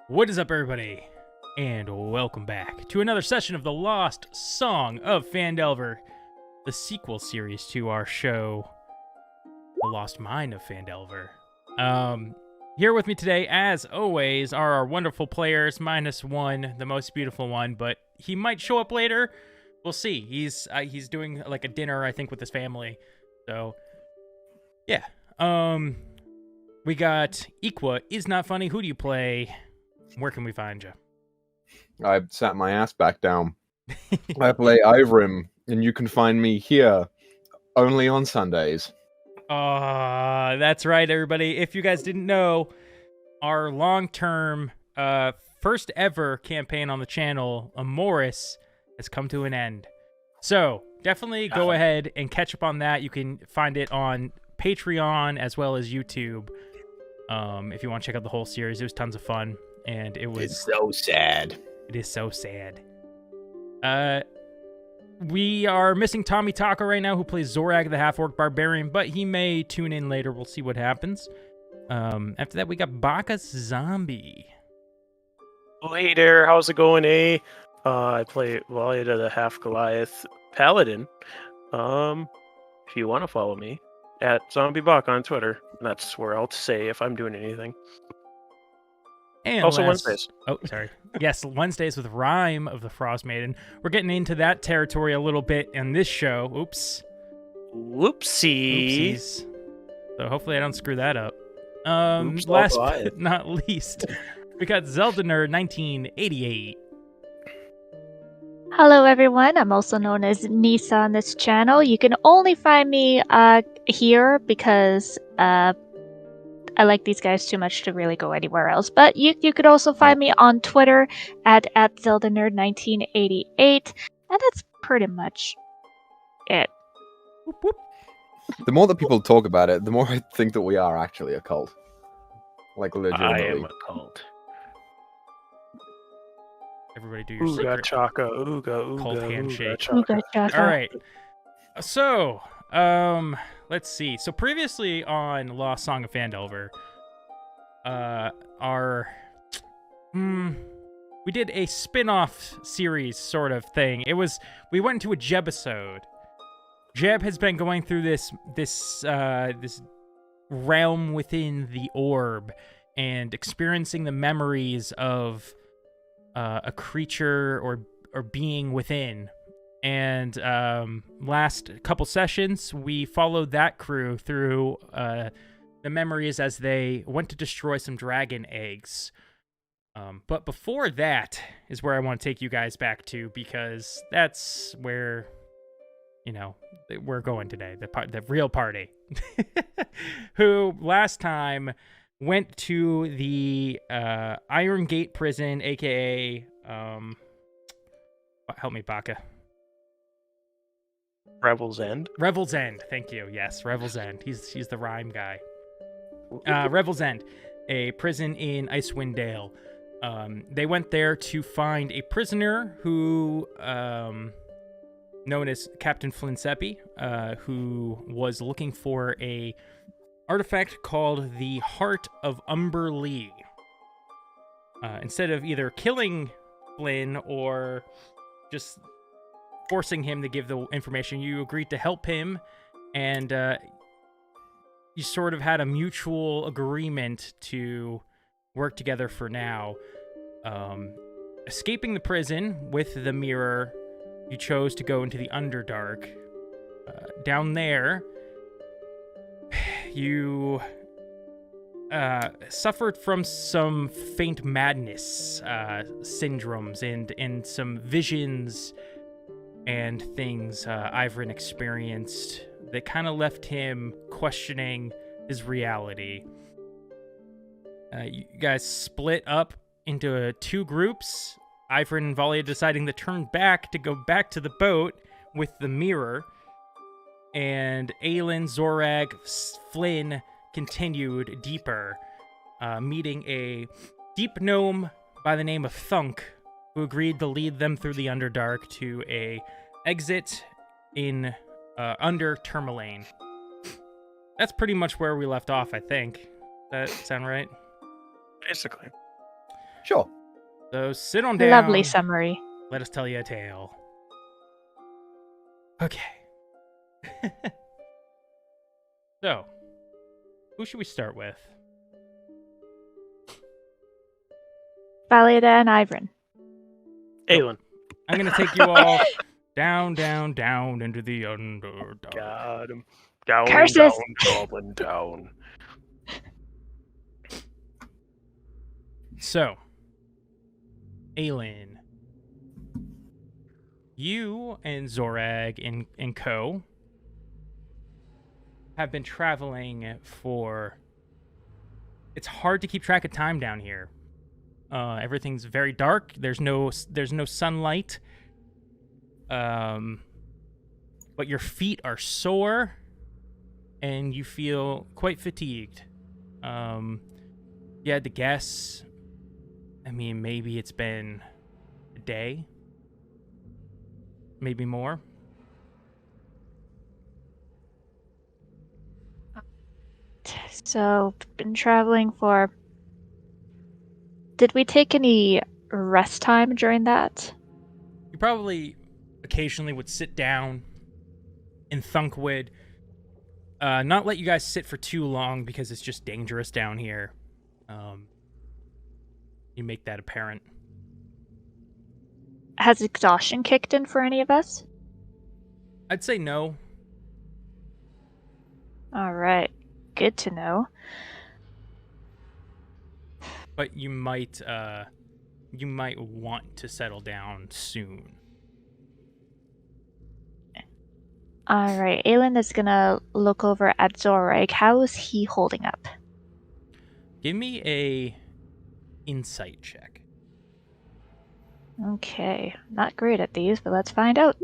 What is up, everybody? And welcome back to another session of the Lost Song of Phandelver, the sequel series to our show, The Lost Mine of Phandelver. Here with me today, as always, are our wonderful players, minus one, the most beautiful one, but he might show up later. We'll see. He's doing like a dinner, I think, with his family. So, yeah. We got Equaisnotfunny. Who do you play? Where can we find you? I sat my ass back down. I play Ivrim, and you can find me here only on Sundays. That's right, everybody. If you guys didn't know, our long-term, first ever campaign on the channel, Amoris, has come to an end. So definitely go ahead and catch up on that. You can find it on Patreon as well as YouTube. If you want to check out the whole series, it was tons of fun, and It's so sad. It is so sad. We are missing TommieTaco right now, who plays Zorag the Half-Orc Barbarian, but he may tune in later. We'll see what happens. After that, we got BakaZombie. Oh, hey there, how's it going, I play Valia the Half-Goliath Paladin. If you want to follow me, at ZombieBak on Twitter. That's where I'll say if I'm doing anything. And also Wednesdays. Oh, sorry. Yes, Wednesdays with Rhyme of the Frost Maiden. We're getting into that territory a little bit in this show. Oops. Whoopsie. Oopsies. So hopefully I don't screw that up. Oops, Last but not least, we got Zelda Nerd 1988. Hello everyone, I'm also known as Nyssa on this channel. You can only find me here because I like these guys too much to really go anywhere else. But you could also find me on Twitter at ZeldaNerd1988, and that's pretty much it. Whoop, whoop. The more that people talk about it, the more I think that we are actually a cult. Like, legitimately. I am a cult. Everybody do your Ooga secret chaka, ooga, cult ooga, handshake. ooga chaka. All right. So, let's see. So previously on Lost Song of Phandelver, we did a spin-off series sort of thing. We went into a Jebisode. Jeb has been going through this realm within the orb and experiencing the memories of a creature or being within. And last couple sessions, we followed that crew through the memories as they went to destroy some dragon eggs. But before that is where I want to take you guys back to, because that's where, we're going today, the real party. Who last time went to the Iron Gate prison, aka help me, Baka. Revel's End. Revel's End, thank you. Yes, Revel's End. He's the rhyme guy. Revel's End, a prison in Icewind Dale. They went there to find a prisoner who, known as Captain Flintseppi, who was looking for a artifact called the Heart of Umber Lee. Instead of either killing Flynn or just forcing him to give the information, you agreed to help him, and you sort of had a mutual agreement to work together for now. Escaping the prison with the mirror, you chose to go into the Underdark. Down there, you suffered from some faint madness syndromes and some visions and things Ivrin experienced that kind of left him questioning his reality. You guys split up into two groups. Ivrin and Valia deciding to turn back to go back to the boat with the mirror. And Aelin, Zorag, Flynn continued deeper, meeting a deep gnome by the name of Thunk, who agreed to lead them through the Underdark to a exit in under Tourmaline. That's pretty much where we left off, I think. Does that sound right? Basically. Sure. So sit on down. Lovely summary. Let us tell you a tale. Okay. So, who should we start with? Valida and Ivrin. Aelin. I'm gonna take you all down, down, down into the underdark. Got him. Down, Curses. down, goblin down. So, Aelin, you and Zorag and co have been traveling for... It's hard to keep track of time down here. Everything's very dark. There's no sunlight. But your feet are sore, and you feel quite fatigued. You had to guess. I mean, maybe it's been a day, maybe more. So, been traveling for... Did we take any rest time during that? You probably occasionally would sit down, and Thunk would not let you guys sit for too long because it's just dangerous down here. You make that apparent. Has exhaustion kicked in for any of us? I'd say no. Alright. Good to know. But you might want to settle down soon. Alright, Aelin is gonna look over at Zorag. How is he holding up? Give me a insight check. Okay, not great at these, but let's find out.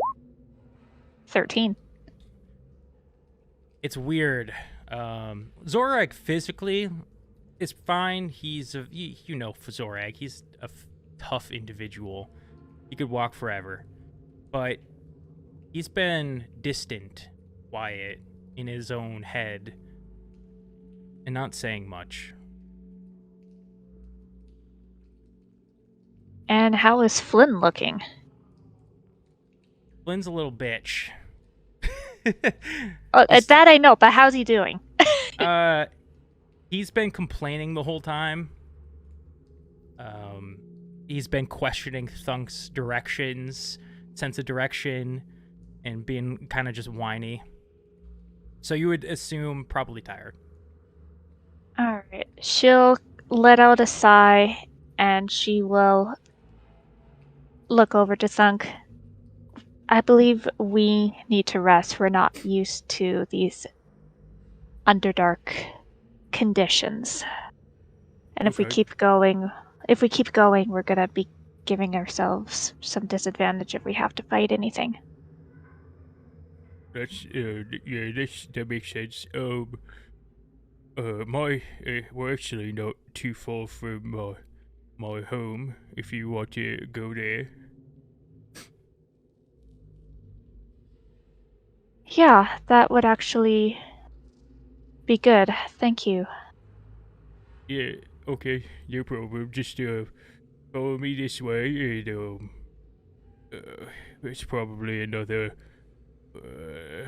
13. It's weird. Zorag physically is fine. He's for Zorag. He's a tough individual. He could walk forever. But he's been distant, quiet, in his own head, and not saying much. And how is Flynn looking? Flynn's a little bitch. Oh, that I know, but how's he doing? He's been complaining the whole time. He's been questioning Thunk's sense of direction, and being kind of just whiny. So you would assume probably tired. Alright, she'll let out a sigh, and she will look over to Thunk. I believe we need to rest. We're not used to these underdark conditions. And if we keep going, we're gonna be giving ourselves some disadvantage if we have to fight anything. That makes sense. We're actually not too far from my home. If you want to go there. Yeah, that would actually be good. Thank you. Yeah. Okay. No problem. Just follow me this way, and it's probably another. I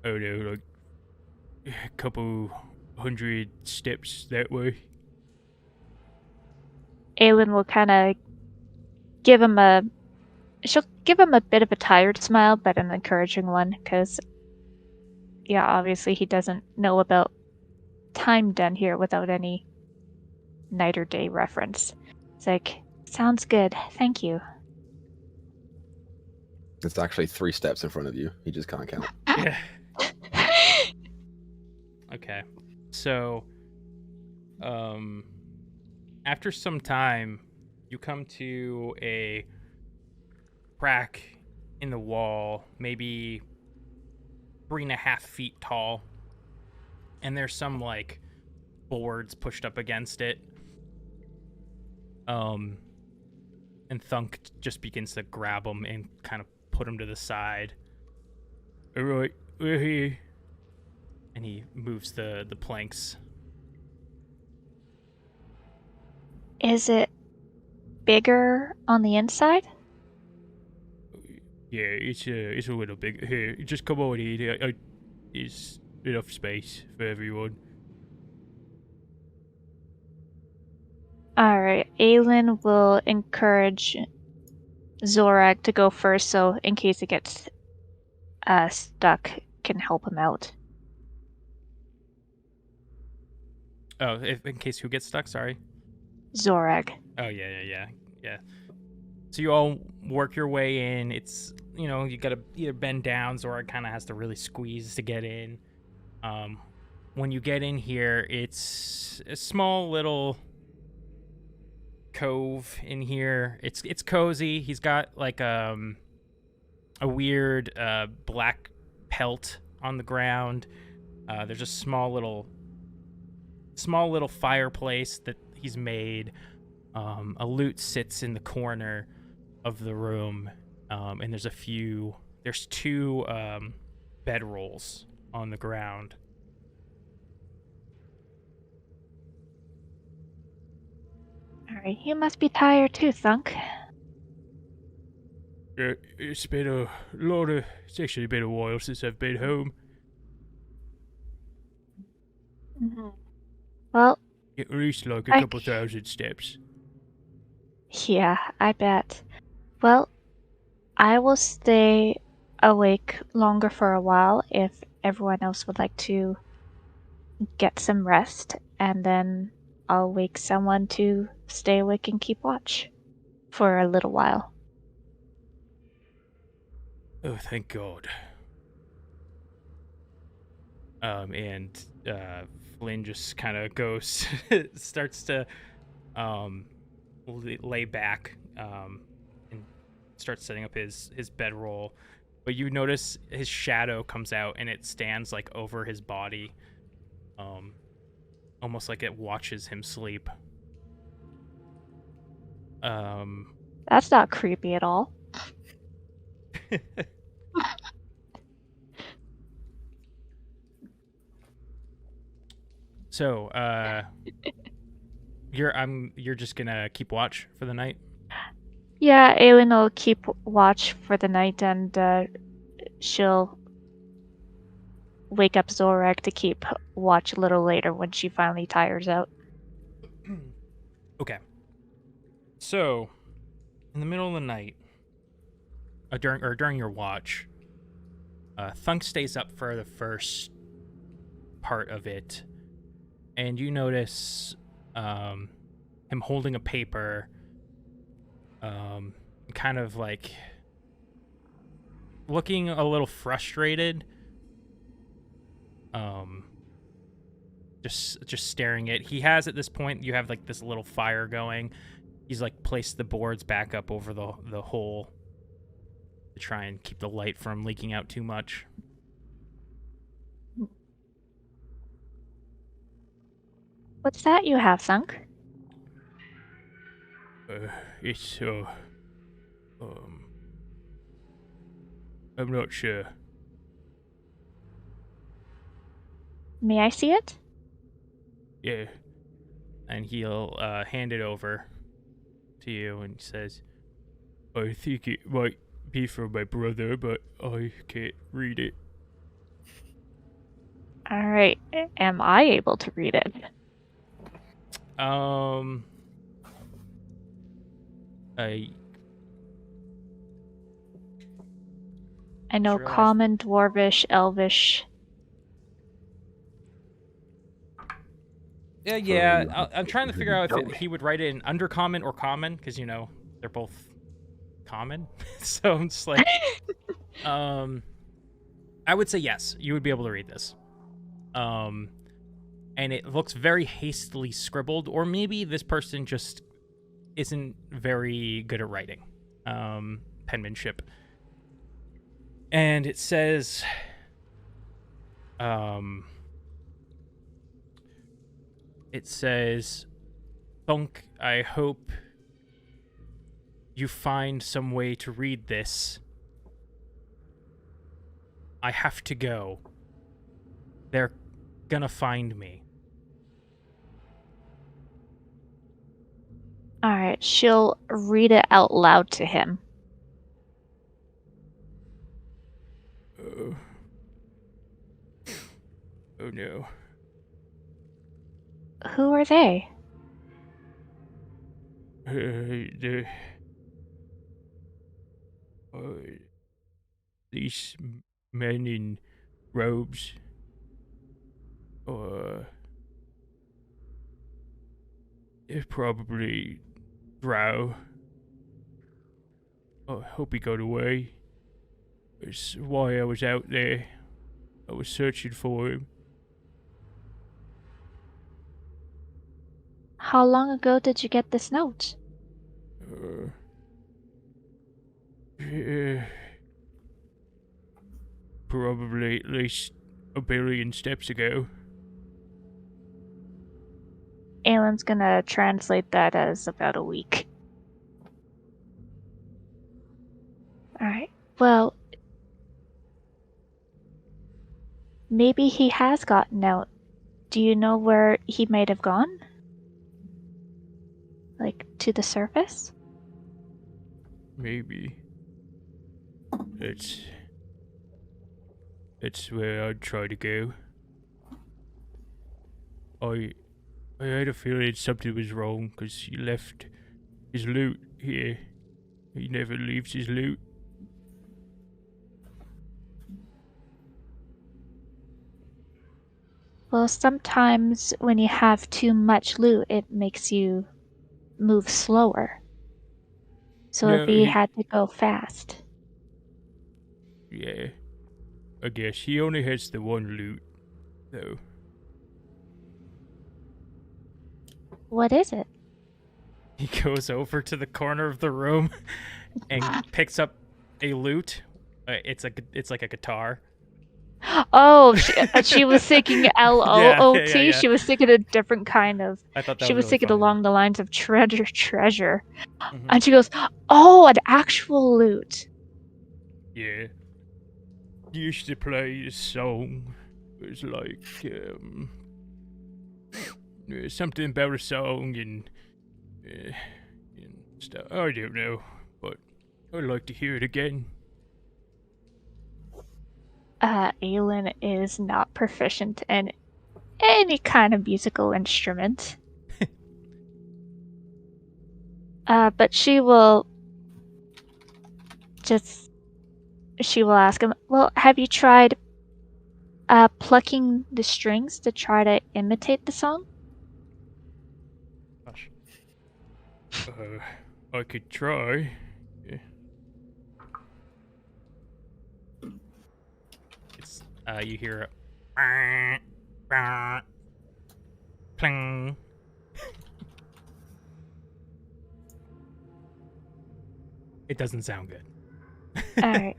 don't know, like a couple 100 steps that way. Aelin will kind of she'll give him a bit of a tired smile, but an encouraging one, because, yeah, obviously he doesn't know about time done here without any night or day reference. It's like, sounds good, thank you. It's actually 3 steps in front of you. He just can't count. Yeah. Okay. So, after some time, you come to a crack in the wall, maybe 3.5 feet tall, and there's some like boards pushed up against it. And Thunk just begins to grab them and kind of put them to the side. All right, we're here. And he moves the planks. Is it bigger on the inside? Yeah, it's a little big. Here, just come on in. It's enough space for everyone. Alright, Aelin will encourage Zorak to go first, so in case it gets stuck, can help him out. Oh, in case who gets stuck? Sorry. Zorak. Oh yeah. So you all work your way in. It's you gotta either bend down. Zora kind of has to really squeeze to get in. When you get in here, it's a small little cove in here. It's cozy. He's got like a weird black pelt on the ground. There's a small little fireplace that he's made. A lute sits in the corner of the room, and there's two bedrolls on the ground. Alright, you must be tired too, Thunk. It's actually been a while since I've been home. Mm-hmm. Well, At least like a couple thousand steps. Yeah, I bet. Well, I will stay awake longer for a while if everyone else would like to get some rest, and then I'll wake someone to stay awake and keep watch for a little while. Oh, thank God. And Flynn just kind of goes, starts to lay back, and starts setting up his bedroll. But you notice his shadow comes out and it stands like over his body, almost like it watches him sleep. That's not creepy at all. So, you're just gonna keep watch for the night? Yeah, Aelin will keep watch for the night, and she'll wake up Zorak to keep watch a little later when she finally tires out. Okay. So, in the middle of the night, during your watch, Thunk stays up for the first part of it, and you notice him holding a paper, kind of like looking a little frustrated, just staring at. He has at this point, you have like this little fire going. He's like placed the boards back up over the hole to try and keep the light from leaking out too much. What's that you have, Thunk? It's I'm not sure. May I see it? Yeah. And he'll hand it over to you and says, I think it might be from my brother, but I can't read it. Alright, am I able to read it? I know Sure, Common, Dwarvish, Elvish. Yeah. I'm trying to figure out if he would write it in Undercommon or Common, because they're both common. So I'm just like, I would say yes, you would be able to read this. And it looks very hastily scribbled, or maybe this person just isn't very good at writing, penmanship. And it says, Thunk, I hope you find some way to read this. I have to go. They're gonna find me. Alright, she'll read it out loud to him. Oh no. Who are they? These men in robes. They're probably drow. I hope he got away. That's why I was out there. I was searching for him. How long ago did you get this note? Probably at least a billion steps ago. Aylin's gonna translate that as about a week. Alright, well... maybe he has gotten out. Do you know where he might have gone? Like, to the surface? Maybe. That's where I'd try to go. I had a feeling something was wrong because he left his loot here. He never leaves his loot. Well, sometimes when you have too much loot, it makes you move slower. So No, if he had to go fast. Yeah. I guess he only has the one loot, though. What is it? He goes over to the corner of the room and picks up a lute. It's like a guitar. Oh, she was thinking LOOT. Yeah. She was thinking a different kind of. I thought that She was really thinking funny. along the lines of treasure. Mhm. And she goes, "Oh, an actual lute." Yeah. He used to play this song. It was like something about a song and stuff. I don't know, but I'd like to hear it again. Aylin is not proficient in any kind of musical instrument. But she will ask him, well, have you tried plucking the strings to try to imitate the song? Gosh. I could try. Yeah. It's you hear a pling. It doesn't sound good. Alright.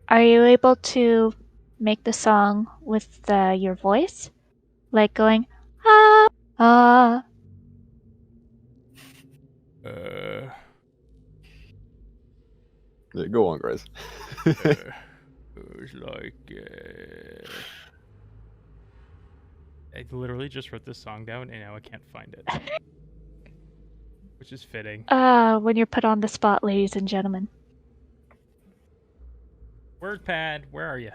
Are you able to make the song with your voice? Like going, ah, ah. Yeah, go on, Grizz. It was like I literally just wrote this song down and now I can't find it. Which is fitting. When you're put on the spot, ladies and gentlemen. WordPad, where are you?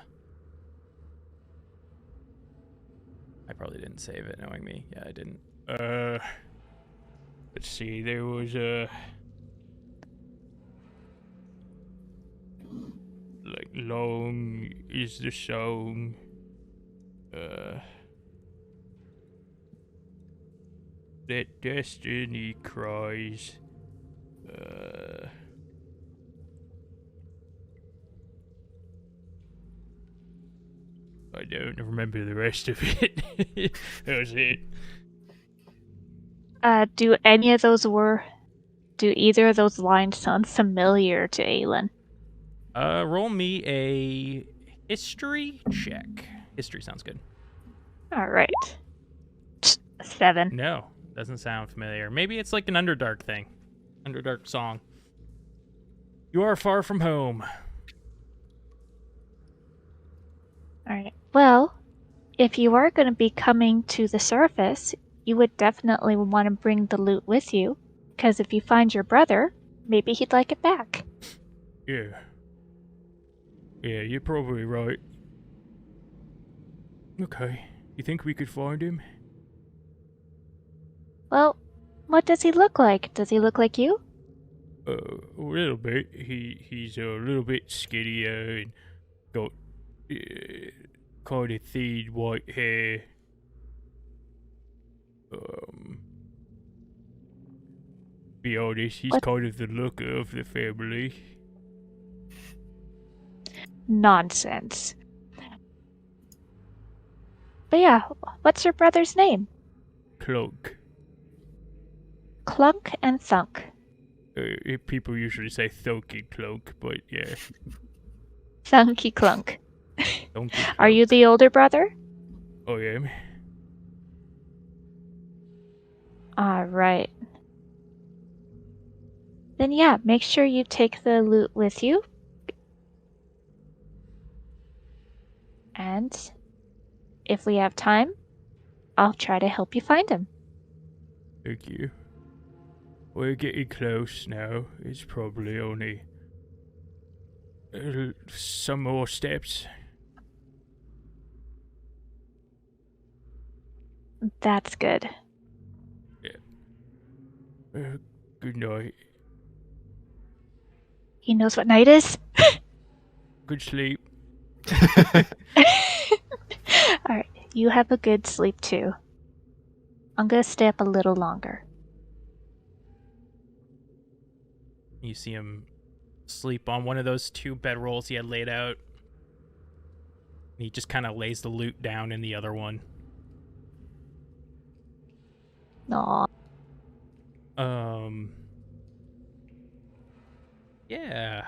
I probably didn't save it, knowing me. Yeah, I didn't. Let's see. There was a like long is the song. That destiny cries. I don't remember the rest of it. That was it. Do either of those lines sound familiar to Aylin? Roll me a history check. History sounds good. Alright. 7. No, doesn't sound familiar. Maybe it's like an Underdark thing. Underdark song. You are far from home. Alright. Well, if you are going to be coming to the surface, you would definitely want to bring the loot with you, because if you find your brother, maybe he'd like it back. Yeah. Yeah, you're probably right. Okay. You think we could find him? Well, what does he look like? Does he look like you? A little bit. He's a little bit skinnier and got kind of thin white hair. Be honest, he's What? kind of the looker of the family. Nonsense. But yeah, what's your brother's name? Clunk. Clunk and Thunk. People usually say Thunky Clunk, but yeah. Thunky Clunk. Thunky Clunk. Are you the older brother? I am. Alright. Then yeah, make sure you take the loot with you. And if we have time, I'll try to help you find him. Thank you. We're getting close now. It's probably only some more steps. That's good. Good night. He knows what night is? Good sleep. Alright, you have a good sleep too. I'm gonna stay up a little longer. You see him sleep on one of those two bedrolls he had laid out. He just kind of lays the loot down in the other one. Aw. Yeah.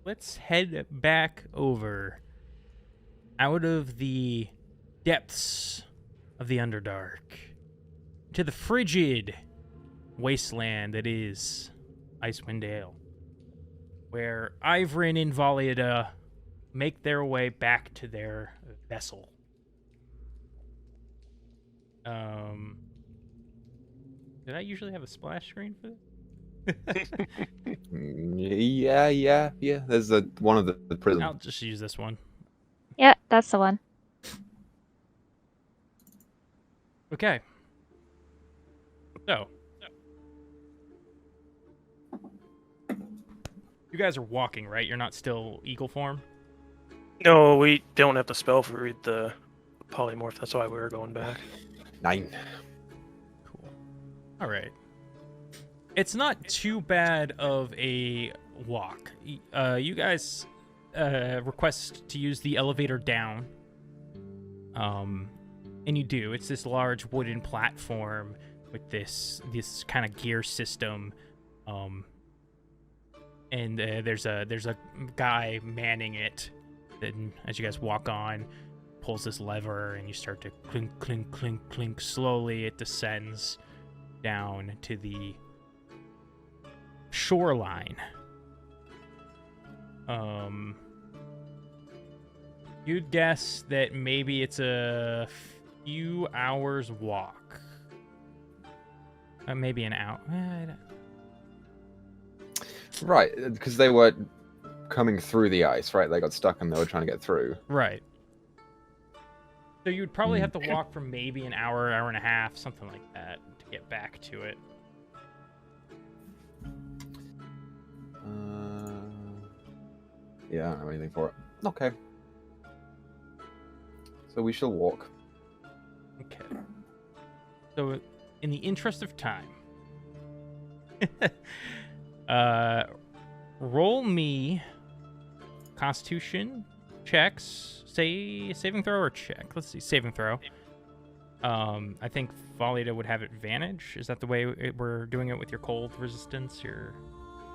Let's head back over. Out of the depths of the Underdark. To the frigid wasteland that is Icewind Dale. Where Ivrin and Valiada make their way back to their vessel. Did I usually have a splash screen for this? Yeah. There's one of the prison. I'll just use this one. Yeah, that's the one. Okay. So. You guys are walking, right? You're not still eagle form? No, we don't have the spell for the polymorph. That's why we were going back. 9. Cool. All right. It's not too bad of a walk. You guys request to use the elevator down. And you do. It's this large wooden platform with this kind of gear system. And there's a guy manning it. Then as you guys walk on, pulls this lever and you start to clink, clink, clink, clink. Slowly it descends down to the shoreline. You'd guess that maybe it's a few hours walk. Maybe an hour. Right, because they were coming through the ice, right? They got stuck and they were trying to get through. Right. So you'd probably have to walk for maybe an hour, hour and a half, something like that, to get back to it. Yeah, I don't have anything for it. Okay. So we shall walk. Okay. So, in the interest of time, roll me Constitution checks. Say saving throw or check. Let's see, saving throw. I think Valiada would have advantage. Is that the way we're doing it with your cold resistance, your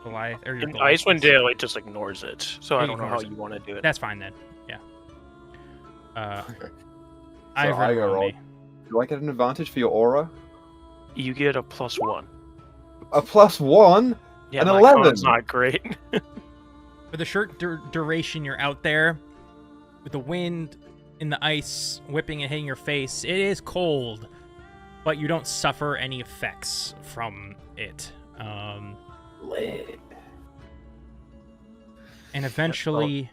Goliath, or your In Icewind Dale, it just ignores it. So I don't know how ignores it. you want to do it. That's fine then. Yeah. Okay. So I've I go rolled roll. me. Do I get an advantage for your aura? You get a +1. A +1? Yeah, An my 11. con's not great. For the short duration you're out there, with the wind and the ice whipping and hitting your face, it is cold. but you don't suffer any effects from it. Lit. And eventually,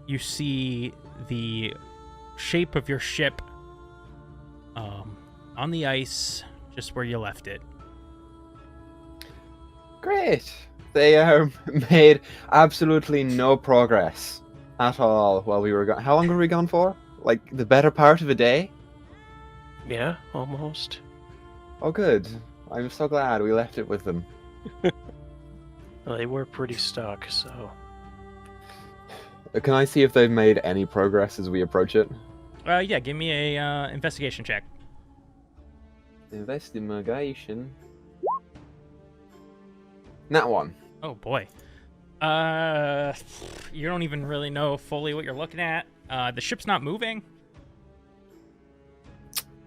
you see the shape of your ship on the ice, just where you left it. Great. They made absolutely no progress at all while we were gone. How long were we gone for? Like the better part of a day? Yeah, almost. Oh, good. I'm so glad we left it with them. Well, they were pretty stuck, so. Can I see if they've made any progress as we approach it? Yeah, give me a investigation check. Investigation. That one. Oh boy. You don't even really know fully what you're looking at. The ship's not moving.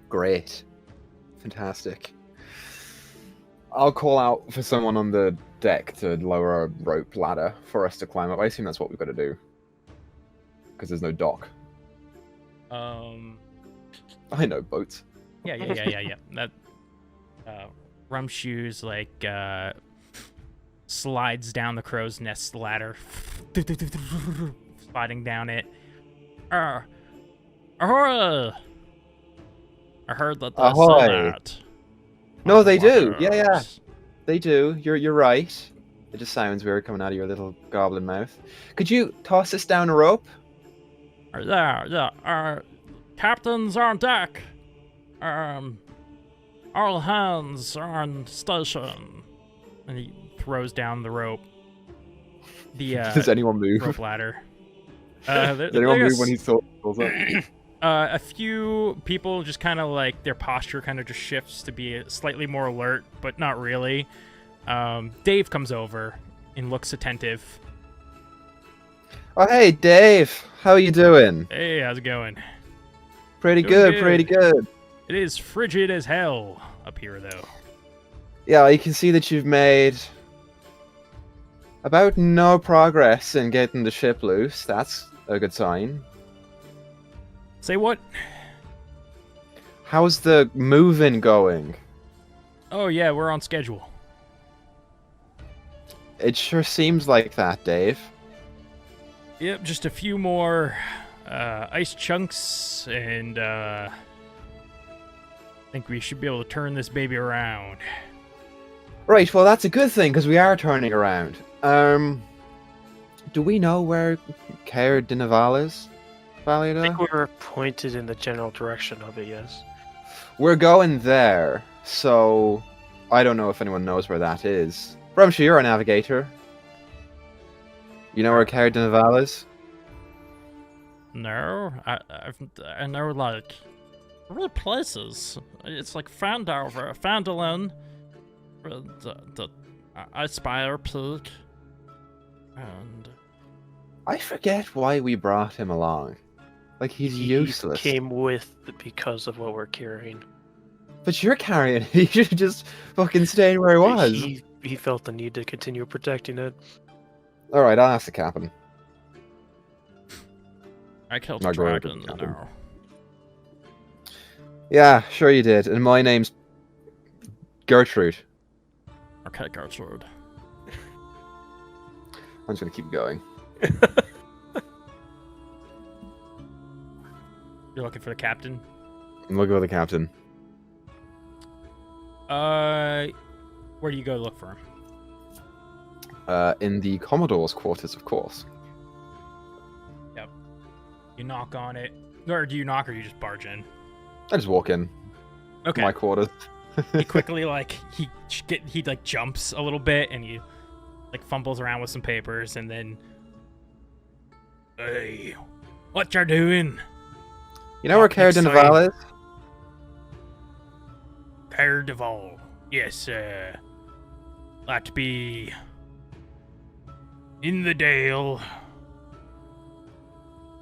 Great. Fantastic. I'll call out for someone on the deck to lower a rope ladder for us to climb up. I assume that's what we've got to do. Because there's no dock. I know boats. Yeah. That Rumshoes slides down the crow's nest ladder, sliding down it. Ahoy! I heard that they say Ahoy. that. No, they do. Yeah, Waters. they do. You're right. It just sounds weird coming out of your little goblin mouth. Could you toss us down a rope? Yeah. Captain's on deck. All hands are on station. And he throws down the rope. The Does anyone move? rope ladder. Does anyone move when he pulls up? A few people just kind of like their posture kind of just shifts to be slightly more alert, but not really. Dave comes over and looks attentive. Oh, hey, Dave. How you doing? Hey, how's it going? Pretty Doing good, pretty good. good. It is frigid as hell up here, though. Yeah, you can see that you've made about no progress in getting the ship loose. That's a good sign. Say what? How's the moving going? Oh, yeah, we're on schedule. It sure seems like that, Dave. Yep, just a few more ice chunks, and I think we should be able to turn this baby around. Right, well, that's a good thing, because we are turning around. Do we know where Caer Dinaval is, I Valida? think we're pointed in the general direction of it, yes. We're going there, so I don't know if anyone knows where that is. Brumsha, you're a navigator. You know where Caer Dinaval is? No, I know, like, real places. It's like Phandelver, Phandalin, the Icepire Peak, and... I forget why we brought him along. Like, he's useless. He came with because of what we're carrying. But you're carrying it. He should have just fucking stayed where he was. He felt the need to continue protecting it. Alright, I'll ask the captain. I killed Not a going to dragon, the captain. no. Yeah, sure you did. And my name's Gertrude. Okay, Gertrude. I'm just gonna keep going. You're looking for the captain? I'm looking for the captain. Where do you go to look for him? In the Commodore's quarters, of course. You knock on it. Or do you knock or you just barge in? I just walk in. Okay. My quarters. He quickly, he jumps a little bit and he, fumbles around with some papers and then... Hey, what you doing? You know where Caer Dinaval is? Caer Dinaval. Yes, like to be in the Dale.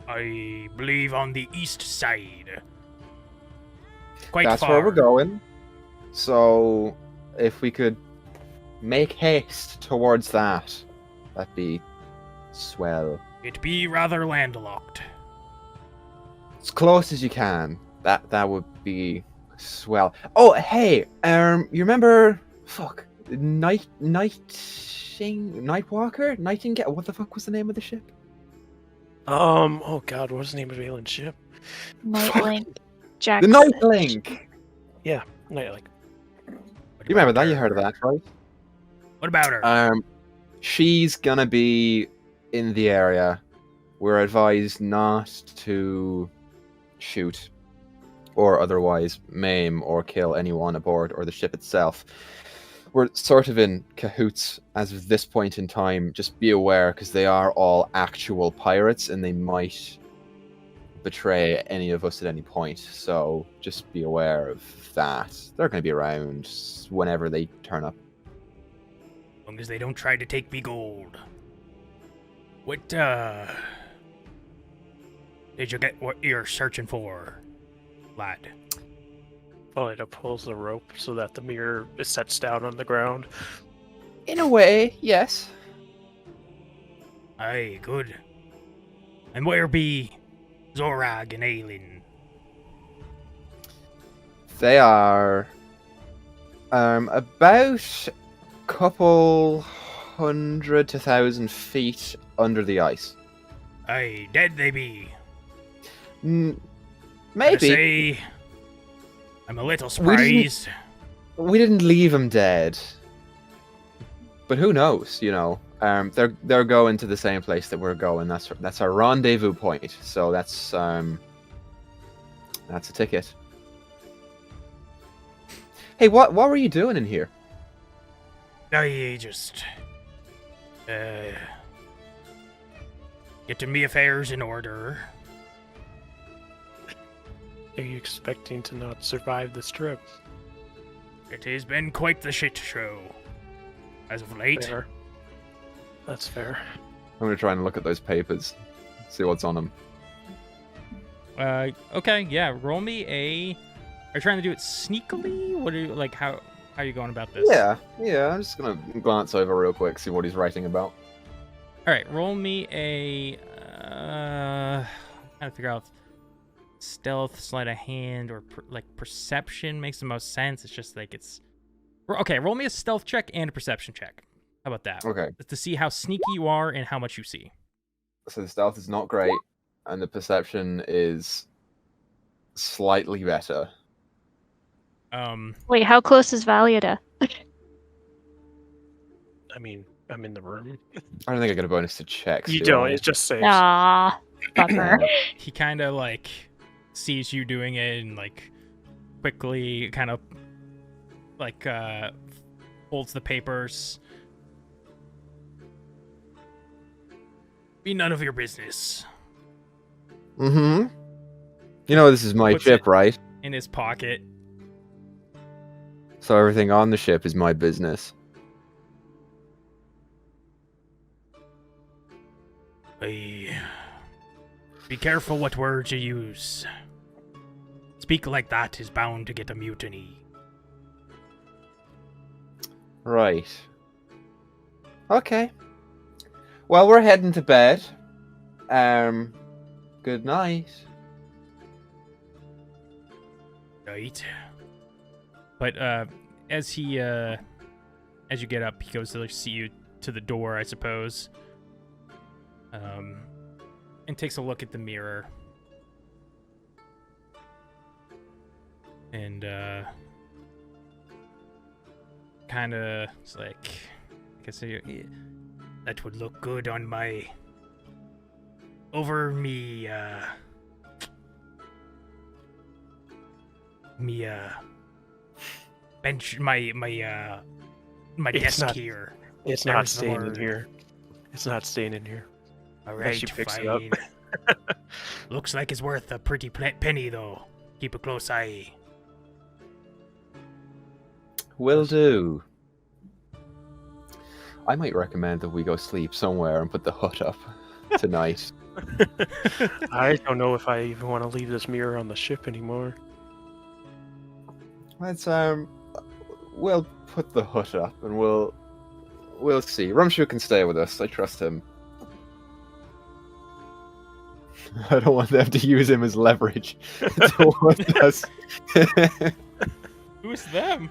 I believe on the east side. Quite That's far. where we're going. So, if we could make haste towards that, that'd be swell. It be rather landlocked. As close as you can. That would be Swell. Oh, hey, you remember? Fuck, Nightwalker, Nightingale. What the fuck was the name of the ship? Oh god, what was the name of Valen's ship? Nightlink. The Jackson. Nightlink. Like, You remember that? You heard of that, right? What about her? She's gonna be in the area. We're advised not to shoot or otherwise maim or kill anyone aboard or the ship itself. We're sort of in cahoots as of this point in time. Just be aware, because they are all actual pirates and they might betray any of us at any point. So just be aware of that. They're going to be around whenever they turn up. As long as they don't try to take me gold. What, did you get what you're searching for, lad? Polita pulls the rope so that the mirror sets down on the ground. In a way, yes. Aye, good. And where be Zorag and Aelin? They are about couple 100 to 1,000 feet under the ice. Aye, dead they be. Maybe. Gotta say, I'm a little surprised. We didn't leave them dead. But who knows, you know? They're going to the same place that we're going. That's our rendezvous point. So that's a ticket. Hey, what were you doing in here? I just getting me affairs in order. Are you expecting to not survive this trip? It has been quite the shit show as of late. Fair. That's fair. I'm gonna try and look at those papers, see what's on them. Okay, yeah. Roll me a. Are you trying to do it sneakily? What are you like? How are you going about this? Yeah. I'm just gonna glance over real quick, see what he's writing about. All right, roll me a. I'm trying to figure out if stealth, sleight of hand, or perception makes the most sense. It's just like it's. Okay, roll me a stealth check and a perception check. How about that? Okay. To see how sneaky you are and how much you see. So the stealth is not great, and the perception is slightly better. Wait, how close is Valiata? I mean, I'm in the room. I don't think I get a bonus to checks. You do don't. I? It just saves. Ah, bummer. He kind of like sees you doing it and like quickly kind of like folds the papers. Be none of your business. Mm-hmm. You know this is my Puts ship, it right? in his pocket. So everything on the ship is my business. Be careful what words you use. Speak like that is bound to get a mutiny. Right. Okay. Well, we're heading to bed. Good night. Right. But as you get up, he goes to like, see you to the door, I suppose. And takes a look at the mirror. And kind of it's like I can say that would look good on my over me bench my It's desk not- here. It's There's not the staying in word. here. It's not staying in here. All Unless right, she picks it fine. up. Looks like it's worth a pretty penny, though. Keep a close eye. Will do. I might recommend that we go sleep somewhere and put the hut up tonight. I don't know if I even want to leave this mirror on the ship anymore. Let's we'll put the hut up and we'll see. Rumshu can stay with us. I trust him. I don't want them to use him as leverage towards us. Who's them?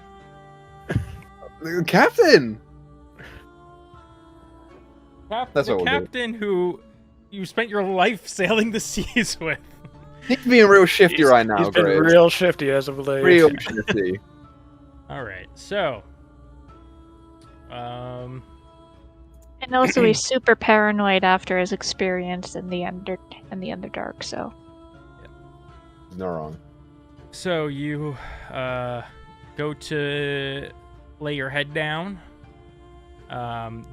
The captain! That's That's the what we'll do. captain who you spent your life sailing the seas with. He's being real shifty right now, He's been Grizz. real shifty as of late. Real shifty. All right, so, And also, he's super paranoid after his experience in the Underdark. So No wrong. so you go to lay your head down.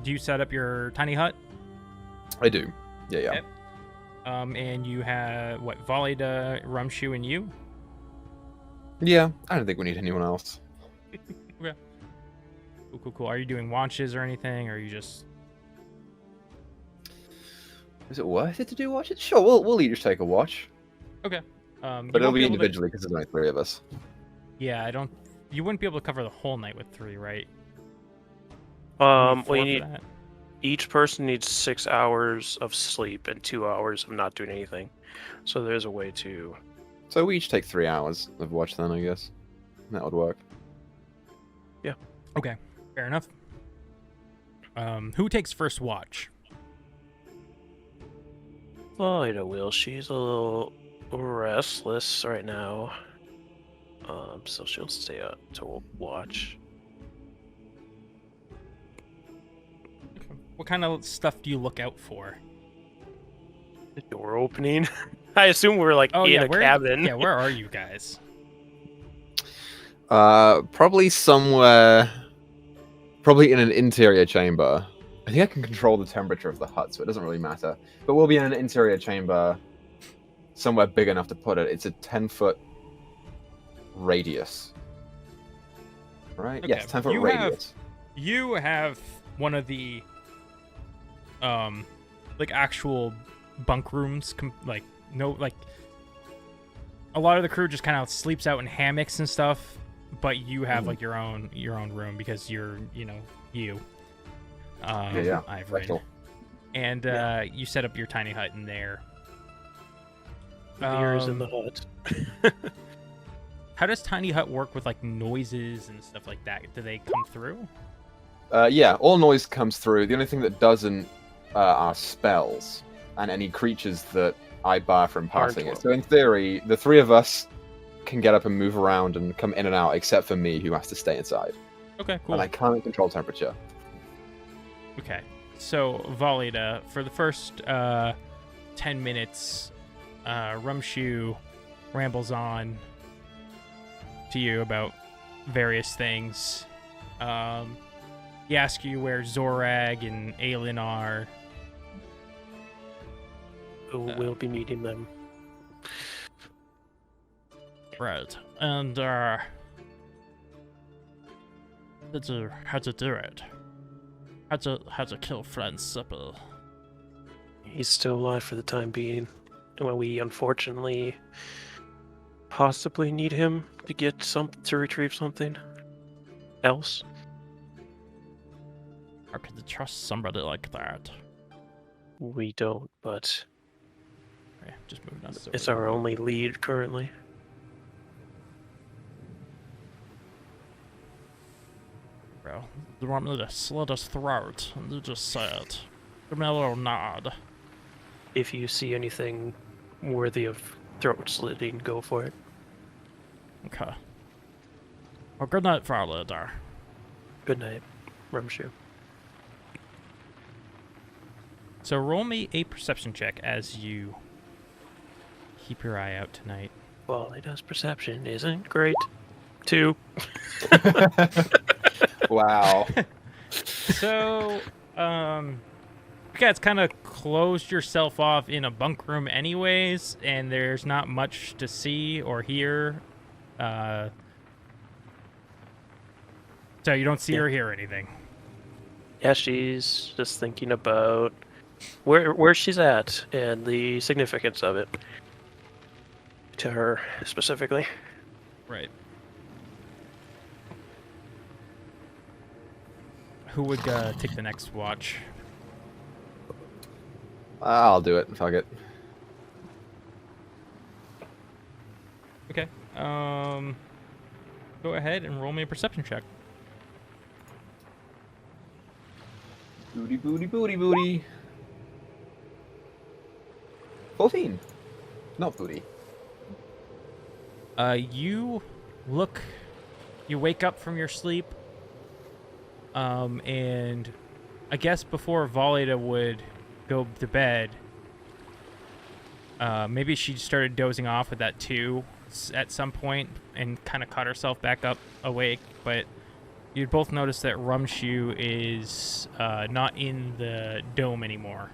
Do you set up your tiny hut? I do. Yeah, yeah. Okay. And you have what? Valida, Rumshu, and you. Yeah, I don't think we need anyone else. Okay. Cool. Are you doing watches or anything, or are you just? Is it worth it to do watches? Sure, we'll each take a watch. Okay. But it'll be individually because there's only 3 of us. Yeah, I don't. You wouldn't be able to cover the whole night with 3, right? We For need that? each person needs 6 hours of sleep and 2 hours of not doing anything. So there's a way to. So we each take 3 hours of watch then, I guess. That would work. Okay, fair enough. Who takes first watch? Valida will. She's a little restless right now. So she'll stay up to watch. What kind of stuff do you look out for? The door opening. I assume we're like in a cabin. Yeah, where are you guys? Probably somewhere... Probably in an interior chamber. I think I can control the temperature of the hut, so it doesn't really matter. But we'll be in an interior chamber somewhere big enough to put it. It's a 10-foot radius. Right? Okay, Yes, 10-foot radius. You have one of the like actual bunk rooms, like a lot of the crew just kind of sleeps out in hammocks and stuff, but you have like your own room because you're you. Yeah. I've read. Special. And you set up your tiny hut in there. Beers in the hut. How does tiny hut work with like noises and stuff like that? Do they come through? Yeah, all noise comes through. The only thing that doesn't are spells and any creatures that I bar from passing it. So in theory, the 3 of us can get up and move around and come in and out, except for me, who has to stay inside. Okay, cool. And I can't control temperature. Okay, so Valida, for the first 10 minutes, Rumshu rambles on to you about various things. He asks you where Zorag and Aelin are. We'll be meeting them. Right, and how to do it? How to kill Friend's supper? He's still alive for the time being. When we unfortunately possibly need him to get to retrieve something else. How could you trust somebody like that? We don't, but Okay, just moving on. it's our only lead currently. Well, you want me to slit his throat, and you just say it. Give me a little nod. If you see anything worthy of throat slitting, go for it. Okay. Well, good night, Valida. Good night, Rumshu. So roll me a perception check as you keep your eye out tonight. Well, it does perception isn't great. 2. Wow. So, you guys kind of closed yourself off in a bunk room anyways, and there's not much to see or hear. So you don't see or hear anything. Yeah, she's just thinking about where she's at and the significance of it to her specifically. Right. Who would take the next watch? I'll do it. Fuck it. Okay. go ahead and roll me a perception check. Booty, booty, booty, booty. 14. Not booty. You wake up from your sleep, and I guess before Volida would go to bed, maybe she started dozing off with that too at some point and kind of caught herself back up awake, but you'd both notice that Rumshoe is not in the dome anymore.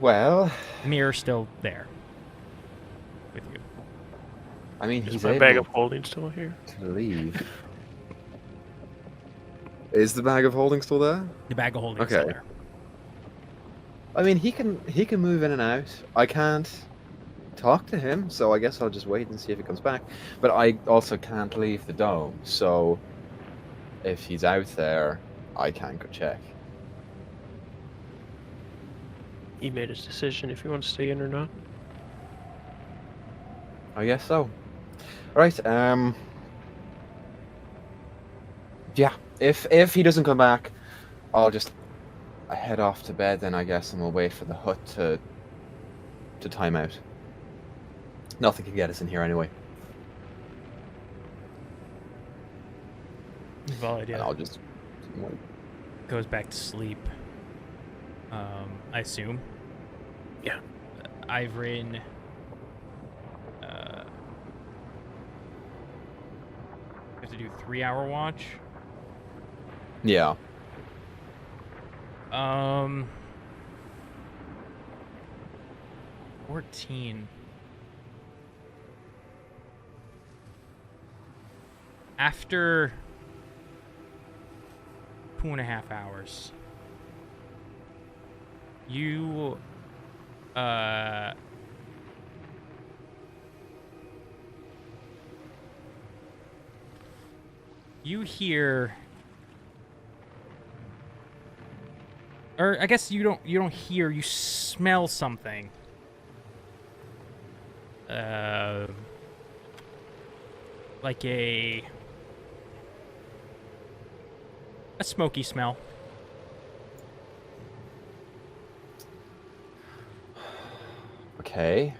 Well, Mirror's still there with you. I mean, Is he's my able bag of holding still here? to leave. Is the bag of holding still there? The bag of holding is still Okay. there. I mean, he can move in and out. I can't talk to him, so I guess I'll just wait and see if he comes back. But I also can't leave the dome, so if he's out there, I can't go check. He made his decision if he wants to stay in or not. I guess so. Right. Yeah. If he doesn't come back, I'll just head off to bed then, I guess, and we'll wait for the hut to time out. Nothing can get us in here anyway. Volida And I'll just wait. goes back to sleep. I assume. Yeah. Ivrin. You have to do 3-hour watch. Yeah. 14. After 2.5 hours, you you hear, or I guess you don't hear, you smell something. Like a smoky smell. Okay.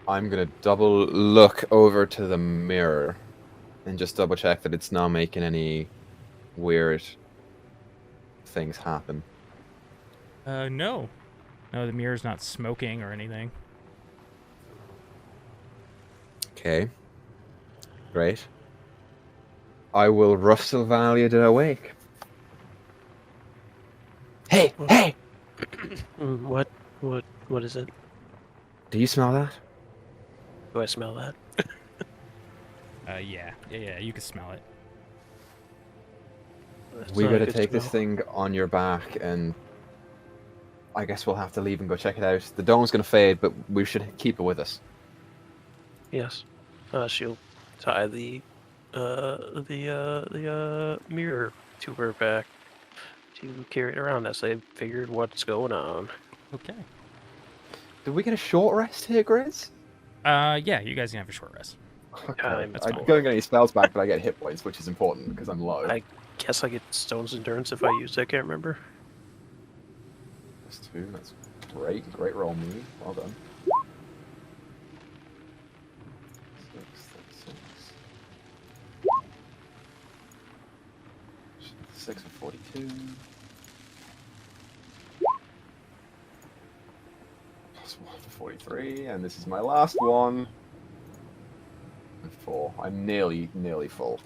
I'm gonna double look over to the mirror and just double check that it's not making any weird things happen. No, the mirror's not smoking or anything. Okay. Great. I will rustle Valia to awake. Hey! Hey! What is it? Do you smell that? Do I smell that? Yeah, you can smell it. That's We not a gotta good take this smell. thing on your back, and I guess we'll have to leave and go check it out. The dome's gonna fade, but we should keep it with us. Yes. She'll tie the mirror to her back to carry it around as they figured what's going on. Okay. Did we get a short rest here, Grizz? Yeah, you guys can have a short rest. Okay. That's I fine. don't get any spells back, but I get hit points, which is important because I'm low. I guess I get Stone's Endurance if I use it, I can't remember. That's 2. That's great. Great roll, me. Well done. 6 for 42. Plus 1 for 43, and this is my last one. 4. I'm nearly full.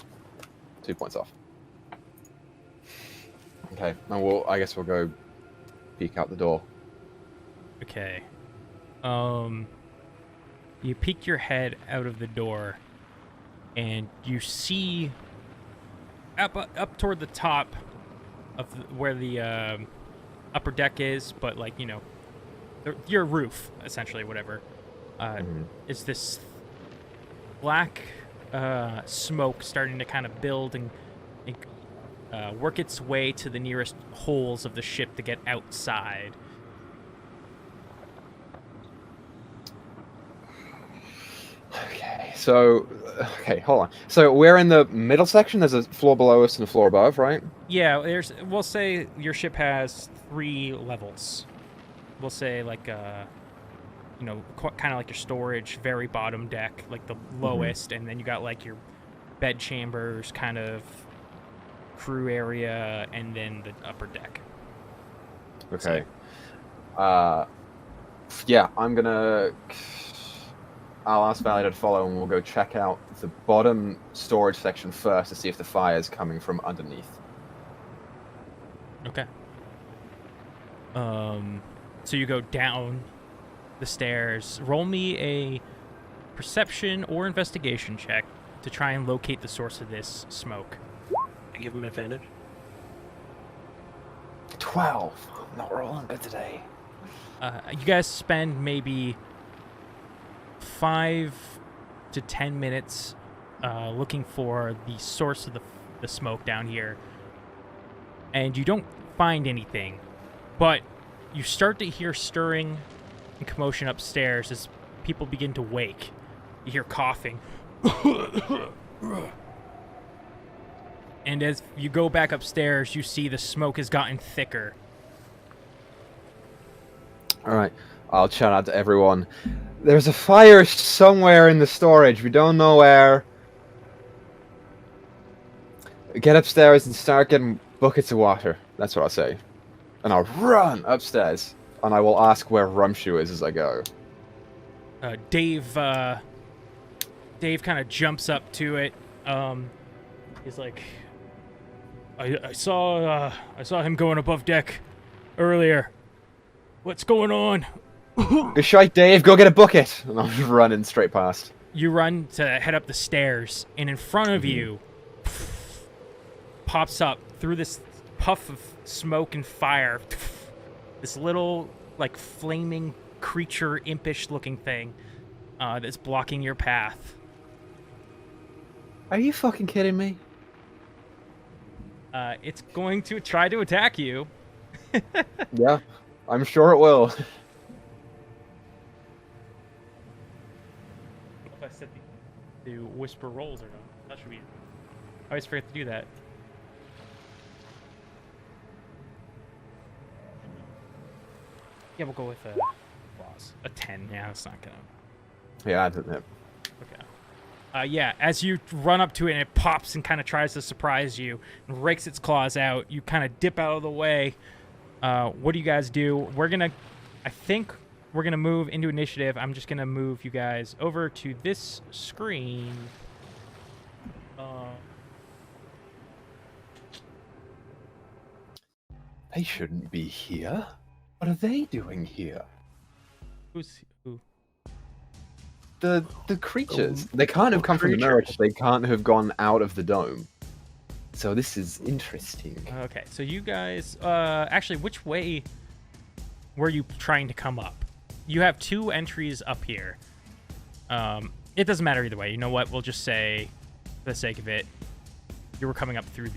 2 points off. Okay, and I guess we'll go peek out the door. Okay. You peek your head out of the door, and you see up toward the top of where the upper deck is, but like, you know, your roof, essentially, whatever, is this black smoke starting to kind of build and work its way to the nearest holes of the ship to get outside. So, okay, hold on. So we're in the middle section. There's a floor below us and a floor above, right? Yeah, we'll say your ship has 3 levels. We'll say like you know, kind of like your storage, very bottom deck, like the lowest, and then you got like your bed chambers, kind of crew area, and then the upper deck. Okay. Yeah, I'll ask Valley to follow, and we'll go check out the bottom storage section first to see if the fire is coming from underneath. Okay. So you go down the stairs. Roll me a perception or investigation check to try and locate the source of this smoke. I give him an advantage. 12. I'm not rolling good today. You guys spend maybe 5 to 10 minutes looking for the source of the smoke down here, and you don't find anything, but you start to hear stirring and commotion upstairs as people begin to wake. You hear coughing. And as you go back upstairs, you see the smoke has gotten thicker. Alright, I'll shout out to everyone. There's a fire somewhere in the storage. We don't know where. Get upstairs and start getting buckets of water. That's what I'll say. And I'll run upstairs. And I will ask where Rumshoe is as I go. Dave kind of jumps up to it. He's like, I saw him going above deck earlier. What's going on? Good shite, Dave. Go get a bucket. And I'm just running straight past. You run to head up the stairs, and in front of you pops up through this puff of smoke and fire this little, like, flaming creature, impish-looking thing that's blocking your path. Are you fucking kidding me? It's going to try to attack you. Yeah, I'm sure it will. If I said the whisper rolls or not. That should be. I always forget to do that. Yeah, we'll go with a 10. Yeah, it's not gonna. Yeah, I didn't. Okay. Yeah, as you run up to it and it pops and kind of tries to surprise you and rakes its claws out, you kind of dip out of the way. What do you guys do? I think we're gonna move into initiative. I'm just gonna move you guys over to this screen. They shouldn't be here. What are they doing here? Who? The creatures. They can't have come from the mirror. They can't have gone out of the dome. So this is interesting. Okay, so you guys, actually, which way were you trying to come up? You have 2 entries up here. It doesn't matter either way. You know what? We'll just say, for the sake of it, you were coming up through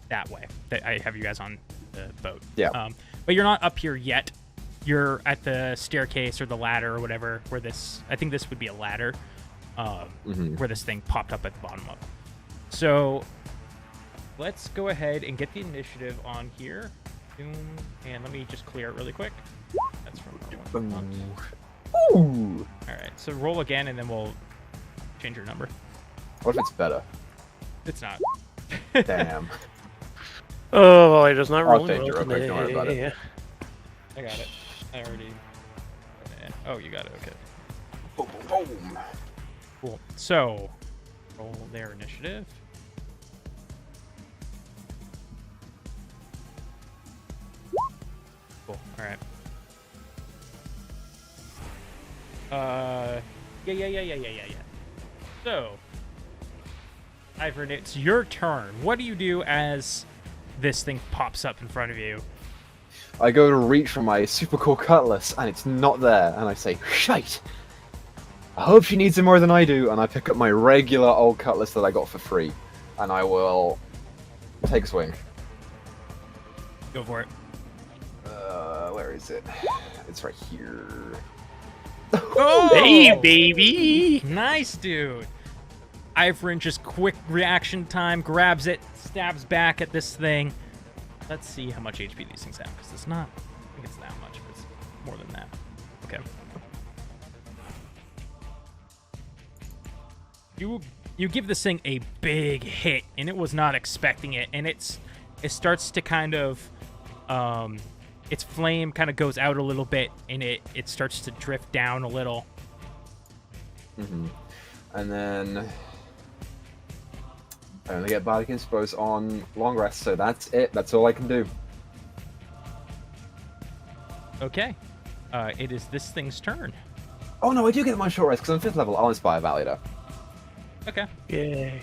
that way. I have you guys on the boat. Yeah. But you're not up here yet. You're at the staircase or the ladder or whatever, where I think this would be a ladder, where this thing popped up at the bottom of. So let's go ahead and get the initiative on here. And let me just clear it really quick. That's from Ooh. All right, so roll again, and then we'll change your number. What if it's better? It's not. Damn. Oh, well, I just not I'll rolling change it well real quick, don't worry about it. today. I got it. I already. Oh, you got it. Okay. Boom, boom, boom. Cool. So, roll their initiative. Cool. All right. Yeah. So, Ivern, it's your turn. What do you do as this thing pops up in front of you? I go to reach for my super cool cutlass, and it's not there, and I say, shite! I hope she needs it more than I do, and I pick up my regular old cutlass that I got for free, and I will take a swing. Go for it. Where is it? It's right here. Oh! Hey, baby! Nice, dude. Ivrin just quick reaction time, grabs it, stabs back at this thing. Let's see how much HP these things have, because it's not, I think it's that much, but it's more than that. Okay. You give this thing a big hit, and it was not expecting it, and it starts to kind of, its flame kind of goes out a little bit, and it starts to drift down a little. Mm-hmm. And then I only get Bardic Inspos on long rest, so that's it. That's all I can do. Okay. It is this thing's turn. Oh no, I do get my short rest because I'm 5th level. I'll Inspire Validator. Okay. Yay.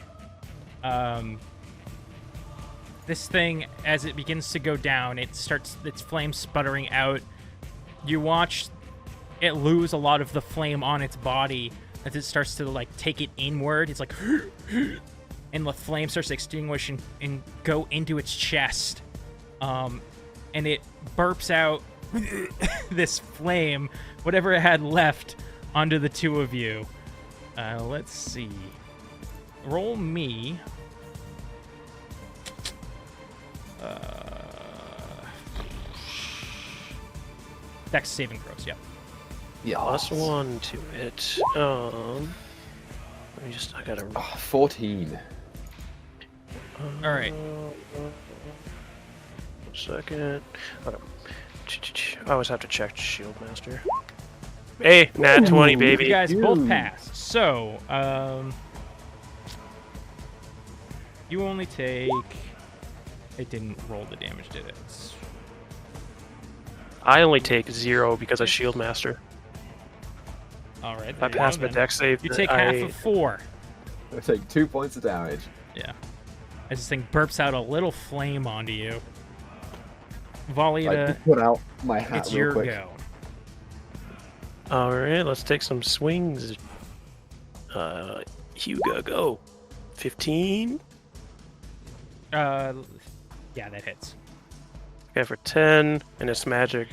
This thing, as it begins to go down, it starts its flame sputtering out. You watch it lose a lot of the flame on its body as it starts to like take it inward. It's like, and the flame starts to extinguish and go into its chest. And it burps out this flame, whatever it had left, onto the two of you. Let's see. Roll me. Dex saving throws, yeah. Yeah. +1 to it. Let me just, I gotta. 14. All right. 1 second. Okay. I always have to check Shield Master. Hey, nat 20, baby. You guys both passed. So, you only take. It didn't roll the damage, did it? I only take 0 because of Shield Master. All right. I passed my dex save. You take half of 4. I take 2 points of damage. Yeah. As this thing burps out a little flame onto you. Volita, I put out my hat it's real your quick. go. All right, let's take some swings. Hugo, go. 15. Yeah, that hits. Okay, for 10, and it's magic.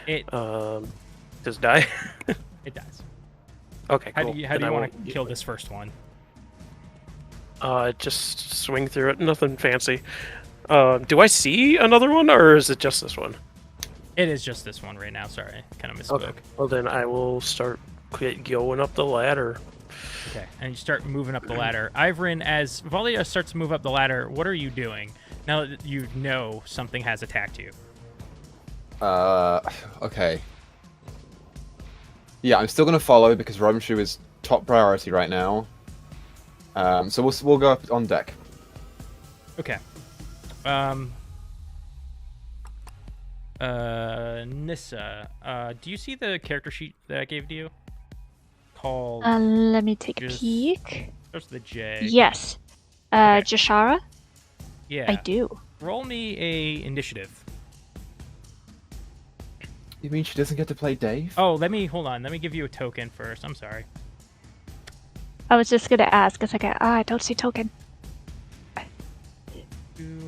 It Does die? it dies. Okay, How cool. do you Then I want won't to kill this first one? Just swing through it. Nothing fancy. Do I see another one, or is it just this one? It is just this one right now. Sorry, kind of misspoke. Okay. Well, then I will start going up the ladder. Okay, and you start moving up the ladder. Ivrin, as Volita starts to move up the ladder, what are you doing now that you know something has attacked you? Okay. Yeah, I'm still gonna follow because Rumshoe is top priority right now. So we'll go up on deck. Okay. Nyssa, do you see the character sheet that I gave to you? Called. Let me take a Just- peek. There's the J. Yes. Okay. Jashara? Yeah. I do. Roll me a initiative. You mean she doesn't get to play Dave? Oh, hold on. Let me give you a token first. I'm sorry. I was just gonna ask. It's like, I don't see token.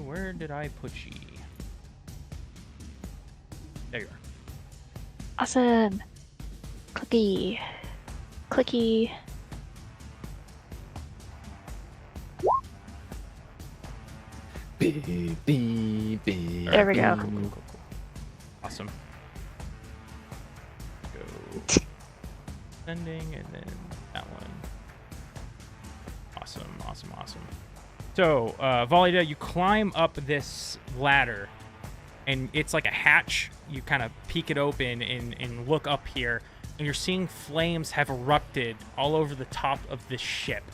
Where did I put ye? There you are. Awesome. Clicky. Clicky. There we go. Cool. Awesome. Go. Sending, and then that one. Awesome. So, Volita, you climb up this ladder, and it's like a hatch. You kind of peek it open and look up here, and you're seeing flames have erupted all over the top of this ship.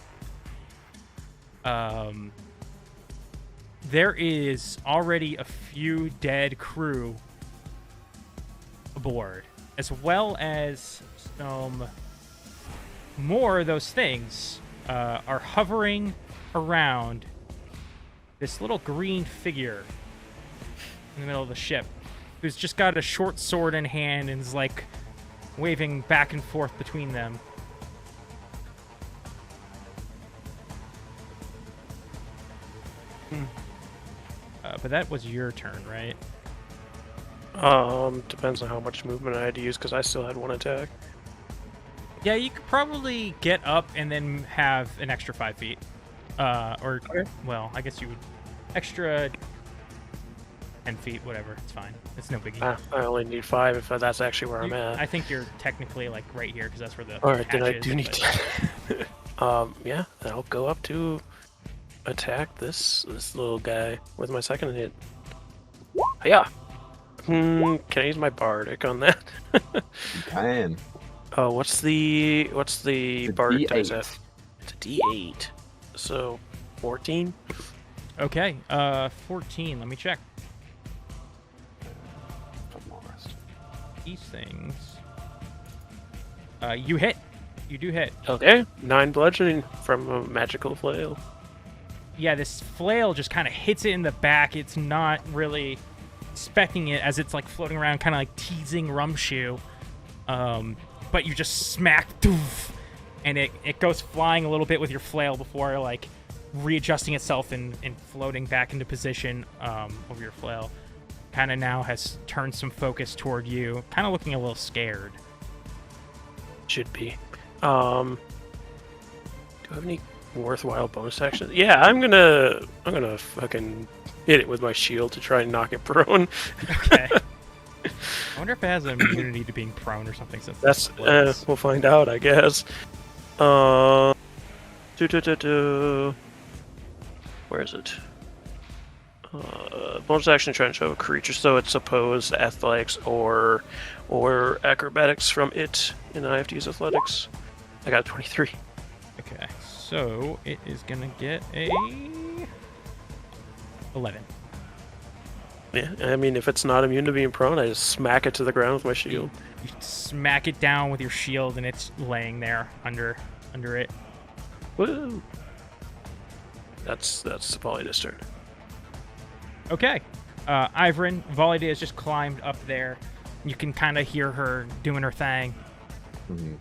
There is already a few dead crew aboard, as well as some more of those things are hovering around this little green figure in the middle of the ship, who's just got a short sword in hand and is like waving back and forth between them. But that was your turn, right? Depends on how much movement I had to use because I still had 1 attack. Yeah, you could probably get up and then have an extra 5 feet. Well, I guess you would extra 10 feet, whatever. It's fine. It's no biggie. I only need 5 if that's actually where I'm at. I think you're technically like right here because that's where the. All right, then I hatch do is, need but- to. Yeah, I'll go up to attack this little guy with my second hit. Yeah. Can I use my bardic on that? You can. Oh, what's the bardic dice D8. at? It's a D8. So 14. Okay. 14. Let me check these things. You hit. You do hit. Okay. 9 bludgeoning from a magical flail. Yeah, this flail just kind of hits it in the back. It's not really expecting it as it's like floating around, kind of like teasing Rumshoe. But you just smack, doof, and it goes flying a little bit with your flail before like readjusting itself and floating back into position over your flail. Kind of now has turned some focus toward you, kind of looking a little scared. Should be. Do I have any worthwhile bonus actions? Yeah, I'm gonna fucking hit it with my shield to try and knock it prone. Okay. I wonder if it has an immunity to being prone or something. Since That's it's we'll find out, I guess. Where is it? Bonus action trying to show a creature, so it's opposed athletics or acrobatics from it, and I have to use athletics. I got 23. Okay, so it is gonna get a 11. Yeah, I mean, if it's not immune to being prone, I just smack it to the ground with my shield. You smack it down with your shield, and it's laying there under it. Woo! That's Volley's turn. Okay, Ivrin, Volley has just climbed up there. You can kind of hear her doing her thing. Mm-hmm.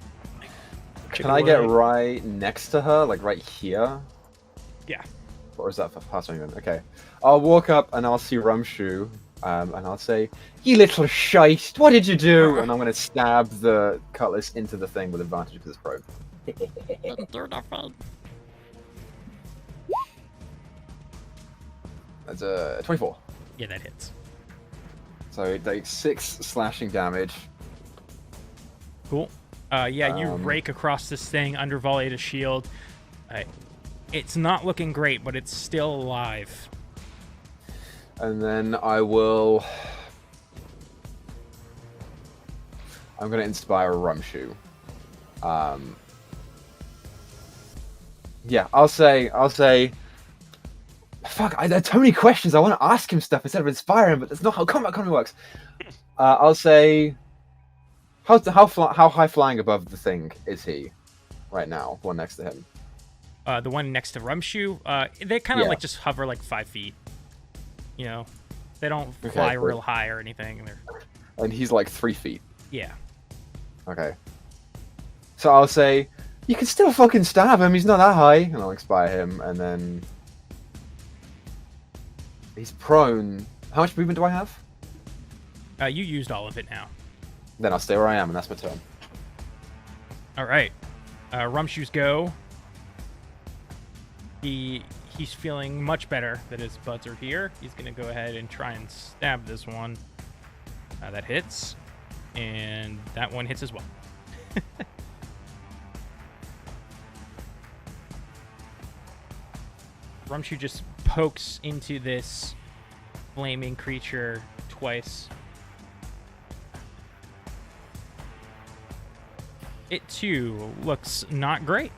Chicken Can I get leg. right next to her, like right here? Yeah. Or is that for past even? Okay. I'll walk up and I'll see Rumshoe, and I'll say, "You little shite! What did you do?" And I'm gonna stab the cutlass into the thing with advantage because it's prone. Didn't do nothing. That's a 24. Yeah, that hits. So it takes 6 slashing damage. Cool. Yeah, you Um, rake across this thing under Volley to shield. It's not looking great, but it's still alive. And then I'm gonna inspire Rumshoe. Yeah, I'll say. Fuck! There are too many questions. I want to ask him stuff instead of inspire him, but that's not how combat economy works. I'll say, how high flying above the thing is he right now? One next to him. The one next to Rumshoe, they kind of Yeah. like just hover like 5 feet. You know, they don't Okay, fly cool. real high or anything. And he's like 3 feet. Yeah. Okay. So I'll say, you can still fucking stab him. He's not that high, and I'll inspire him, and then he's prone. How much movement do I have? You used all of it now. Then I'll stay where I am, and that's my turn. All right. Rumshoe's go. He's feeling much better that his buds are here. He's going to go ahead and try and stab this one. That hits. And that one hits as well. Rumshoe just pokes into this flaming creature twice. It too looks not great.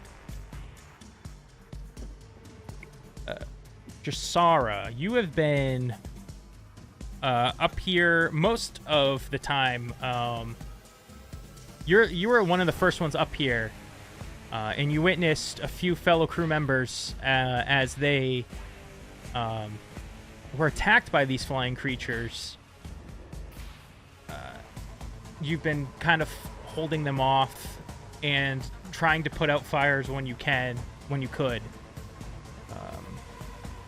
Jasara, you have been up here most of the time. You were one of the first ones up here, and you witnessed a few fellow crew members as they were attacked by these flying creatures. You've been kind of holding them off and trying to put out fires when you could.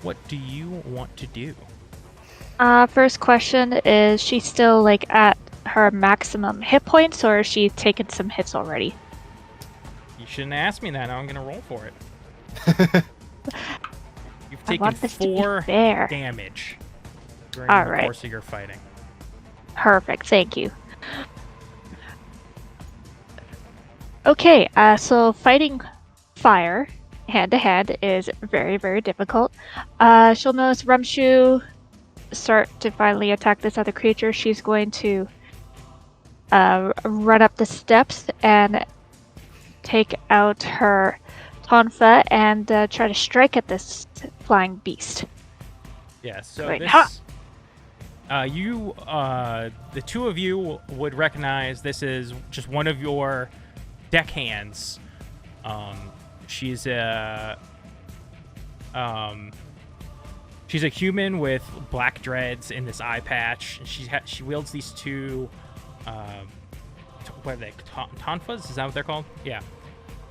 What do you want to do? First question, is she still like at her maximum hit points, or has she taken some hits already? shouldn't ask me that. Now I'm gonna roll for it. You've I taken want this to be 4 fair. damage during All the right. course of your fighting. Perfect, thank you. Okay, so fighting fire hand to hand is very, very difficult. She'll notice Rumshu start to finally attack this other creature. She's going to run up the steps and take out her tonfa and try to strike at this flying beast. Yeah, so Right. this... the two of you would recognize this is just one of your deckhands. She's a human with black dreads in this eye patch. She wields these two, what are they? Tonfas? Is that what they're called? Yeah.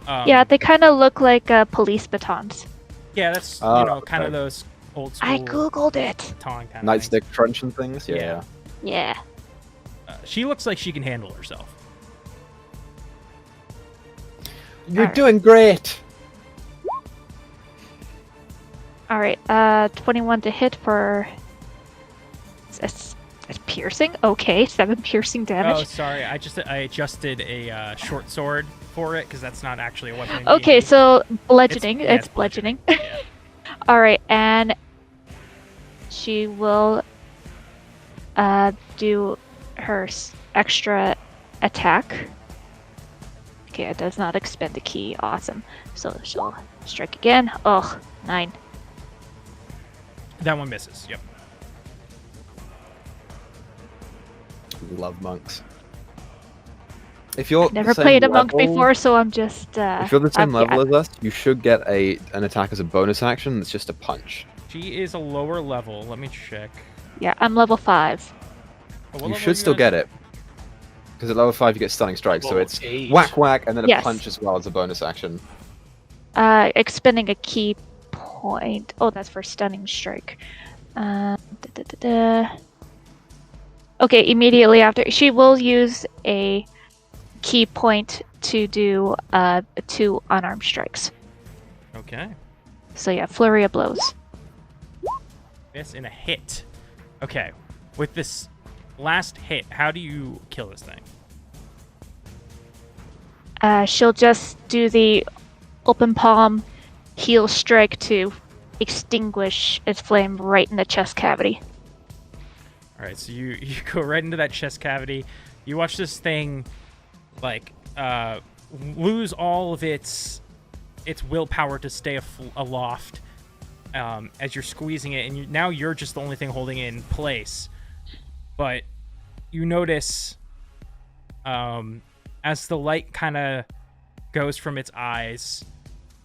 Yeah, they kind of look like police batons. Yeah, that's Oh, kind of okay. those old school. I googled it. baton kind of Nightstick crunch and things. Yeah. Yeah. She looks like she can handle herself. You're Alright. doing great. All right. 21 to hit for. It's piercing. Okay, 7 piercing Oh, damage. sorry. I adjusted a short sword for it because that's not actually a weapon. in Okay, D&D. so bludgeoning. yeah, It's bludgeoning. Yeah. All right, and she will do her extra attack. Okay, it does not expend a key. Awesome. So she'll strike again. Oh, 9. That one misses. Yep. Love monks. If you're Never the same played a monk level- before, so I'm just. If you're the same I'm- level as us, you should get an attack as a bonus action. That's just a punch. She is a lower level. Let me check. Yeah, I'm level 5. Oh, what You level should are still guys? get it. Because at level 5 you get stunning strike, so Level it's 8. whack whack and then a Yes. punch as well as a bonus action. Expending a key point. Oh, that's for stunning strike. Okay, immediately after, she will use a key point to do 2 unarmed strikes. Okay. So yeah, flurry of blows. Miss in a hit. Okay. With this last hit, how do you kill this thing? She'll just do the open palm heel strike to extinguish its flame right in the chest cavity. All right, so you go right into that chest cavity. You watch this thing, like, lose all of its willpower to stay aloft as you're squeezing it, and now you're just the only thing holding it in place. But you notice, as the light kind of goes from its eyes,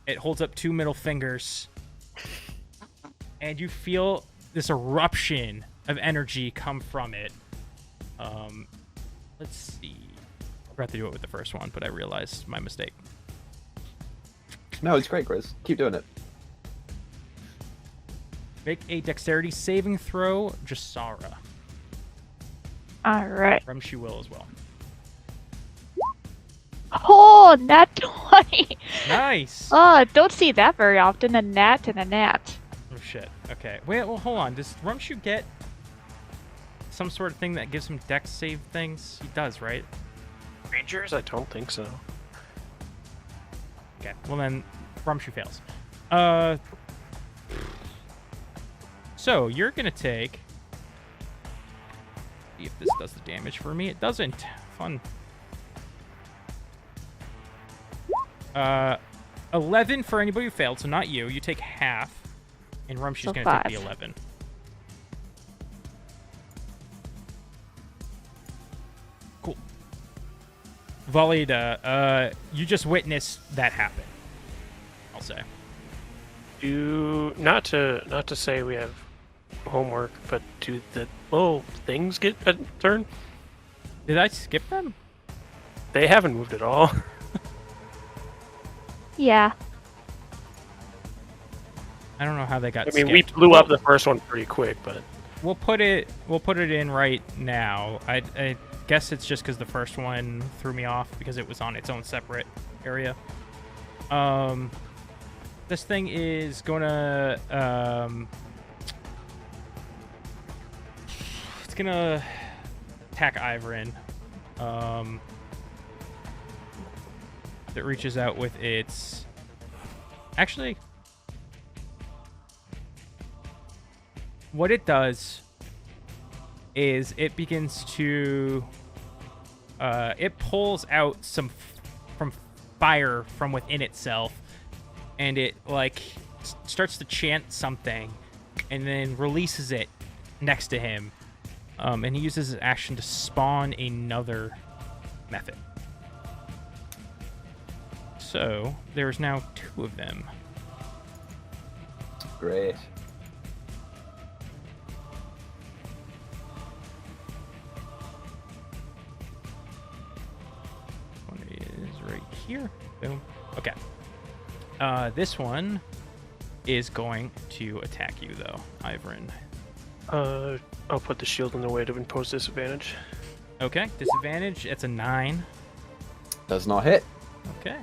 it holds up 2 middle fingers, and you feel this eruption of energy come from it. Let's see. I forgot to do it with the first one, but I realized my mistake. No, it's great, Grizz. Keep doing it. Make a dexterity saving throw, Jasara. Alright. Rumshu will as well. Oh, nat 20! Nice! Oh, don't see that very often. A nat and a nat. Oh shit. Okay. Wait, well, hold on. Does Rumshu get some sort of thing that gives him dex save things? He does, right? Rangers? I don't think so. Okay. Well then, Rumshu fails. So you're gonna take. See if this does the damage for me. It doesn't. Fun. 11 for anybody who failed, so not you. You take half, and Rumshu's So gonna 5. take the 11. Cool. Valida, you just witnessed that happen. I'll say. Not to say we have homework, but do the things get a turn? Did I skip them? They haven't moved at all. Yeah. I don't know how they got I mean, skipped. we blew up the first one pretty quick, but We'll put it in right now. I guess it's just because the first one threw me off because it was on its own separate area. This thing is gonna it's gonna attack Ivrin. That reaches out with its. Actually, what it does is it begins to. It pulls out some from fire from within itself, and it like starts to chant something, and then releases it next to him, and he uses his action to spawn another method. So there's now 2 of them. Great. One is right here. Boom. Okay. This one is going to attack you, though, Ivrin. I'll put the shield in the way to impose disadvantage. Okay, disadvantage. It's a 9. Does not hit. Okay.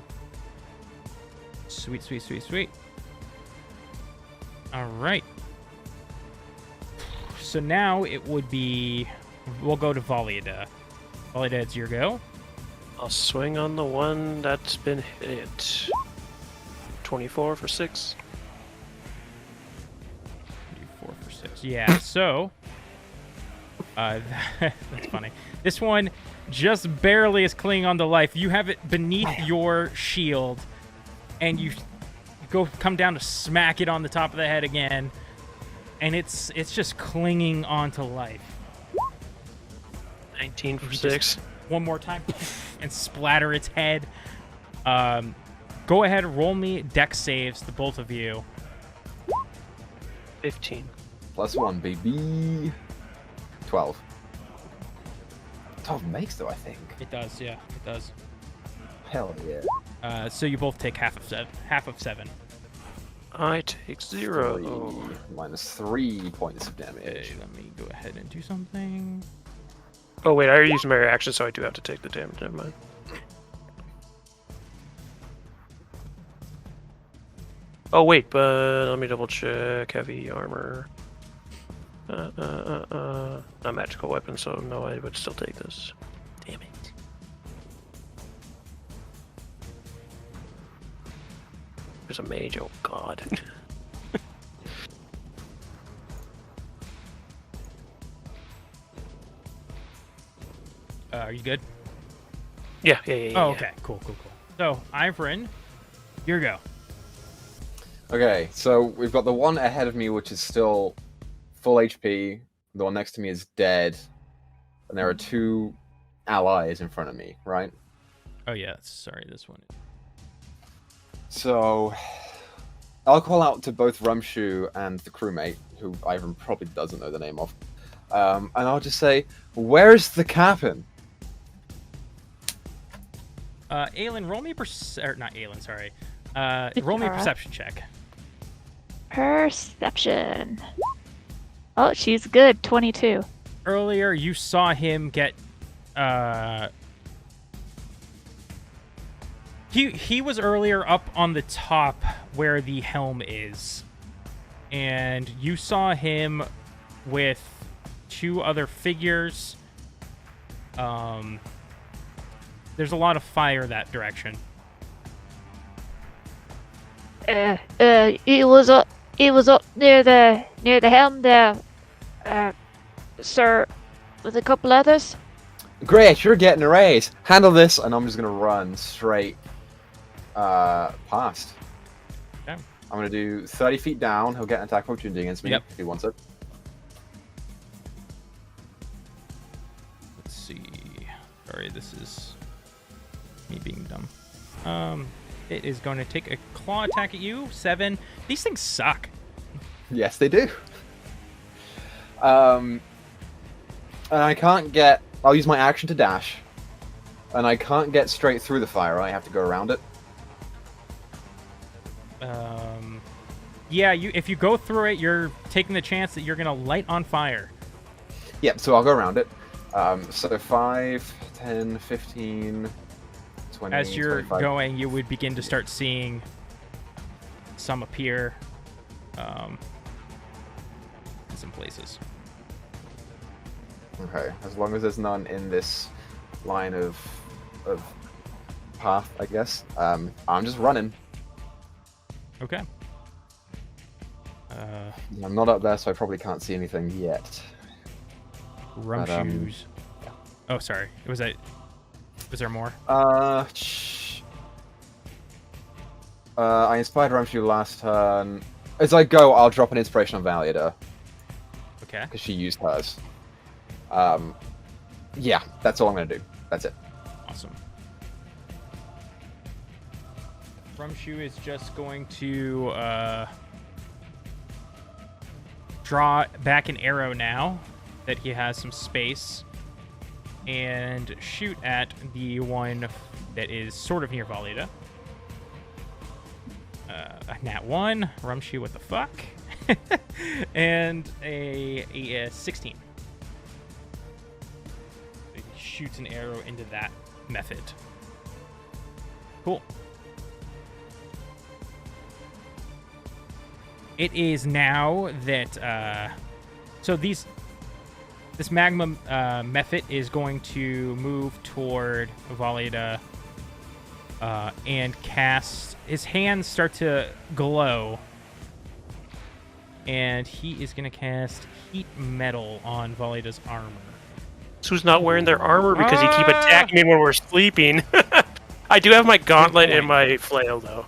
Sweet, sweet, sweet, sweet. All right. So now it would be... We'll go to Valiada. Valiada, it's your go. I'll swing on the one that's been hit. 24 for 6. 24 for 6. Yeah, so... that's funny. This one just barely is clinging on to life. You have it beneath your shield, and you come down to smack it on the top of the head again, and it's just clinging onto life. 19 for 6. One more time, and splatter its head. Go ahead, roll me dex saves, the both of you. 15. +1, baby. 12. 12 makes, though, I think. It does, yeah, it does. Hell yeah. So you both take half of 7. I take 0. 3 minus 3 points of damage. Okay, let me go ahead and do something. Oh wait, I already used my reaction, so I do have to take the damage. Never mind. Oh wait, but let me double check. Heavy armor. Not magical weapon, so no, I would still take this. Damn it. There's a mage. Oh god. Are you good? Yeah. Oh, okay. Cool. So, Ivrin, your go. Okay, so we've got the one ahead of me, which is still full HP. The one next to me is dead. And there are 2 allies in front of me, right? Oh, yeah. Sorry, this one. So, I'll call out to both Rumshoe and the crewmate, who Ivrin probably doesn't know the name of. And I'll just say, where's the captain? Aelin, roll me not Aelin, sorry. Roll me a perception check. Perception. Oh, she's good. 22. Earlier, you saw him get... He was earlier up on the top where the helm is. And you saw him with 2 other figures. There's a lot of fire that direction. It was up near the helm there, sir, with a couple others. Great, you're getting a raise. Handle this, and I'm just gonna run straight past. Okay. I'm gonna do 30 feet down. He'll get an attack opportunity against me if he wants it. Let's see. Sorry, this is me being dumb. It is going to take a claw attack at you. 7. These things suck. Yes, they do. And I can't get... I'll use my action to dash. And I can't get straight through the fire. I have to go around it. Yeah, if you go through it, you're taking the chance that you're going to light on fire. Yep, so I'll go around it. So 5, 10, 15, 20, as you're 25. going, you would begin to start seeing some appear in some places. Okay, as long as there's none in this line of path, I guess. I'm just running. Okay. I'm not up there, so I probably can't see anything yet. Rumshoes. Oh, sorry. Was there more? I inspired Rumshoe last turn. As I go, I'll drop an inspiration on Valiator. Okay. Because she used hers. Yeah, that's all I'm going to do. That's it. Awesome. Rumshoe is just going to draw back an arrow now that he has some space and shoot at the one that is sort of near Valida. Nat 1, Rumshoe, what the fuck? And a 16. He shoots an arrow into that method. Cool. It is now that so this magma method is going to move toward Valida and cast. His hands start to glow, and he is going to cast heat metal on Valida's armor. So who's not wearing their armor because you keep attacking me when we're sleeping? I do have my gauntlet and my flail though.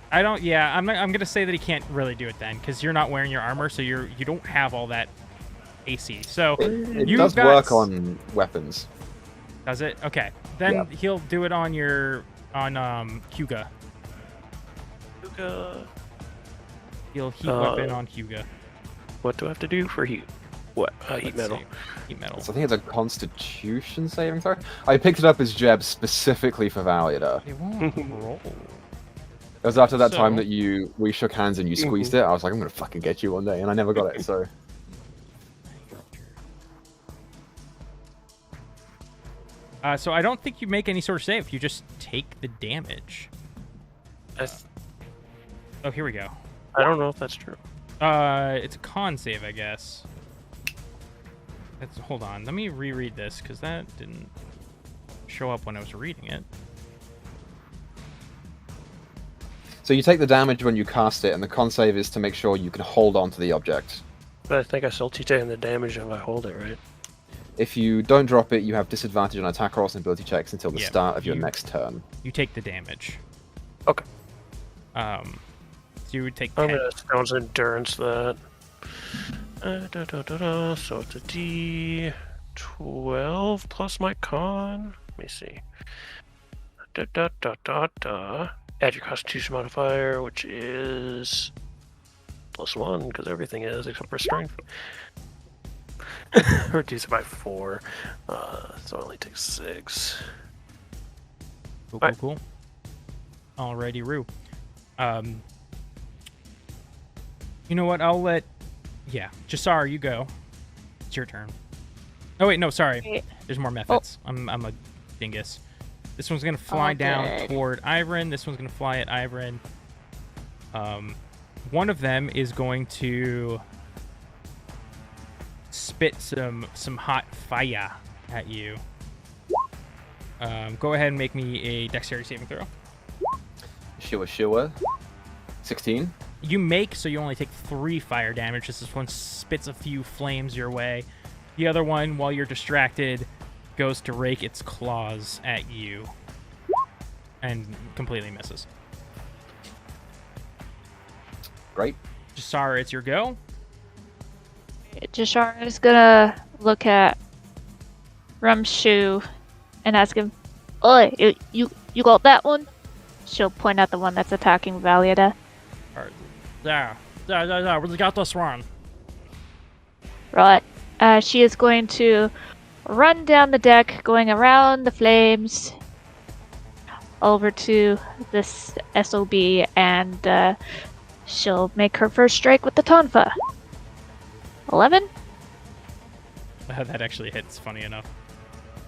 I don't. Yeah, I'm gonna say that he can't really do it then because you're not wearing your armor, so you don't have all that AC. So it does work on weapons. Does it? Okay, then Yeah. he'll do it on Hyuga. He'll heat weapon on Hyuga. What do I have to do for heat? What? Heat Let's metal. see. Heat metal. So I think it's a Constitution saving throw. I picked it up as Jeb specifically for Valiator. It won't roll. It was after that time So- that we shook hands and you squeezed it. I was like, I'm gonna fucking get you one day, and I never got it. So So I don't think you make any sort of save. You just take the damage. Oh, here we go. I don't know if that's true. It's a con save, I guess. Hold on. Let me reread this because that didn't show up when I was reading it. So you take the damage when you cast it, and the con save is to make sure you can hold on to the object. But I think I still take the damage if I hold it, right? If you don't drop it, you have disadvantage on attack rolls and ability checks until the Yeah, start of your you- next turn. You take the damage. Okay. So you would take I'm 10. gonna Stone's Endurance that. So it's a D12 plus my con. Let me see. Add your Constitution modifier, which is +1 because everything is except for strength. Reduce it by 4, so it only takes 6. Cool, Alright. cool. Alrighty, Roo. You know what? I'll let. Yeah, Jasar, you go. It's your turn. Oh wait, no, sorry. Wait. There's more methods. I'm a dingus. This one's gonna fly down good. toward Ivrin. This one's gonna fly at Ivrin. One of them is going to spit some hot fire at you. Go ahead and make me a dexterity saving throw. Shiwa. 16. You make, so you only take 3 fire damage. This one spits a few flames your way. The other one, while you're distracted, goes to rake its claws at you. And completely misses. Great. Jasara, it's your go. Jashar is gonna look at Rumshoe and ask him, "Oi, you got that one?" She'll point at the one that's attacking Valiada. There, we got this one. Right. She is going to run down the deck, going around the flames, over to this SOB, and she'll make her first strike with the Tonfa. 11? That actually hits, funny enough.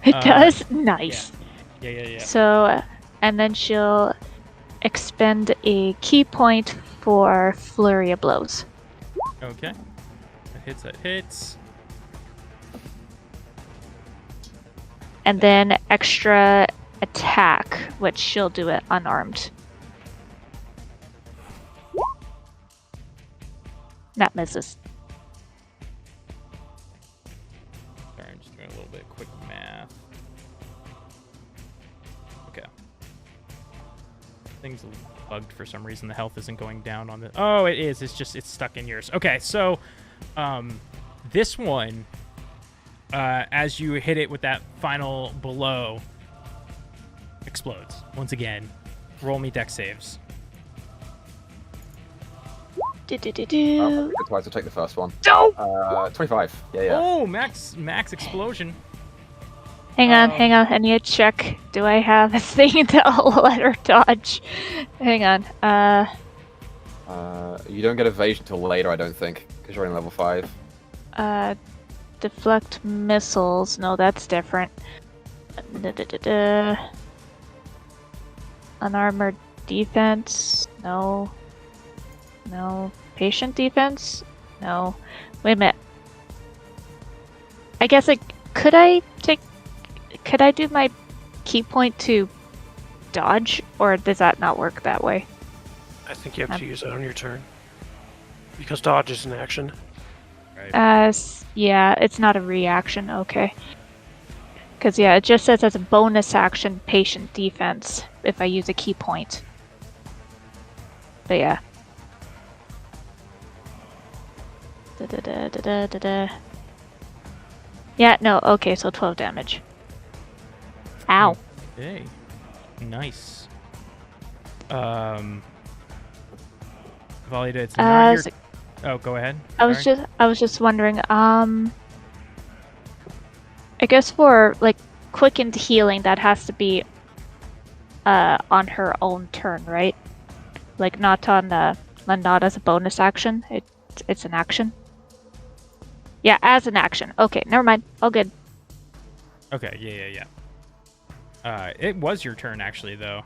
It does? Nice. Yeah. So, and then she'll expend a key point for Flurry of Blows. Okay. That hits. And then extra attack, which she'll do it unarmed. That misses. Sorry, I'm just doing a little bit of quick math. Okay. Thing's bugged for some reason. The health isn't going down on the... Oh, it is. It's stuck in yours. Okay, so this one, as you hit it with that final blow, explodes. Once again, roll me dex saves. Good twice. I'll take the first one. No! 25. Yeah. Oh, max explosion. Hang on. I need to check. Do I have a thing to let her dodge? Hang on. You don't get evasion till later, I don't think, because you're only level 5. Deflect missiles. No, that's different. Unarmored defense. No. Patient defense. No. Wait a minute. I guess could I do my key point to dodge, or does that not work that way? I think you have to use it on your turn. Because dodge is an action. Right. Yeah, it's not a reaction. Okay. Because, yeah, it just says as a bonus action, patient defense, if I use a key point. But, yeah. Yeah, no, okay, so 12 damage. Ow. Okay. Nice. Valida, it's not your... Oh, go ahead. I was just wondering, I guess for, like, quickened healing, that has to be, on her own turn, right? Like, not as a bonus action. It's an action. Yeah, as an action. Okay, never mind. All good. Okay, yeah. It was your turn, actually, though.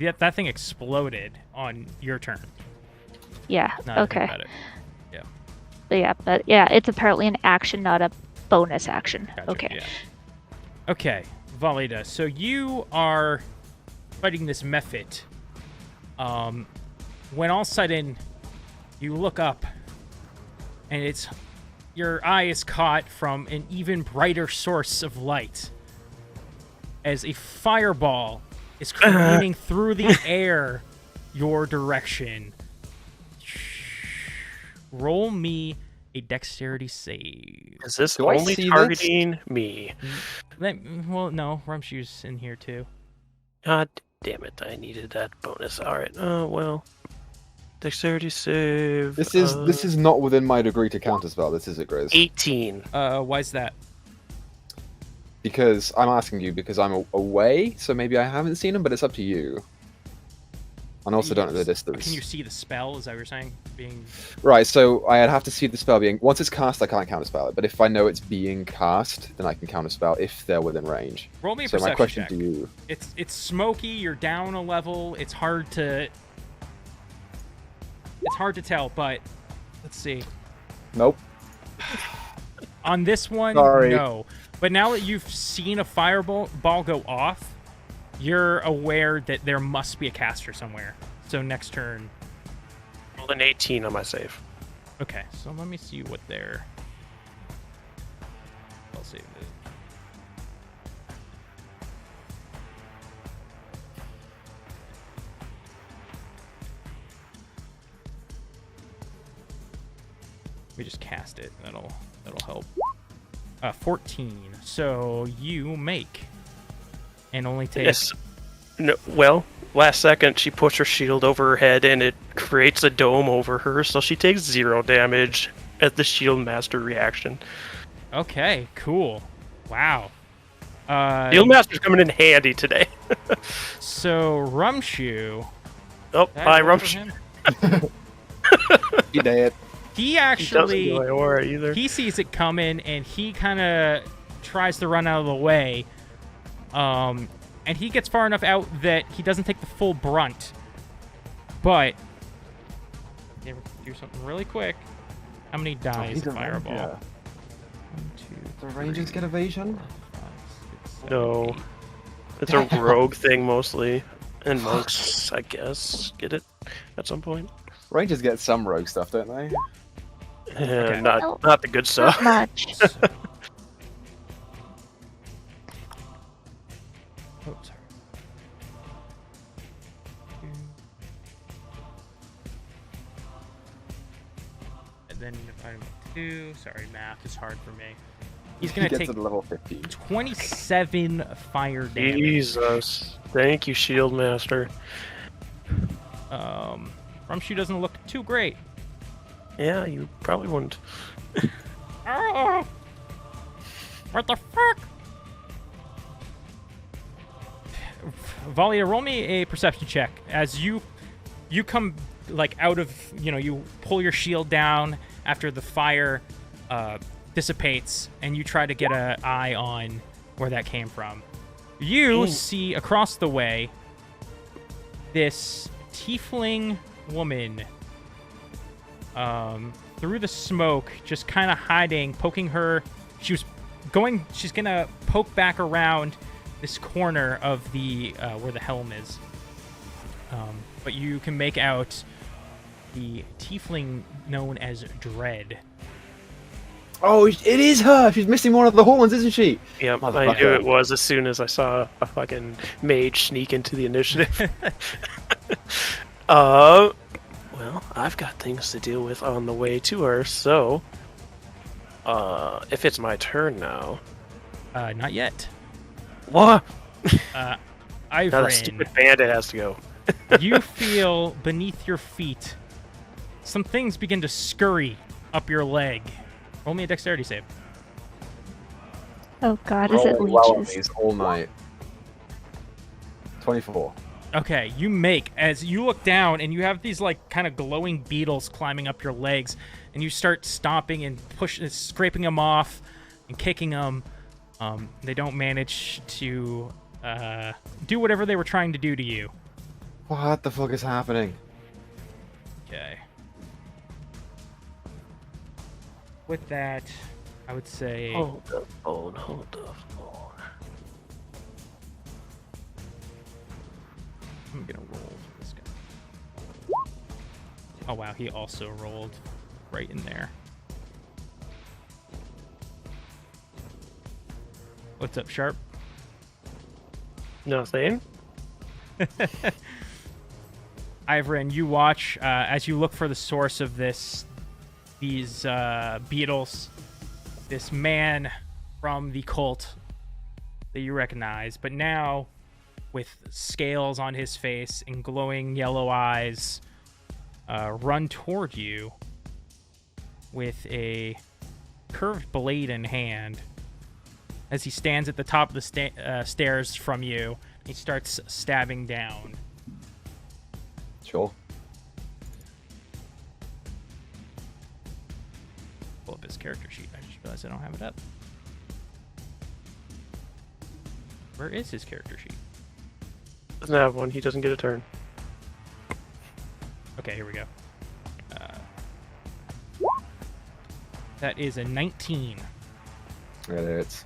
That thing exploded on your turn. Yeah, okay. Yeah. But yeah, it's apparently an action, not a bonus action. Gotcha, okay. Yeah. Okay, Valida, so you are fighting this mephit. When all of a sudden, you look up, and your eye is caught from an even brighter source of light as a fireball is careening through the air your direction. Roll me a dexterity save. Is this Do I only see targeting me? Well, no, Rumshoe's in here too. God damn it, I needed that bonus. Alright, well. Dexterity save. This is not within my degree to counterspell. This is it, Grizz. 18. Why's that? Because I'm asking you because I'm away, so maybe I haven't seen him, but it's up to you. And also don't know the distance. Can you see the spell? Is that what you're saying? Right, so I'd have to see the spell being... Once it's cast, I can't counterspell it, but if I know it's being cast, then I can counterspell if they're within range. Roll me a so perception my question check. to you... It's smoky, you're down a level, it's hard to tell, but let's see. Nope. On this one, Sorry. No. But now that you've seen a fireball go off, you're aware that there must be a caster somewhere. So next turn. Rolled an 18 on my save. Okay, so let me see what their spell save is. We just cast it. That'll help. 14. So you make and only take. Yes. No, well, last second she puts her shield over her head and it creates a dome over her, so she takes 0 damage at the shield master reaction. Okay, cool. Wow. Shield master's coming in handy today. So Rumshoe. Oh, Did I bye, roll for Rumshoe. him? You dead. He He doesn't actually do my aura either. he sees it coming and he kind of tries to run out of the way, And he gets far enough out that he doesn't take the full brunt. But do something really quick. How many dies he's a a fireball? ranger. 1, 2, The Rangers get evasion? 5, 6, 7, No. 8. It's a rogue thing mostly. And monks, I guess, get it at some point. Rangers get some rogue stuff, don't they? Yeah, No. not the good stuff. Not much. So- Oh, sorry. 2. And then if I'm 2, sorry, math is hard for me. He's He gonna gets take to level 15. 27 fire damage. Jesus. Thank you, Shield Master. Rumshoe doesn't look too great. Yeah, you probably wouldn't. Oh, what the fuck? Valia, roll me a perception check as you come like out of, you pull your shield down after the fire dissipates, and you try to get an eye on where that came from. You see across the way this tiefling woman through the smoke, just kind of hiding, poking her. She's gonna poke back around this corner of the where the helm is. But you can make out the tiefling known as Dread. Oh, it is her! She's missing one of the horns, isn't she? Yep, I Motherfucker. knew it was as soon as I saw a fucking mage sneak into the initiative. Well, I've got things to deal with on the way to her, so if it's my turn now. Not yet. What? Ivrin, Now that stupid bandit has to go. you feel beneath your feet some things begin to scurry up your leg. Roll me a dexterity save. Oh god, is it Rolling well on leeches? these all night. 24. Okay, you make, as you look down and you have these like kind of glowing beetles climbing up your legs, and you start stomping and scraping them off and kicking them. They don't manage to do whatever they were trying to do to you. What the fuck is happening? Okay. With that, I would say... Hold the phone, hold the phone. I'm gonna roll for this guy. Oh wow, he also rolled right in there. What's up, Sharp? Nothing. Ivrin, you watch as you look for the source of these beetles. This man from the cult that you recognize, but now with scales on his face and glowing yellow eyes, run toward you with a curved blade in hand. As he stands at the top of the stairs from you, he starts stabbing down. Sure. Pull up his character sheet. I just realized I don't have it up. Where is his character sheet? Doesn't have one, he doesn't get a turn. Okay, here we go. That is a 19. Yeah, there it's.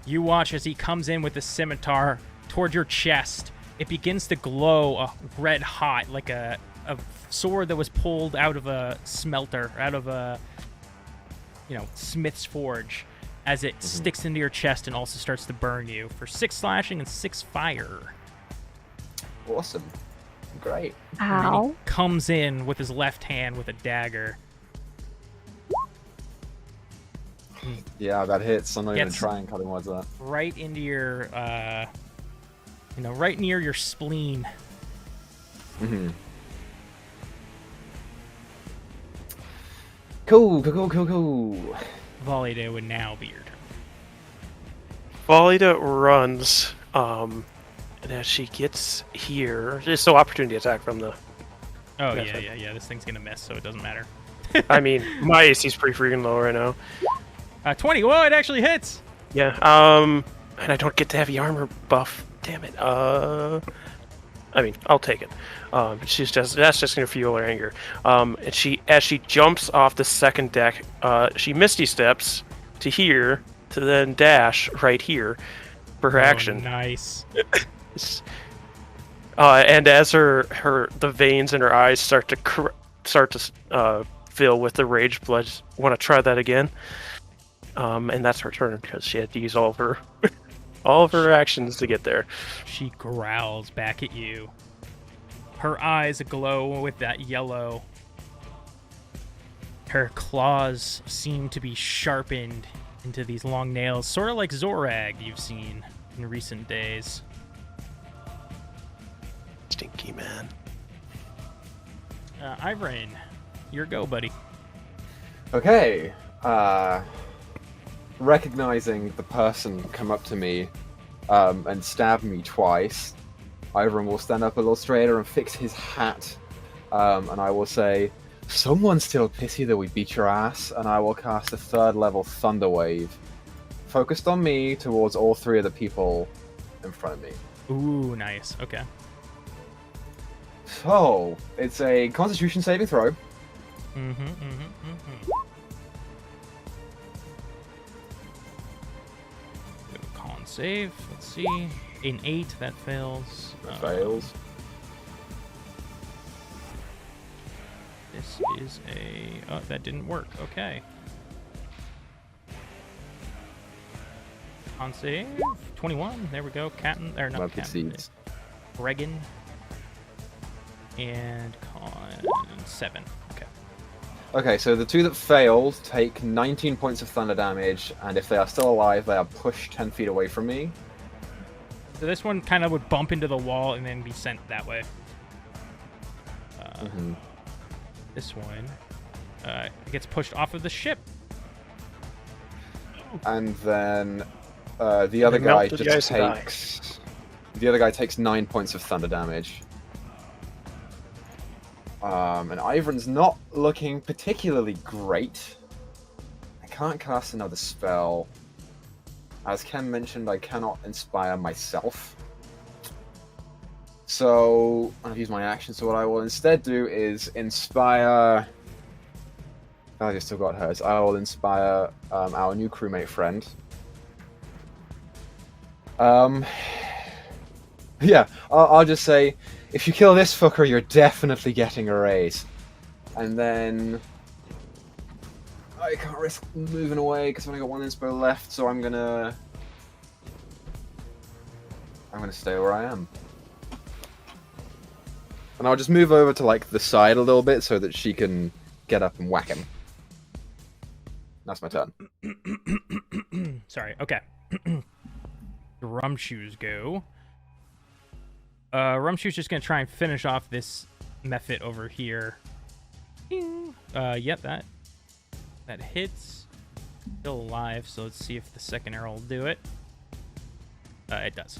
You watch as he comes in with the scimitar toward your chest. It begins to glow red hot, like a sword that was pulled out of a smelter, out of a smith's forge, as it sticks into your chest and also starts to burn you for 6 slashing and 6 fire. Awesome. Great. And then Ow. he comes in with his left hand with a dagger. Yeah, that hits. I'm not even Gets- trying cutting words of that. Right into your, right near your spleen. Mm-hmm. Cool. Volleyball would now be your turn. Volita runs, and as she gets here, it's so opportunity attack from the. Oh, Yeah, yeah. This thing's gonna miss, so it doesn't matter. I mean, my AC's pretty freaking low right now. 20. Whoa, it actually hits. Yeah. And I don't get to have the armor buff. Damn it. I mean, I'll take it. That's just gonna fuel her anger. And as she jumps off the second deck, she misty steps to here to then dash right here for her action. Nice. And as the veins in her eyes start to fill with the rage blood, want to try that again. And that's her turn because she had to use all of her actions to get there. She growls back at you. Her eyes aglow with that yellow. Her claws seem to be sharpened into these long nails, sort of like Zorag you've seen in recent days. Stinky man. Ivrin, your go, buddy. Okay. Recognizing the person come up to me and stab me twice, Ivrin will stand up a little straighter and fix his hat. And I will say, "Someone's still pissy that we beat your ass," and I will cast a 3rd level Thunder Wave, focused on me towards all 3 of the people in front of me. Ooh, nice. Okay. So, it's a Constitution saving throw. Con save. Let's see. An 8, that fails. That fails. This is a... Oh, that didn't work. Okay. Con save. 21. There we go. Captain. Or not Captain. Regan. And con 7. Okay. Okay, so the 2 that failed take 19 points of thunder damage, and if they are still alive, they are pushed 10 feet away from me. So this one kind of would bump into the wall and then be sent that way. This one gets pushed off of the ship. And then the other guy just takes... The other guy takes 9 points of thunder damage. And Ivrin's not looking particularly great. I can't cast another spell. As Ken mentioned, I cannot inspire myself. So, I've used my action, so what I will instead do is inspire... Oh, I've still got hers. I will inspire our new crewmate friend. Yeah, I'll just say, if you kill this fucker, you're definitely getting a raise. And then... I can't risk moving away because I've only got 1 inspo left, so I'm gonna stay where I am. And I'll just move over to like the side a little bit so that she can get up and whack him. That's my turn. Sorry, okay. Rumshoes go. Rumshoe's just gonna try and finish off this Mephit over here. Yep, that hits. Still alive, so let's see if the second arrow will do it. It does.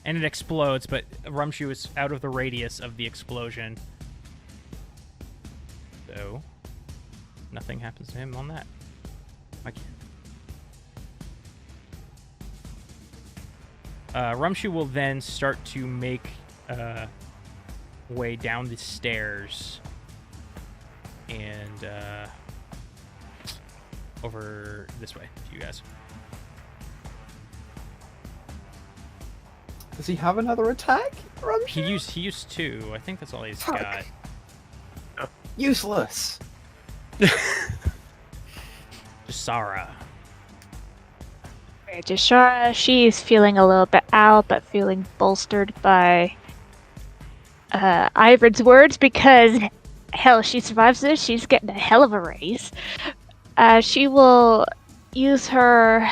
And it explodes, but Rumshoe is out of the radius of the explosion. So, nothing happens to him on that. Rumshoe will then start to make way down the stairs and over this way to you guys. Does he have another attack? He used 2. I think that's all he's got. Useless. Right, Jasara. Jashara, she's feeling a little bit out, but feeling bolstered by Ivrin's words because, hell, she survives this. She's getting a hell of a raise. She will use her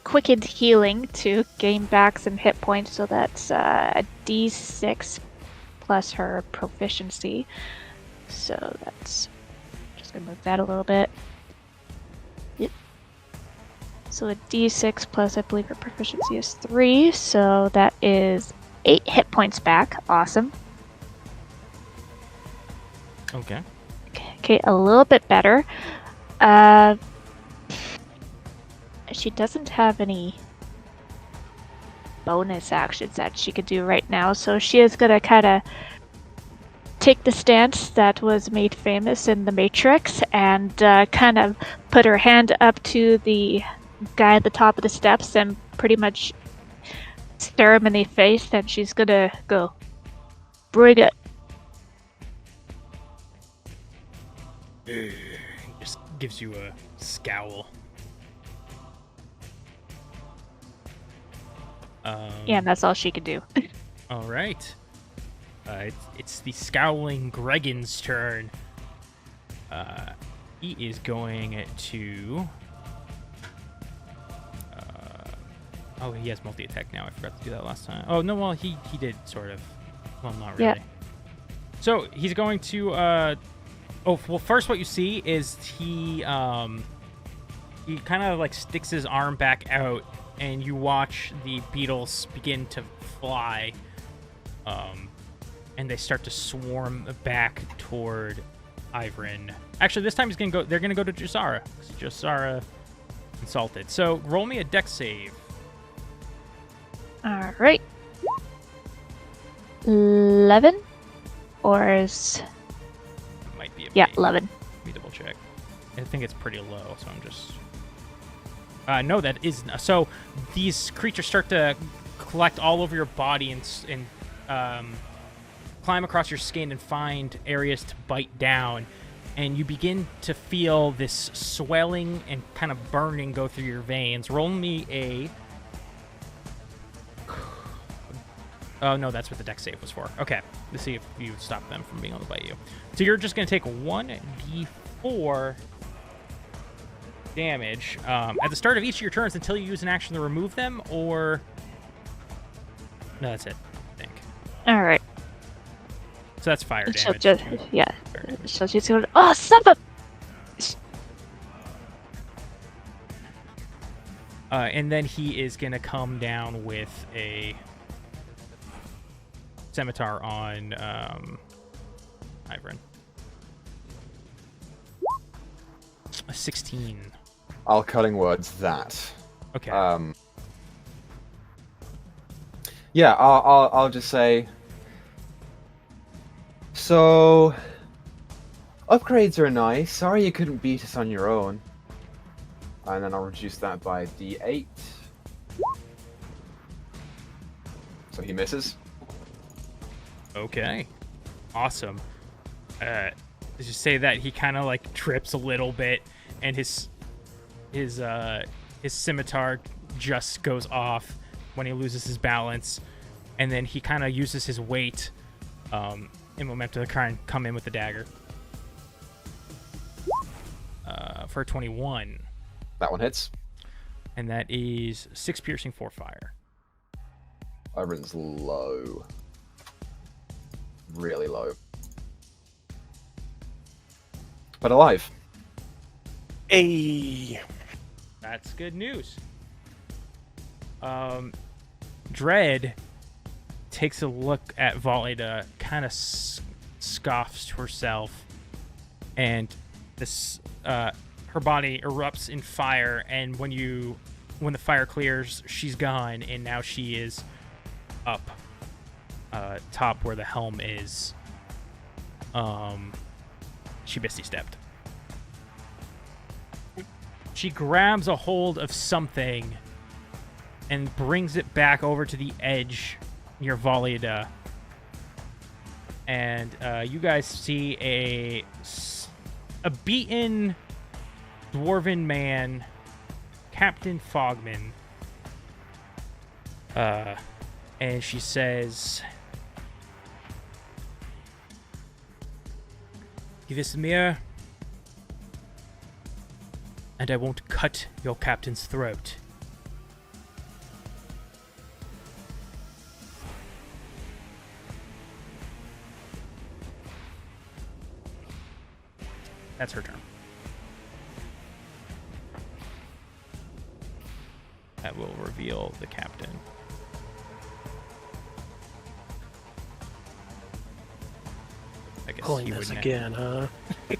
quickened healing to gain back some hit points, so that's a d6 plus her proficiency. So that's just gonna move that a little bit. Yep. So a d6 plus, I believe her proficiency is 3, so that is 8 hit points back. Awesome. Okay. Okay, a little bit better. she doesn't have any bonus actions that she could do right now, so she is gonna kind of take the stance that was made famous in The Matrix and kind of put her hand up to the guy at the top of the steps and pretty much stare him in the face, and she's gonna go, "Bring it." He just gives you a scowl. Yeah, and that's all she could do. All right. It's the scowling Gregan's turn. He is going to. Oh, he has multi-attack now. I forgot to do that last time. Oh no, well he did sort of. Well, not really. Yeah. So he's going to. Oh well, first what you see is he kind of like sticks his arm back out, and you watch the beetles begin to fly. And they start to swarm back toward Ivrin. Actually, this time they're gonna go to Josara. Josara insulted. So roll me a dex save. All right. 11, or is Might be a yeah, bait. 11. Let me double check. I think it's pretty low, so I'm just. No, that is so. These creatures start to collect all over your body and climb across your skin and find areas to bite down, and you begin to feel this swelling and kind of burning go through your veins. Roll me a. Oh no, that's what the dex save was for. Okay, let's see if you stop them from being able to bite you. So you're just going to take 1d4 damage at the start of each of your turns until you use an action to remove them, or no, that's it. I think. All right. So that's fire She'll damage. just, yeah. Fire damage. So she's going, "Oh, son of a..." And then he is going to come down with a scimitar on Ivrin. A 16. I'll cutting words that. Okay. Yeah, I'll just say. So, upgrades are nice. Sorry you couldn't beat us on your own. And then I'll reduce that by d8. So he misses. Okay. Awesome. Let's just say that he kind of like trips a little bit, and his scimitar just goes off when he loses his balance, and then he kind of uses his weight in momentum to try and come in with the dagger. For 21. That one hits. And that is 6 piercing, 4 fire. Ivrin's low. Really low. But alive. Hey. That's good news. Dread takes a look at Volida, kind of scoffs to herself, and this her body erupts in fire. And when the fire clears, she's gone, and now she is up top where the helm is. She misty stepped. She grabs a hold of something and brings it back over to the edge near Volida. And you guys see a beaten dwarven man, Captain Fogman. And she says, "Give us the mirror, and I won't cut your captain's throat." That's her turn. That will reveal the captain. I guess Pulling he this wouldn't again, huh? he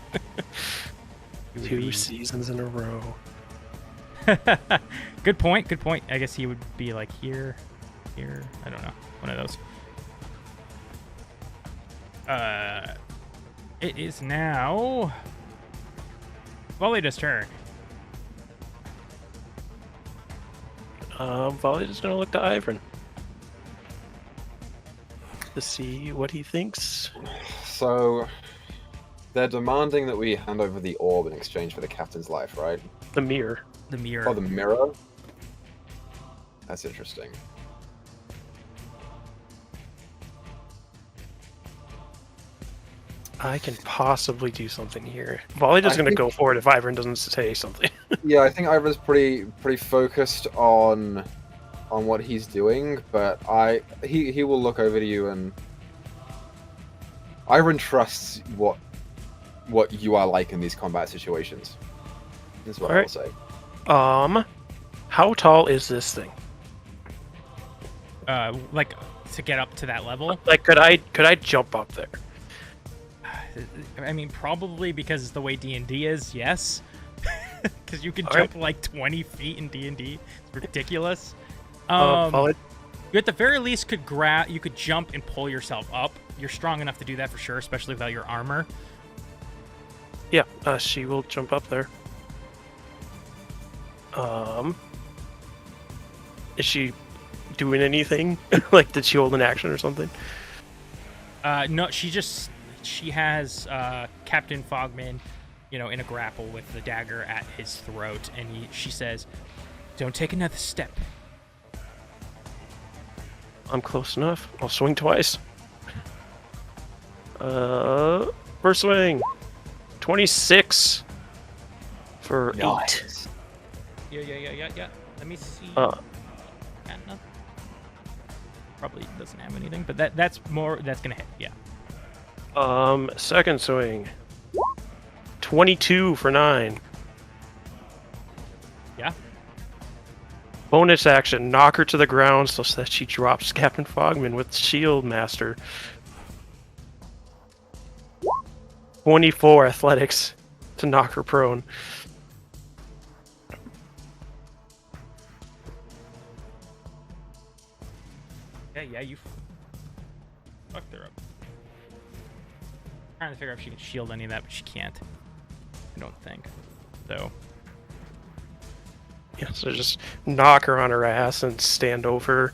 would 2 be- seasons in a row. Good point. Good point. I guess he would be like here. I don't know. One of those. It is now Valida's turn. Valida's gonna look to Ivern to see what he thinks. So, they're demanding that we hand over the orb in exchange for the captain's life, right? The mirror. The mirror. Oh, the mirror? That's interesting. I can possibly do something here. Valida's gonna go for it if Ivern doesn't say something. Yeah, I think Ivern's pretty focused on what he's doing, but he will look over to you and Ivern trusts what you are like in these combat situations. That's what All I will say. How tall is this thing? Like to get up to that level. Like, could I jump up there? I mean, probably because the way D&D is, yes. Because you can All jump right. like 20 feet in D&D. It's ridiculous. Valid. You at the very least could you could jump and pull yourself up. You're strong enough to do that for sure, especially without your armor. Yeah, she will jump up there. Is she doing anything? Like, did she hold an action or something? No, she has Captain Fogman, in a grapple with the dagger at his throat, and she says, "Don't take another step." I'm close enough. I'll swing twice. First swing. 26 for 8. Nice. Yeah. Let me see. Uh. Yeah, no. Probably doesn't have anything, but that's gonna hit. Yeah. Second swing. 22 for 9. Yeah. Bonus action, knock her to the ground so that she drops Captain Fogman with Shield Master. 24 athletics to knock her prone. Yeah, you fucked her up. Trying to figure out if she can shield any of that, but she can't. I don't think. So. Yeah, so just knock her on her ass and stand over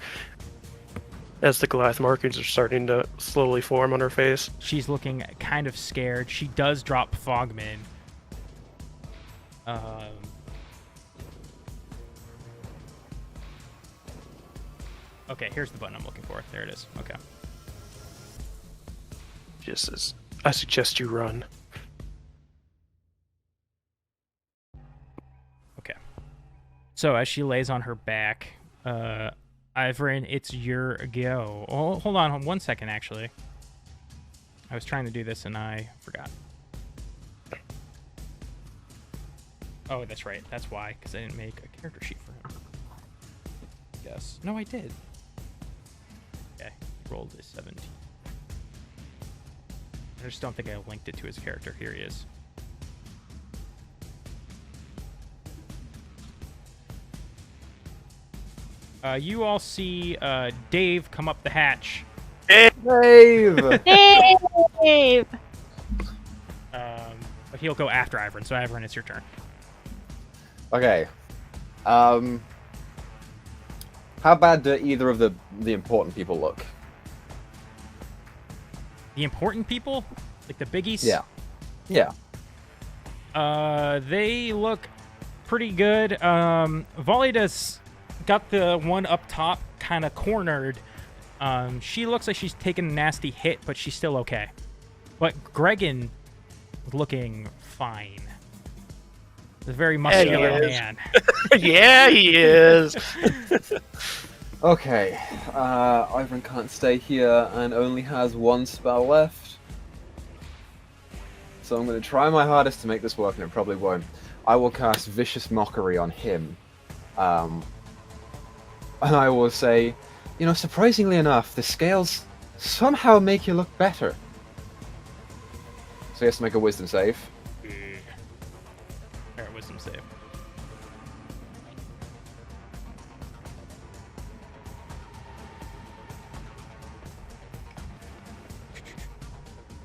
as the Goliath markings are starting to slowly form on her face. She's looking kind of scared. She does drop Fogman. Okay, here's the button I'm looking for. There it is. Okay. Just as I suggest you run. Okay. So as she lays on her back, Ivern, it's your go. Oh, hold on 1 second, actually. I was trying to do this and I forgot. Oh, that's right. That's why, because I didn't make a character sheet for him. Yes. No, I did. Okay. Rolled a 17. I just don't think I linked it to his character. Here he is. You all see Dave come up the hatch. Dave! Dave! But he'll go after Ivern, so Ivern, it's your turn. Okay. How bad do either of the important people look? The important people? Like the biggies? Yeah. They look pretty good. Valida's got the one up top kind of cornered. She looks like she's taken a nasty hit, but she's still okay. But Gregan is looking fine. He's a very muscular man. Yeah, he is. Okay. Ivern can't stay here and only has one spell left. So I'm going to try my hardest to make this work, and it probably won't. I will cast Vicious Mockery on him. And I will say, surprisingly enough, the scales somehow make you look better. So he has to make a Wisdom save. Alright, wisdom save.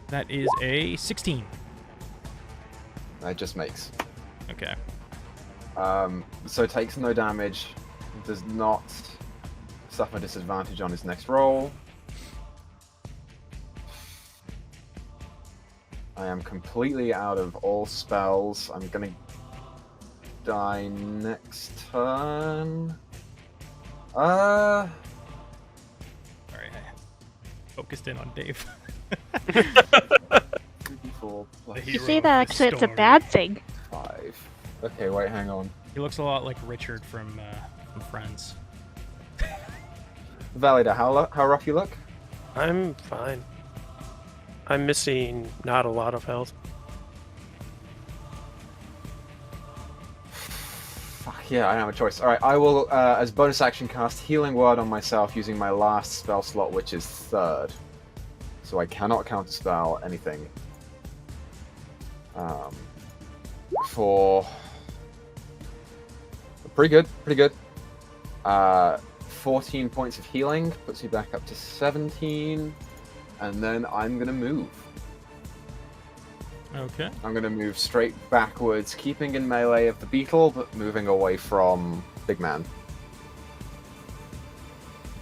That is a 16. That just makes. Okay. So it takes no damage, does not suffer disadvantage on his next roll. I am completely out of all spells. I'm gonna die next turn. Sorry, I focused in on Dave. 3d4 plus You say that actually it's a bad thing. 5. Okay, wait, hang on. He looks a lot like Richard from Friends. Valida, how rough you look? I'm fine. I'm missing not a lot of health. Fuck yeah, I don't have a choice. Alright, I will, as bonus action, cast Healing Word on myself using my last spell slot, which is 3rd. So I cannot counterspell anything. For... Pretty good. 14 points of healing, puts you back up to 17. And then I'm gonna move. Okay. I'm gonna move straight backwards, keeping in melee of the beetle, but moving away from Big Man.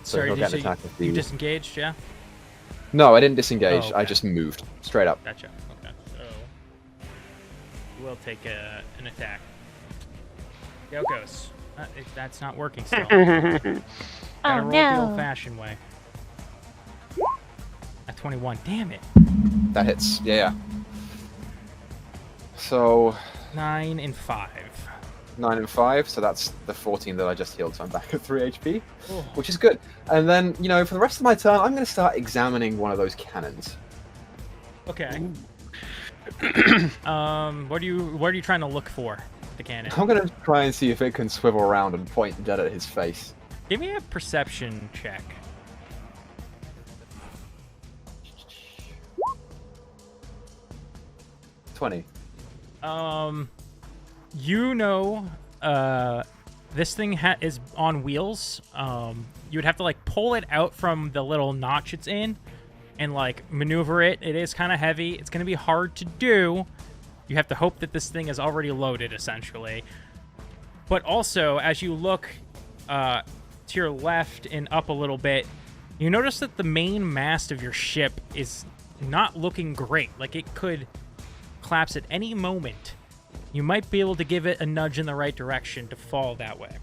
So Sorry, he'll did get you, an attack with the... you disengaged, yeah? No, I didn't disengage. Oh, okay. I just moved straight up. Gotcha. Okay. So we'll take an attack. See how it goes. That's not working still. Gotta roll the old-fashioned way. At 21. Damn it. That hits. Yeah. So 9 and 5. 9 and 5. So that's the 14 that I just healed. So I'm back at 3 HP, Oh. which is good. And then, you know, for the rest of my turn, I'm going to start examining one of those cannons. Okay. What are you trying to look for? The cannon. I'm going to try and see if it can swivel around and point dead at his face. Give me a perception check. 20. You know, this thing is on wheels. You would have to like pull it out from the little notch it's in, and like maneuver it. It is kind of heavy. It's gonna be hard to do. You have to hope that this thing is already loaded, essentially. But also, as you look to your left and up a little bit, you notice that the main mast of your ship is not looking great. Like it could collapse at any moment. You might be able to give it a nudge in the right direction to fall that way.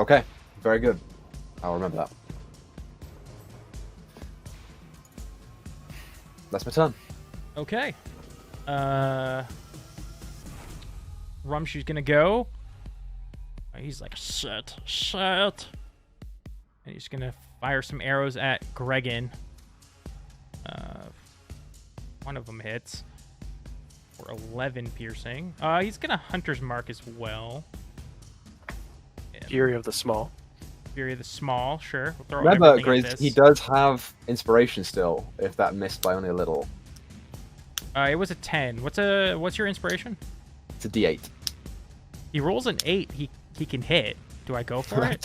Okay, very good. I'll remember that. That's my turn. Okay. Rumshoe's gonna go. He's like, shit. And he's gonna fire some arrows at Gregan. One of them hits. For 11 piercing. He's gonna Hunter's Mark as well. Yeah. Fury of the Small. Fury of the Small, sure. We'll throw Remember, everything at Grizz, this. he does have inspiration still, if that missed by only a little. It was a 10. What's your inspiration? It's a D8. He rolls an 8. He can hit. Do I go for it?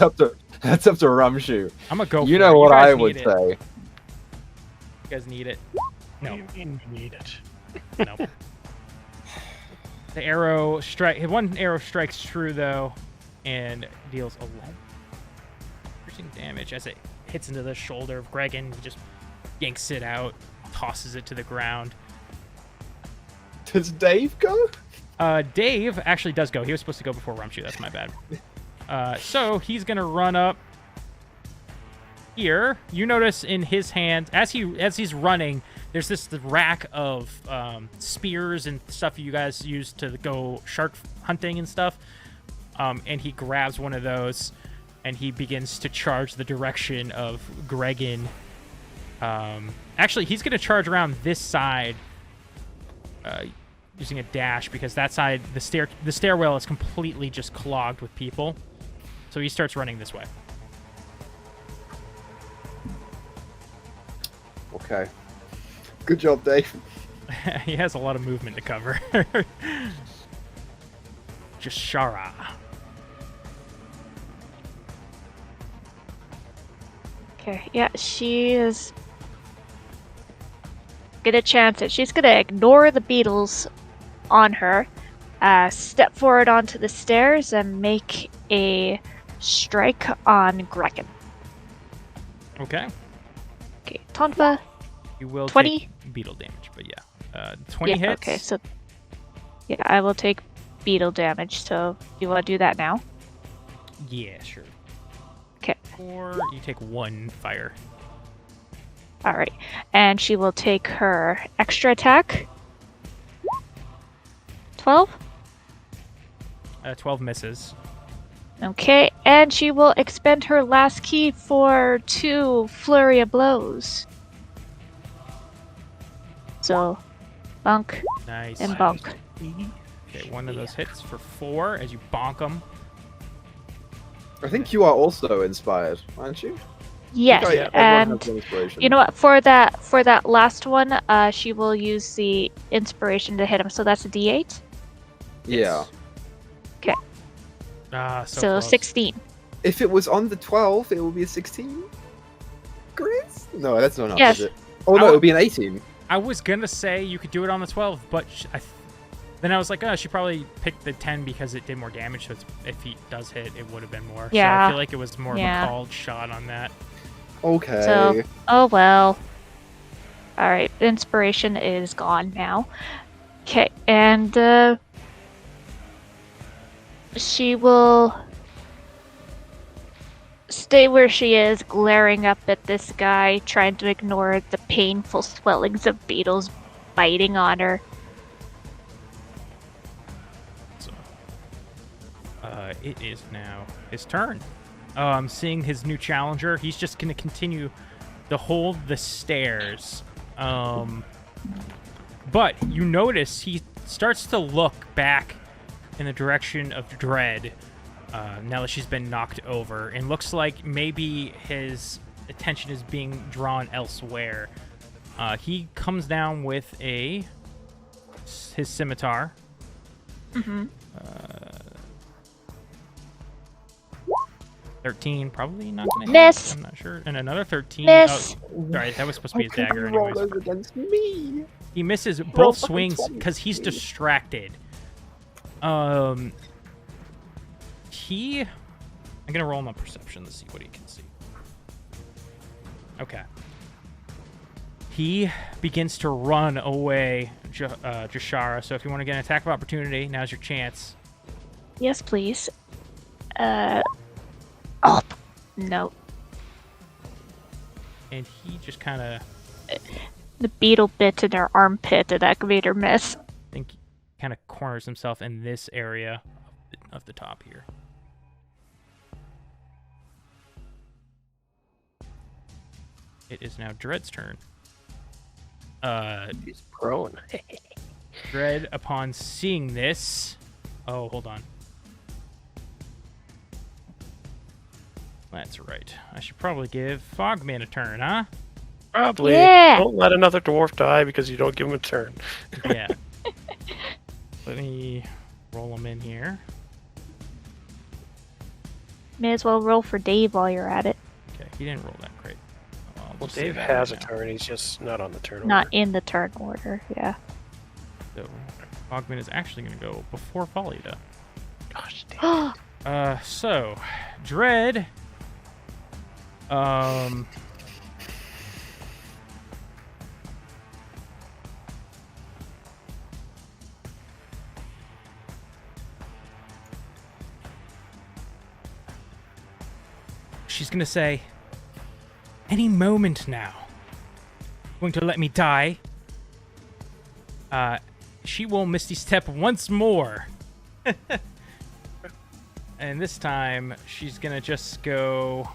That's up to Rumshoe. I'm gonna go. You for know it. what guys I would need it. say. You guys need it. No. You need it. No. The arrow one arrow strikes true though, and deals 11 piercing damage as it hits into the shoulder of Gregan. He just yanks it out, tosses it to the ground. Does Dave go? Dave actually does go. He was supposed to go before Rumshoe. That's my bad. So he's gonna run up here. You notice in his hand as he's running, there's this rack of spears and stuff you guys use to go shark hunting and stuff. And he grabs one of those and he begins to charge the direction of Gregan. Actually, he's gonna charge around this side. Using a dash because that side, the stairwell is completely just clogged with people. So he starts running this way. Okay. Good job, Dave. He has a lot of movement to cover. Just Shara. Okay, yeah, she is gonna chance it. She's gonna ignore the beetles on her, step forward onto the stairs, and make a strike on Gregan. Okay. Okay, Tonfa. You will 20? take beetle damage, but yeah. 20 Yeah, hits. okay, so yeah, I will take beetle damage. So do you want to do that now? Yeah, sure. Okay. Or you take 1 fire. All right, and she will take her extra attack. 12. 12 misses. Okay, and she will expend her last key for 2 flurry of blows. So, bunk Nice. and bunk. Okay, one of those hits for 4 as you bonk them. I think you are also inspired, aren't you? Yes, Oh, yeah, everyone and has one inspiration. you know what? For that last one, she will use the inspiration to hit him. So that's a D8. Yeah. Okay, So so close. 16. If it was on the 12, it would be a 16. Grizz? No, that's not enough, Yes. is it? Oh no, it would be an 18. I was gonna say you could do it on the 12, but then I was like, oh, she probably picked the 10 because it did more damage. So if he does hit, it would have been more. So Yeah. I feel like it was more of Yeah. a called shot on that. Okay. So, oh well. Alright, inspiration is gone now. Okay, and she will stay where she is, glaring up at this guy, trying to ignore the painful swellings of beetles biting on her. So, it is now his turn. I'm seeing his new challenger. He's just gonna continue to hold the stairs. But you notice he starts to look back in the direction of Dread now that she's been knocked over, and looks like maybe his attention is being drawn elsewhere. He comes down with his scimitar. Mm-hmm. 13, probably not gonna hit. Miss. I'm not sure. And another 13. Miss. Oh, sorry, that was supposed to be his How can dagger you roll anyways. those against me? He misses Roll both fucking swings 20, because he's please. distracted. I'm gonna roll him a perception to see what he can see. Okay. He begins to run away, Jashara. So if you want to get an attack of opportunity, now's your chance. Yes, please. Oh, no. And he just kind of, The beetle bit in her armpit and that made her miss. kind of corners himself in this area of the top here. It is now Dread's turn. He's prone. Dread, upon seeing this... Oh, hold on. That's right. I should probably give Fogman a turn, huh? Probably. Yeah. Don't let another dwarf die because you don't give him a turn. Yeah. Let me roll him in here. May as well roll for Dave while you're at it. Okay, he didn't roll that great. I'll Well, just say Dave that has a right now. turn. He's just not on the turn Not order. in the turn order, yeah. So, Fogman is actually going to go before Folida. Gosh, damn. So, Dread... She's gonna say, any moment now. Going to let me die. She will Misty Step once more. And this time, she's gonna just go...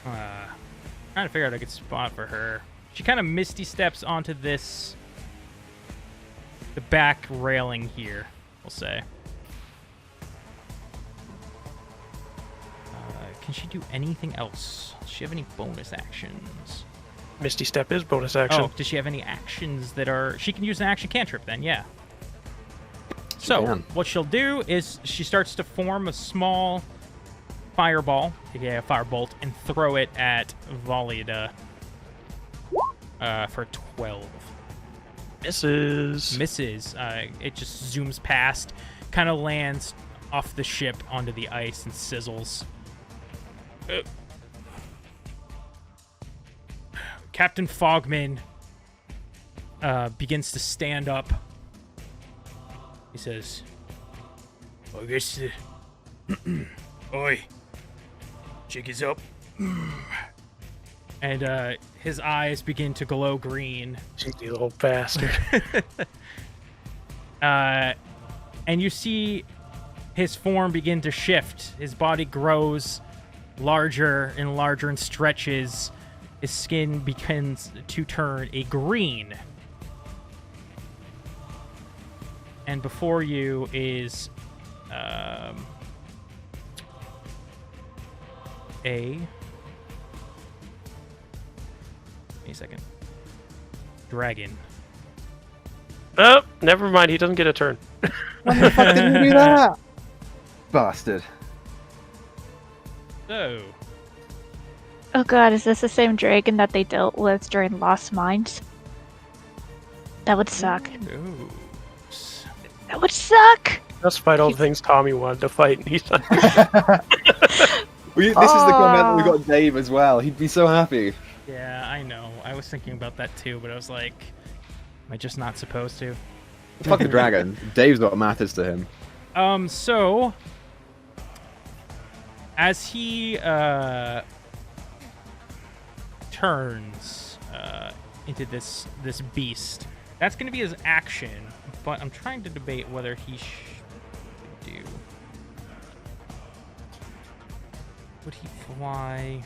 trying to figure out a good spot for her. She kind of Misty Steps onto this... the back railing here, we'll say. Can she do anything else? Does she have any bonus actions? Misty Step is bonus action. Oh, does she have any actions that are... She can use an action cantrip then, yeah. So, can. what she'll do is she starts to form a small fireball, aka a firebolt, and throw it at Volida. for 12. Misses. Misses. It just zooms past, kind of lands off the ship onto the ice and sizzles. Captain Fogman begins to stand up. He says, I guess, oi, jig is up. And his eyes begin to glow green. Cheeky little bastard. And you see his form begin to shift. His body grows larger and stretches. His skin begins to turn a green. And before you is Wait a second. Dragon. Oh, never mind. He doesn't get a turn. When the fuck did you do that? Bastard. So, Oh god, is this the same dragon that they dealt with during Lost Mines? That would suck. ooh. That would suck! Let's fight all the things Tommy wanted to fight. And he's not. This is the comment that we got Dave as well. He'd be so happy. Yeah, I know. I was thinking about that too, but I was like, am I just not supposed to? Fuck the dragon. Dave's what matters to him. So as he turns into this beast, that's going to be his action. But I'm trying to debate whether he should do. Would he fly?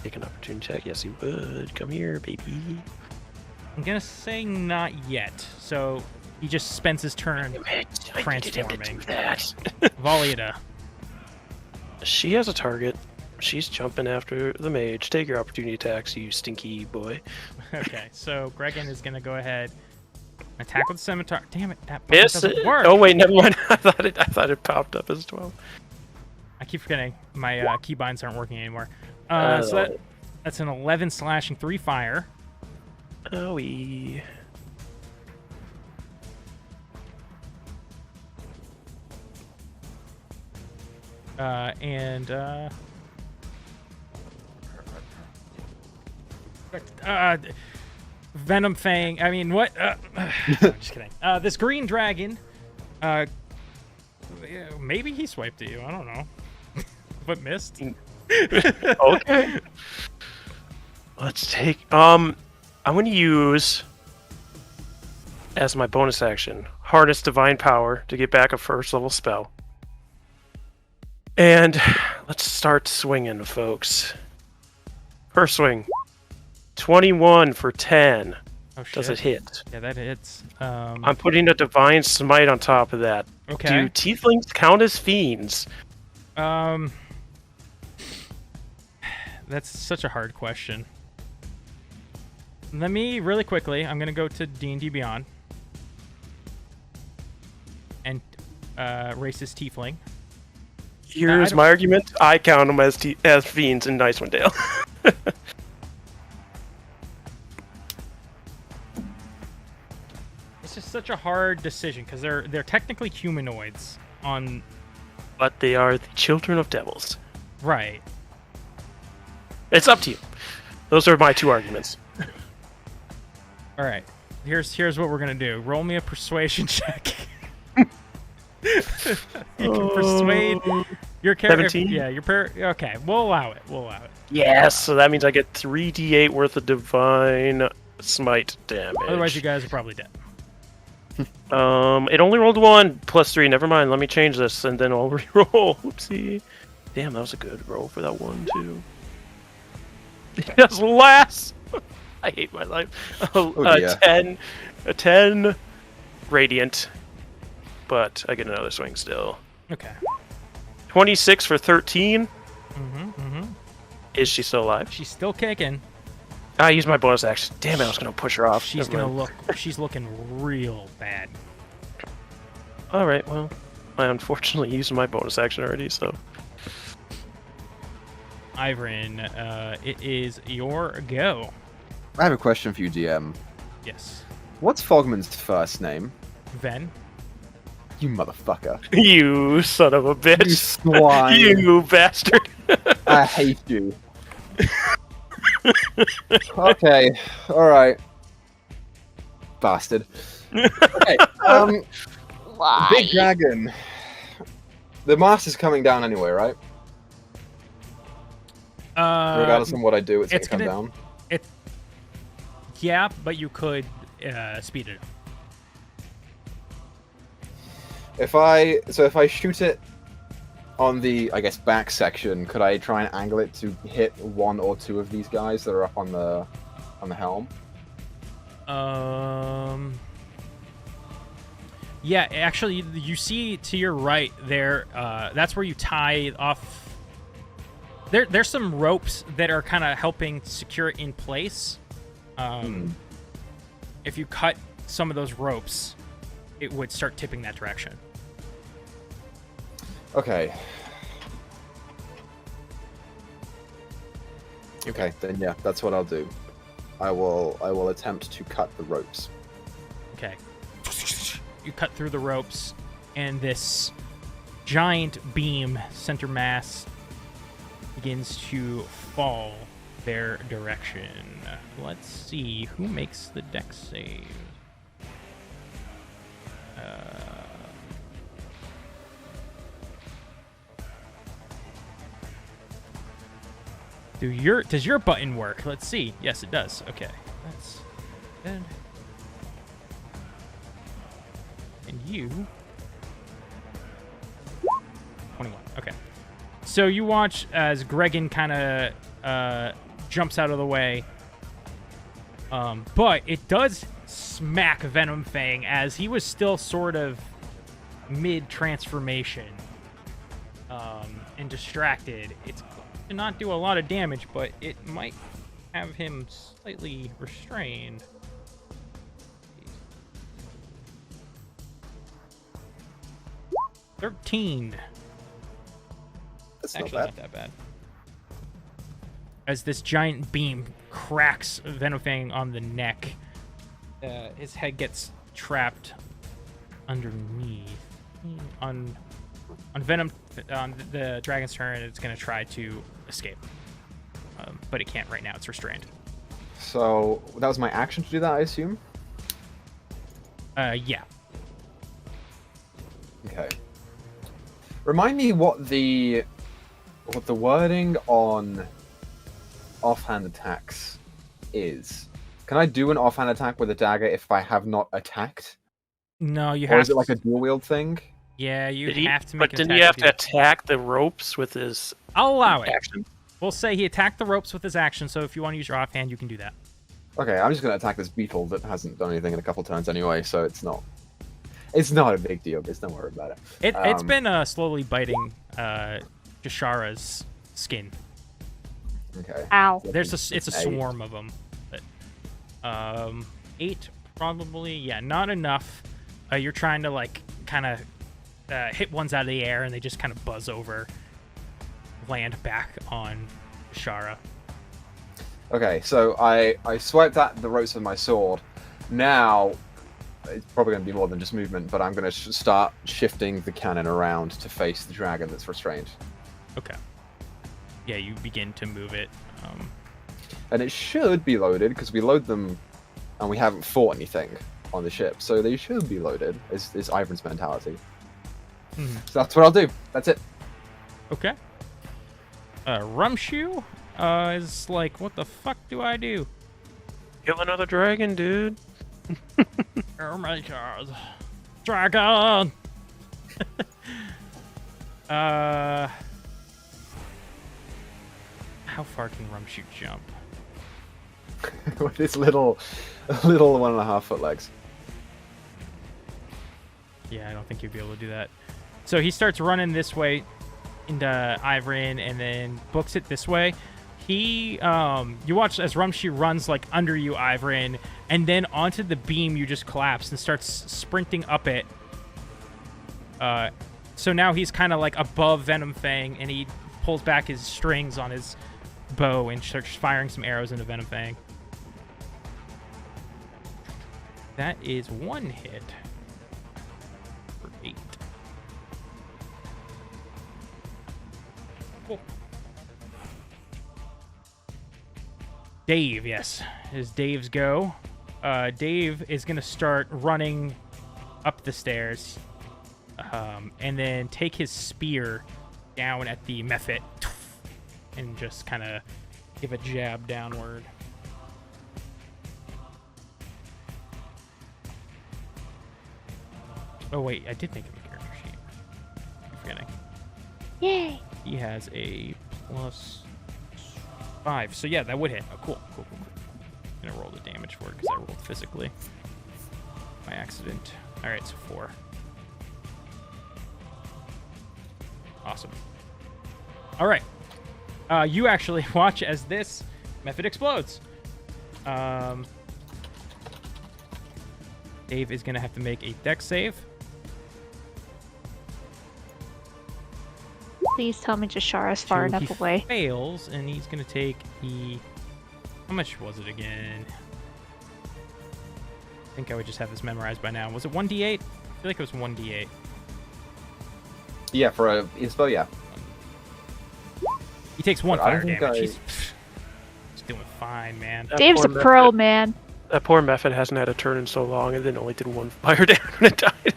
Take an opportunity check. Yes, he would. Come here, baby. I'm gonna say not yet. So he just spends his turn transforming. Volita. She has a target. She's jumping after the mage. Take your opportunity attacks, you stinky boy. Okay, so Gregan is gonna go ahead and attack with the scimitar. Damn it, that Miss doesn't it. work. Oh wait, never mind. I thought it popped up as 12. I keep forgetting my keybinds aren't working anymore. So that's an 11 slashing, 3 fire. Oh, we. Venom Fang. I mean, what? Just kidding. This green dragon. Maybe he swiped at you. I don't know. But missed. Okay. Let's take. I'm going to use as my bonus action harness divine power to get back a first level spell. And let's start swinging, folks. First swing. 21 for 10. Oh, shit. Does it hit? Yeah, that hits. I'm putting a divine smite on top of that. Okay. Do tieflings count as fiends? That's such a hard question. Let me really quickly. I'm gonna go to D&D Beyond and racist tiefling. Here's my argument. I count them as fiends in Icewind Dale. It's just such a hard decision because they're technically humanoids on. But they are the children of devils. Right. It's up to you. Those are my two arguments. All right. Here's what we're gonna do. Roll me a persuasion check. You can persuade your character. 17? Yeah, okay, we'll allow it. Yes, so that means I get 3d8 worth of divine smite damage. Otherwise, you guys are probably dead. It only rolled 1 plus 3. Never mind. Let me change this and then I'll re-roll. Oopsie. Damn, that was a good roll for that one too. Yes, last. I hate my life. A 10 radiant, but I get another swing still. Okay. 26 for 13. Mm-hmm. Is she still alive? She's still kicking. I used my bonus action. Damn it, I was gonna push her off. She's looking real bad. All right, well, I unfortunately used my bonus action already, so. Ivrin, it is your go. I have a question for you, DM. Yes. What's Fogman's first name? Ven. You motherfucker. You son of a bitch. You swine. You bastard. I hate you. Okay, alright. Bastard. Okay, Why? Big Dragon. The master's coming down anyway, right? Regardless of what I do, it's gonna come down. Yeah, but you could speed it up. If I shoot it on the, I guess, back section, could I try and angle it to hit one or two of these guys that are up on the helm? Yeah, actually, you see to your right there. That's where you tie off. There's some ropes that are kind of helping secure it in place. If you cut some of those ropes, it would start tipping that direction. Okay. Okay, then yeah, that's what I'll do. I will attempt to cut the ropes. Okay. You cut through the ropes, and this giant beam center mass begins to fall their direction. Let's see who makes the dex save. Does your button work? Let's see. Yes, it does. Okay, that's good. And you 21. Okay. So you watch as Gregan kind of jumps out of the way. But it does smack Venom Fang as he was still sort of mid-transformation and distracted. It's going to not do a lot of damage, but it might have him slightly restrained. 13. That's Actually, not not that bad. As this giant beam cracks Venomfang on the neck, his head gets trapped underneath. On the dragon's turn, it's going to try to escape, but it can't right now. It's restrained. So that was my action to do that, I assume. Yeah. Okay. Remind me what the wording on offhand attacks is. Can I do an offhand attack with a dagger if I have not attacked? No, you Or have. is it like a dual wield thing? Yeah, you Did he- have to make. But an didn't he attack have to attack the ropes with his I'll allow it. action? We'll say he attacked the ropes with his action. So if you want to use your offhand, you can do that. Okay, I'm just gonna attack this beetle that hasn't done anything in a couple turns anyway, so it's not a big deal. Just don't worry about it. It's been slowly biting Jashara's skin. Okay. Ow. It's a 8. swarm of them. But, 8 probably. Yeah, not enough. You're trying to kind of hit ones out of the air, and they just kind of buzz over, land back on Jashara. Okay, so I swiped at the ropes with my sword. Now, it's probably going to be more than just movement, but I'm going to start shifting the cannon around to face the dragon that's restrained. Okay. Yeah, you begin to move it. And it should be loaded, because we load them, and we haven't fought anything on the ship, so they should be loaded, is Ivrin's mentality. Mhm. So that's what I'll do. That's it. Okay. Rumshoe is like, what the fuck do I do? Kill another dragon, dude. Oh my god. Dragon! How far can Rumshoe jump? With his little 1.5 foot legs. Yeah, I don't think he'd be able to do that. So he starts running this way into Ivrin and then books it this way. You watch as Rumshoe runs under you, Ivrin, and then onto the beam you just collapsed and starts sprinting up it. So now he's kind of above Venom Fang, and he pulls back his strings on his bow and starts firing some arrows into Venom Fang. That is 1 hit for 8. Cool. Dave, yes, is Dave's go. Dave is gonna start running up the stairs, and then take his spear down at the Mephit and just kind of give a jab downward. Oh wait, I did make him a character sheet. I'm forgetting. Yay! He has a +5. So yeah, that would hit. Oh, cool. I'm gonna roll the damage for it because I rolled physically by accident. All right, so 4. Awesome. All right. You actually watch as this method explodes. Dave is gonna have to make a dex save. Please tell me Jashara's far So enough he away. fails, and he's gonna take the. How much was it again? I think I would just have this memorized by now. Was it 1d8? I feel like it was 1d8. Yeah, for a inspo, yeah. He takes 1 But I fire don't think damage. I- He's doing fine, man. That Dave's a poor pro, Mephit- man. That poor Mephit hasn't had a turn in so long, and then only did 1 fire damage when it died.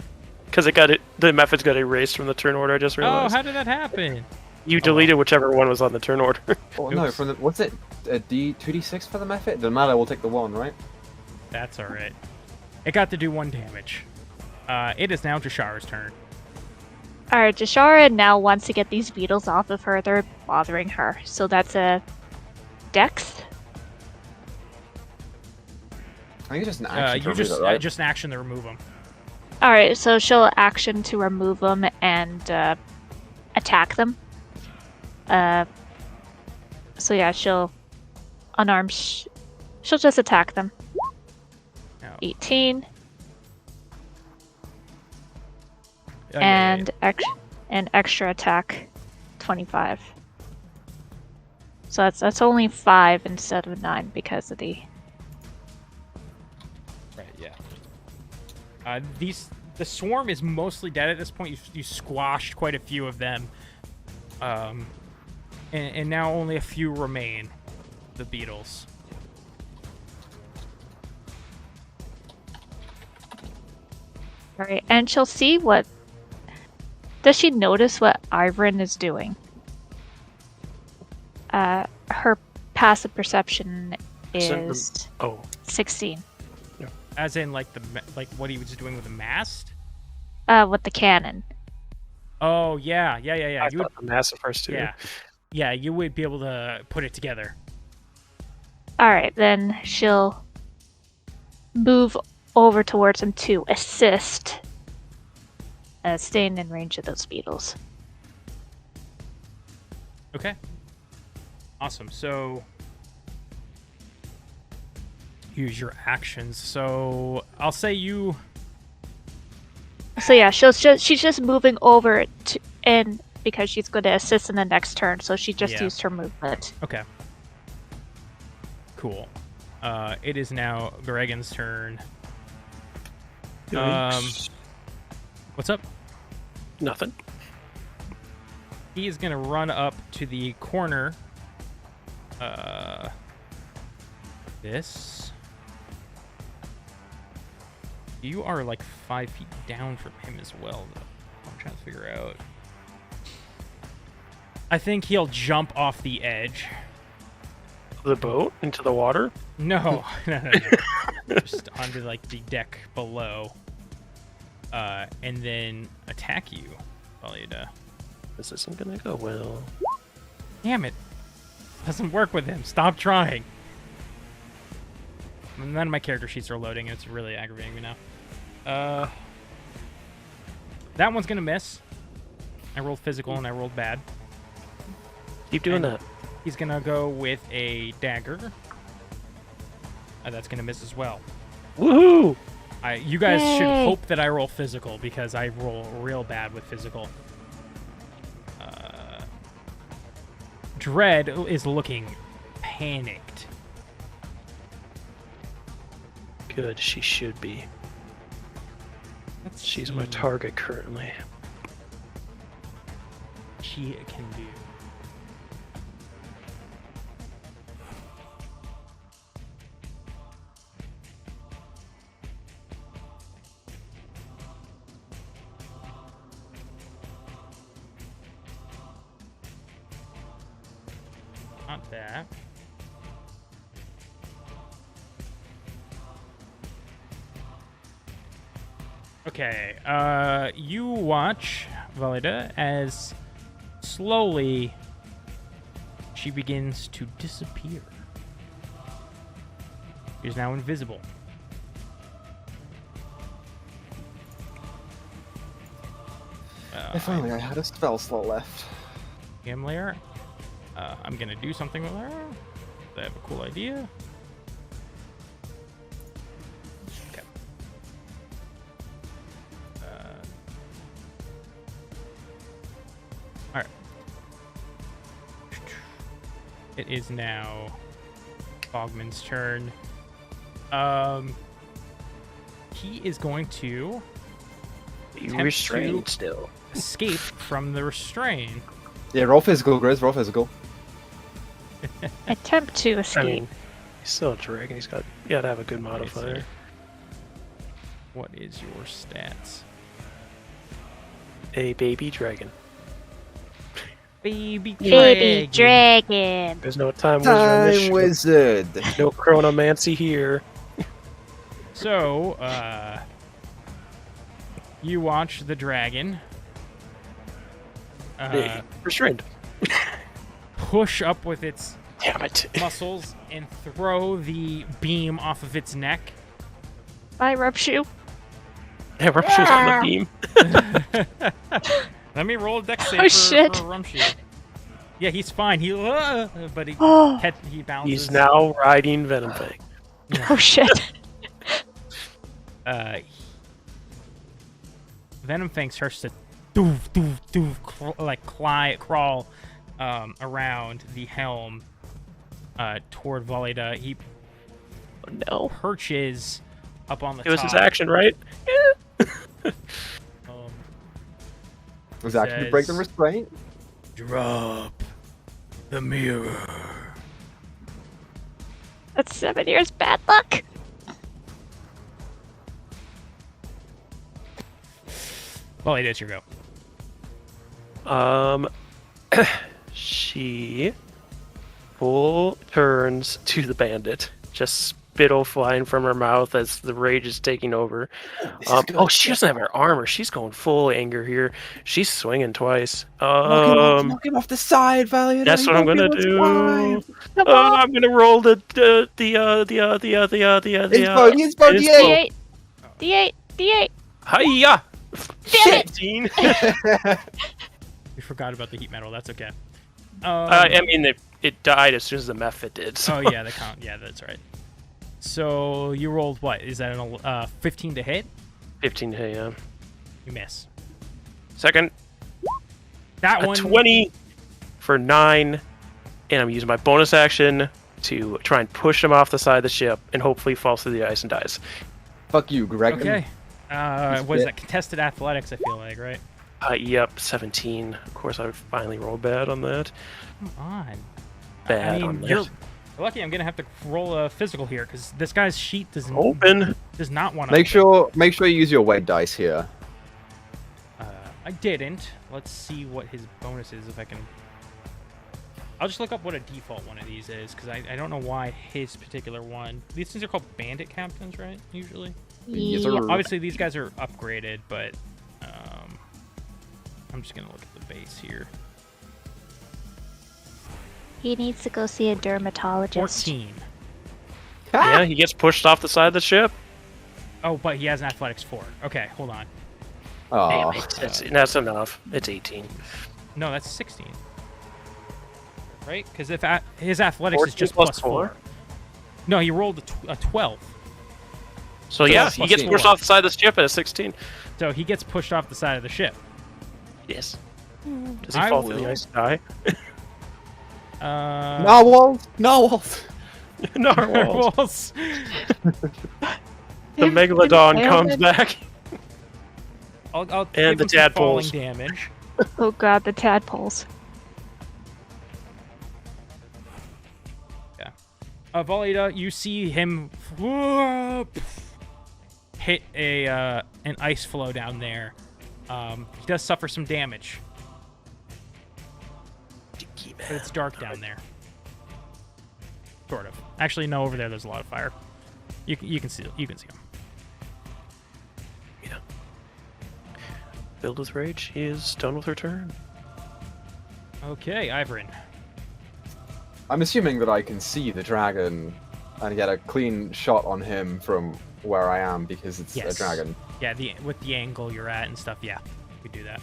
Because the Mephit's got erased from the turn order. I just Oh, realized. how did that happen? You deleted whichever one was on the turn order. Oh, no, Oops. from the what's it? A 2d6 for the method? Doesn't matter. We'll take the 1, right? That's all right. It got to do 1 damage. It is now Jashara's turn. Alright, Jashara now wants to get these beetles off of her. They're bothering her. So that's a dex. I think it's just an action. to You remove just it, right? just an action to remove them. Alright, so she'll action to remove them and attack them. So yeah, she'll unarmed. She'll just attack them. No. 18 Oh, yeah, and an extra attack, 25. So that's only 5 instead of 9 because of the. Right, yeah. The swarm is mostly dead at this point. You squashed quite a few of them, and now only a few remain. The beetles. Alright, and she'll see what. Does she notice what Ivrin is doing? Her passive perception is Oh. 16. As in, like what he was doing with the mast. With the cannon. Oh yeah. I You would, thought the massive first too. yeah. You would be able to put it together. Alright, then she'll move over towards him to assist, staying in range of those beetles. Okay. Awesome. So use your actions. So I'll say you. So yeah, she's just moving over to in because she's going to assist in the next turn. So she just Yeah. used her movement. Okay. Cool. It is now Gregan's turn. What's up? Nothing. He is gonna run up to the corner. This. You are like 5 feet down from him as well, though. I'm trying to figure out. I think he'll jump off the edge. The boat into the water. No. Just onto like the deck below. And then attack you. Valida. This isn't gonna go well. Damn it. Doesn't work with him. Stop trying. None of my character sheets are loading. It's really aggravating me now. That one's gonna miss. I rolled physical and I rolled bad. Keep doing And that. He's gonna go with a dagger. That's gonna miss as well. Woohoo! You guys should Yay. hope that I roll physical because I roll real bad with physical. Dread is looking panicked. Good, she should be. She's my see target currently. what she can do. Not that. Okay, you watch Valida as slowly she begins to disappear. She's now invisible. If only I had a spell slot left. Layer. I'm gonna do something with her. I have a cool idea. Okay. All right. It is now Bogman's turn. He is going to You Attempt restrained to- still. escape from the restraint. Yeah, roll physical, Grizz. Roll physical. Attempt to escape. I mean, he's still a dragon. He's got. You gotta have a good modifier. What is your stats? A baby dragon. Baby Baby dragon. There's no time wizard on this Time ship. wizard. No chronomancy here. So, you watch the dragon Restrained. push up with its Damn it. muscles and throw the beam off of its neck. Bye, Rubshoe. Yeah, Rupture's on the beam. Let me roll a dex save Oh, shit. for Rumshoe. Yeah, he's fine. But he Oh, he bounces. He's now riding Venom Fang. oh shit. Venom Fang starts to crawl around the helm toward Valida. He Oh, no. perches up on the It was top. his action, right? Was action to break the Says- restraint? Drop the mirror. That's 7 years bad luck. Valida, it's your go. She full turns to the bandit, just spittle flying from her mouth as the rage is taking over. Oh, she doesn't have her armor. She's going full anger here. She's swinging twice. Knock him off the side, Valiant. That's what I'm gonna do. I'm gonna roll the Inspo, D8. D8. D8. Hiya! Damn it. 15. We forgot about the heat metal. That's okay. I mean, it died as soon as the method did. So. Oh yeah, the count. Yeah, that's right. So you rolled what? Is that an 15 to hit? 15 to hit, yeah. You miss. Second, That a one. 20 for 9, and I'm using my bonus action to try and push him off the side of the ship and hopefully falls through the ice and dies. Fuck you, Greg. Okay. Was bit. that contested athletics? I feel like, right? Yep, 17. Of course, I finally rolled bad on that. Come on. Bad I mean, on that. you're lucky. I'm gonna have to roll a physical here because this guy's sheet does Open. not want to. Make sure you use your weight dice here. I didn't. Let's see what his bonus is if I can. I'll just look up what a default one of these is because I don't know why his particular one. These things are called bandit captains, right? Usually. Yes, Yep. sir. Obviously, these guys are upgraded, but I'm just gonna look at the base here. He needs to go see a dermatologist. 14. Yeah, he gets pushed off the side of the ship. Oh, but he has an athletics 4. Okay, hold on. Oh, That's enough. It's 18. No, that's 16. Right? Because if his athletics is 14 just plus plus 4. No, he rolled a 12. So yeah, that's he plus gets 4. pushed off the side of the ship at a 16. So he gets pushed off the side of the ship. Yes. Does he I fall through the will- ice and die? Narwhals! Narwhals! Narwhals. The Him Megalodon and comes Phandelver. back. I'll And give the him some falling tadpoles. damage. Oh god, the tadpoles. Valida, you see him hit an ice flow down there. He does suffer some damage, but it's dark down there. Sort of. Actually, no. Over there's a lot of fire. You can see him. Yeah. Filled with rage, he is done with her turn. Okay, Ivrin. I'm assuming that I can see the dragon and get a clean shot on him from where I am because it's Yes. a dragon. Yeah, with the angle you're at and stuff. Yeah, you could do that.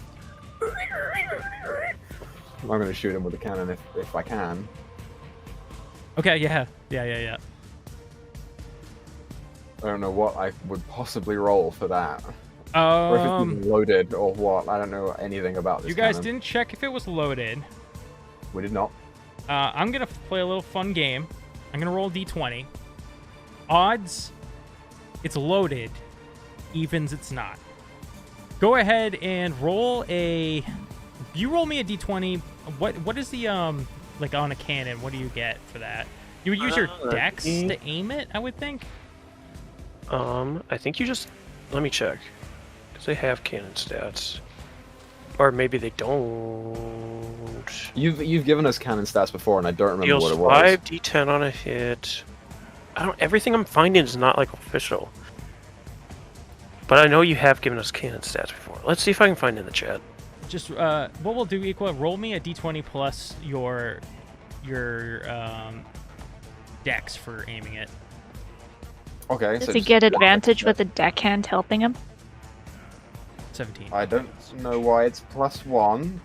I'm going to shoot him with a cannon if I can. Okay. Yeah. I don't know what I would possibly roll for that. Or if it's even loaded or what. I don't know anything about this You guys cannon. didn't check if it was loaded. We did not. I'm gonna play a little fun game. I'm gonna roll d20. Odds, it's loaded. Evens, it's not. Go ahead and roll a. You roll me a d20. What is the like on a cannon? What do you get for that? You would use your dex to aim it, I would think. I think you just let me check because they have cannon stats, or maybe they don't. You've given us cannon stats before, and I don't remember Deals what it was. 5d10 on a hit. I don't. Everything I'm finding is not like official, but I know you have given us cannon stats before. Let's see if I can find it in the chat. Just what we'll do, Equa, roll me a d20 plus your dex for aiming it. Okay. Does so he just- get advantage with the deckhand helping him? 17. I don't know why it's +1,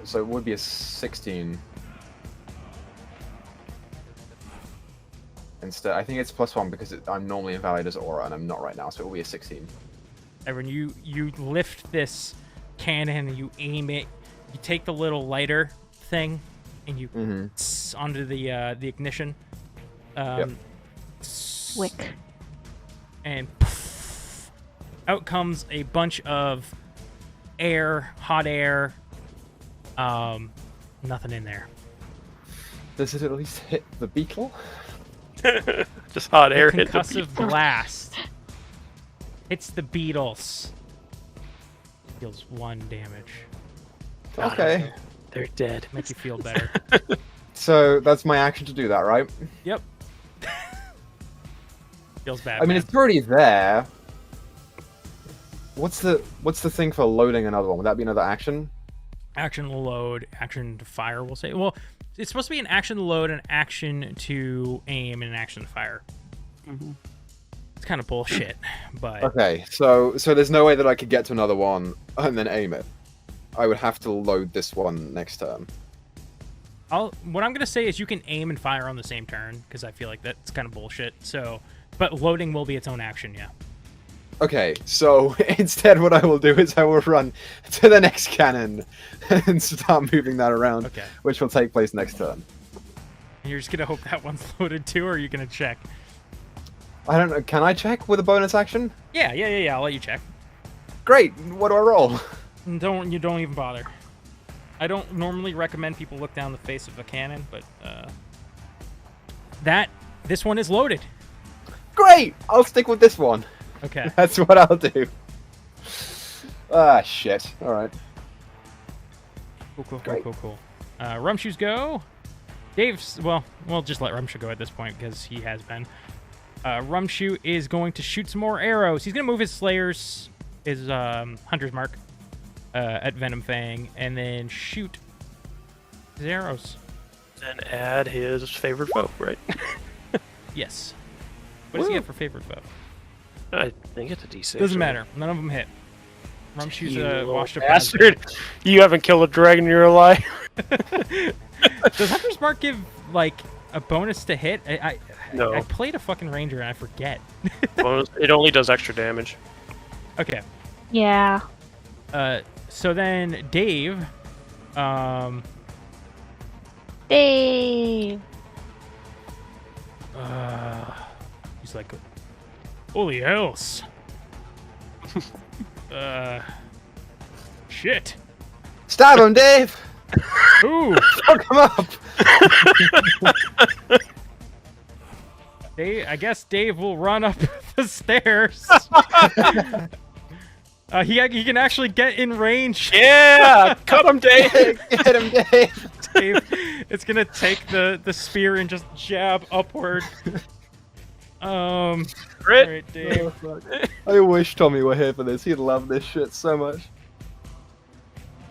so it would be a 16. Instead, I think it's +1 because I'm normally invalid as aura, and I'm not right now, so it will be a 16. Everyone, you lift this cannon and you aim it. You take the little lighter thing and you onto the ignition. Wick. And out comes a bunch of air, hot air. Nothing in there. Does it at least hit the beetle? Just hot air hit the Concussive blast. Hits the beetles. Deals 1 damage. Okay. They're dead. Make you feel better. So that's my action to do that, right? Yep. Feels bad. I mean, man. it's already there. What's the thing for loading another one? Would that be another action? Action to load, action to fire, we'll say. Well, it's supposed to be an action to load, an action to aim, and an action to fire. It's kind of bullshit, but... Okay, so there's no way that I could get to another one and then aim it. I would have to load this one next turn. What I'm going to say is you can aim and fire on the same turn, because I feel like that's kind of bullshit. So, but loading will be its own action, yeah. Okay, so instead what I will do is I will run to the next cannon and start moving that around, Okay. which will take place next turn. And you're just going to hope that one's loaded too, or are you going to check? I don't know, can I check with a bonus action? Yeah, I'll let you check. Great, what do I roll? You don't even bother. I don't normally recommend people look down the face of a cannon, but this one is loaded. Great, I'll stick with this one. Okay. That's what I'll do. Ah, shit. Alright. Cool. Rumshoes go. Dave's, well, we'll just let Rumshoe go at this point because he has been. Rumshoe is going to shoot some more arrows. He's going to move his Slayer's, his Hunter's Mark at Venom Fang and then shoot his arrows. Then add his favorite foe, right? Yes. What does he get for favorite foe? I think it's a D6. Doesn't right? matter. None of them hit. Rumshoe's You a little washed up bastard. You haven't killed a dragon in your life. Does Hunter's Mark give, like, a bonus to hit? No. I played a fucking ranger and I forget. Bonus, it only does extra damage. Okay. Yeah. So then Dave, Dave. He's like, holy hells. Shit. Stab him, Dave! Ooh. Fuck him up! I guess Dave will run up the stairs. He can actually get in range. Yeah, cut him, Dave. Get him, Dave! Dave, it's gonna take the spear and just jab upward. Crit. Alright, Dave. I wish Tommy were here for this. He'd love this shit so much.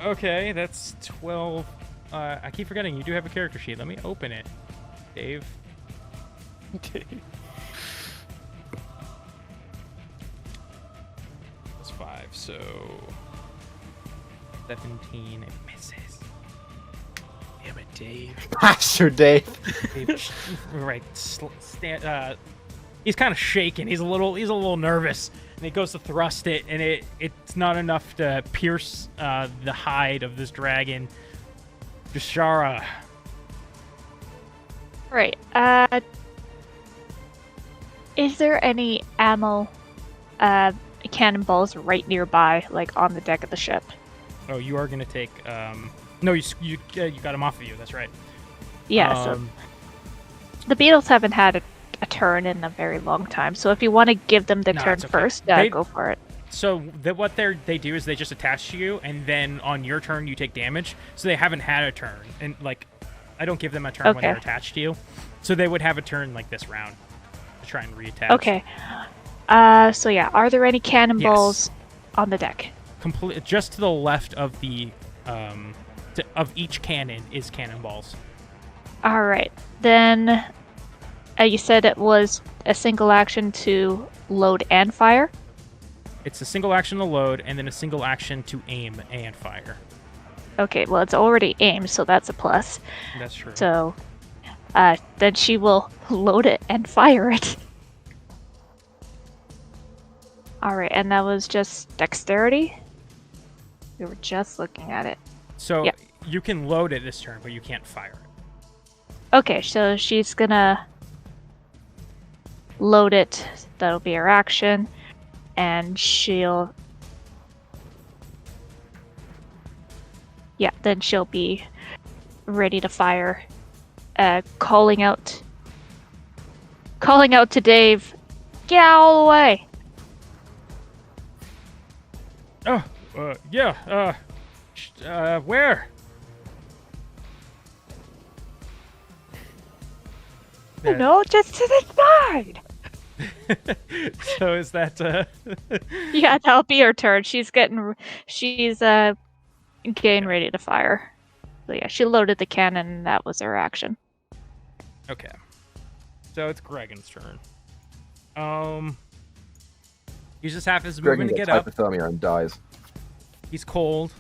Okay, that's 12. I keep forgetting you do have a character sheet. Let me open it, Dave. That's 5, so 17. It misses. Damn it, Dave. Bastard, Dave! Dave, right, he's kind of shaking. He's a little nervous, and he goes to thrust it, and it's not enough to pierce the hide of this dragon. Jashara. Right. Is there any ammo, cannonballs right nearby, like on the deck of the ship? Oh, you are gonna take. No, you got him off of you. That's right. Yeah. So the beetles haven't had a turn in a very long time. So if you want to give them the No, turn it's okay. first, go for it. So what they do is they just attach to you, and then on your turn you take damage. So they haven't had a turn, and like, I don't give them a turn when they're attached to you. So they would have a turn like this round to try and reattach. Okay. So yeah, are there any cannonballs on the deck? Just to the left of the of each cannon is cannonballs. All right. Then you said it was a single action to load and fire. It's a single action to load, and then a single action to aim and fire. Okay, well, it's already aimed, so that's a plus. That's true. So, then she will load it and fire it. Alright, and that was just dexterity? We were just looking at it. So, you can load it this turn, but you can't fire it. Okay, so she's gonna load it. That'll be her action. And she'll... Yeah, then she'll be ready to fire. Calling out to Dave, get out of the way! Oh, yeah, where? No, just to the side! So is that, Yeah, that'll be her turn. She's getting ready to fire. So yeah, she loaded the cannon and that was her action. Okay. So it's Gregan's turn. Uses half his movement to get up. Hypothermia and dies. He's cold.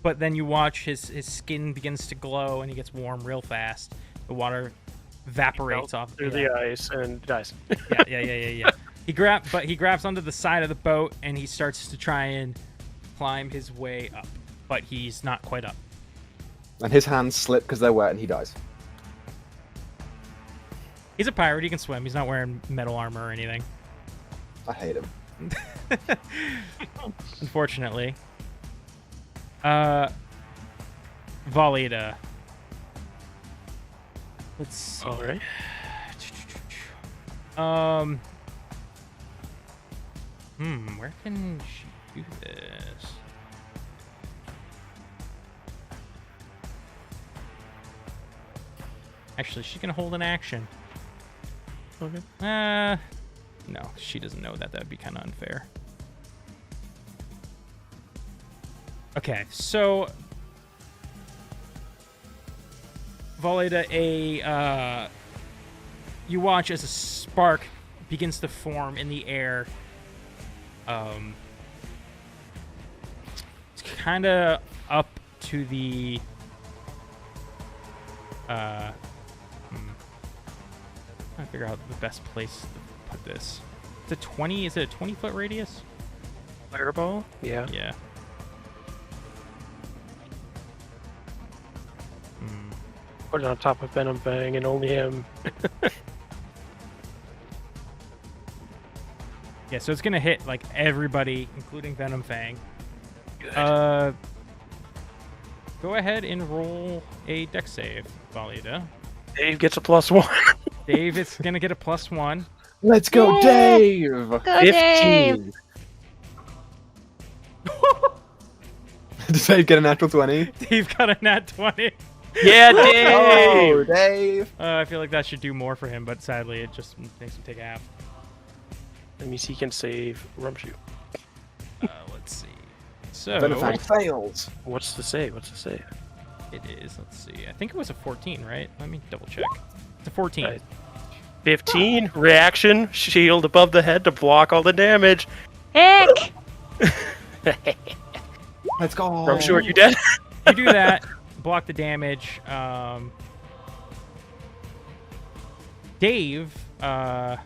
But then you watch his skin begins to glow and he gets warm real fast. The water evaporates off through the ice and dies. Yeah. He grabs onto the side of the boat and he starts to try and climb his way up, but he's not quite up. And his hands slip because they're wet and he dies. He's a pirate, he can swim, he's not wearing metal armor or anything. I hate him. Unfortunately. Volita. Let's see. Alright. Where can she do this? Actually, she can hold an action. Okay. No, she doesn't know that. That'd be kind of unfair. Okay, so Volita, you watch as a spark begins to form in the air. It's kind of up to the trying to figure out the best place to put this. It's a 20. Is it a 20-foot radius? Fireball? Yeah. put it on top of Venom Fang and only him. Yeah, so it's gonna hit like everybody, including Venom Fang. Good. Go ahead and roll a dex save, Valida. Dave gets a +1. Dave is gonna get a +1. Let's go, Yeah. Dave! Go, Dave! Did Dave get a natural 20? Dave got a nat 20. Yeah, Oh, Dave! Dave! I feel like that should do more for him, but sadly it just makes him take half. That means he can save Rumshoe. Let's see. So Venom Fang fails. What's the save? it is. Let's see. I think it was a 14, right? Let me double check. It's a 14. Right. 15, reaction, shield above the head to block all the damage. Heck! Let's go. Rumshoe, are you dead? You do that, block the damage. Dave, how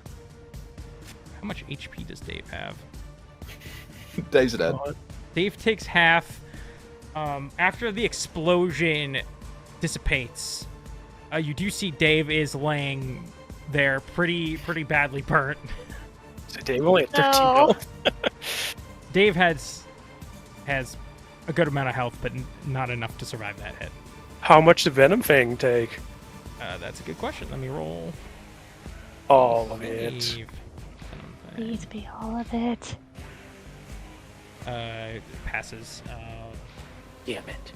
much HP does Dave have? Dave's dead. Dave takes half. After the explosion dissipates, you do see Dave is laying there pretty badly burnt. So Dave only had 13 No. health. Dave has a good amount of health, but not enough to survive that hit. How much did Venom Fang take? That's a good question. Let me roll. All of it. Dave. Please be all of it. It passes. Damn it.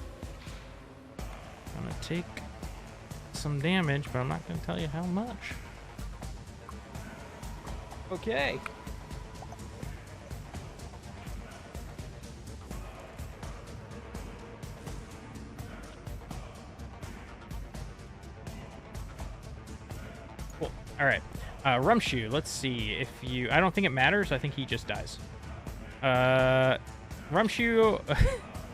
I'm gonna take some damage, but I'm not gonna tell you how much. Okay. Cool. All right. Rumshoe, let's see if you... I don't think it matters. I think he just dies. Rumshoe...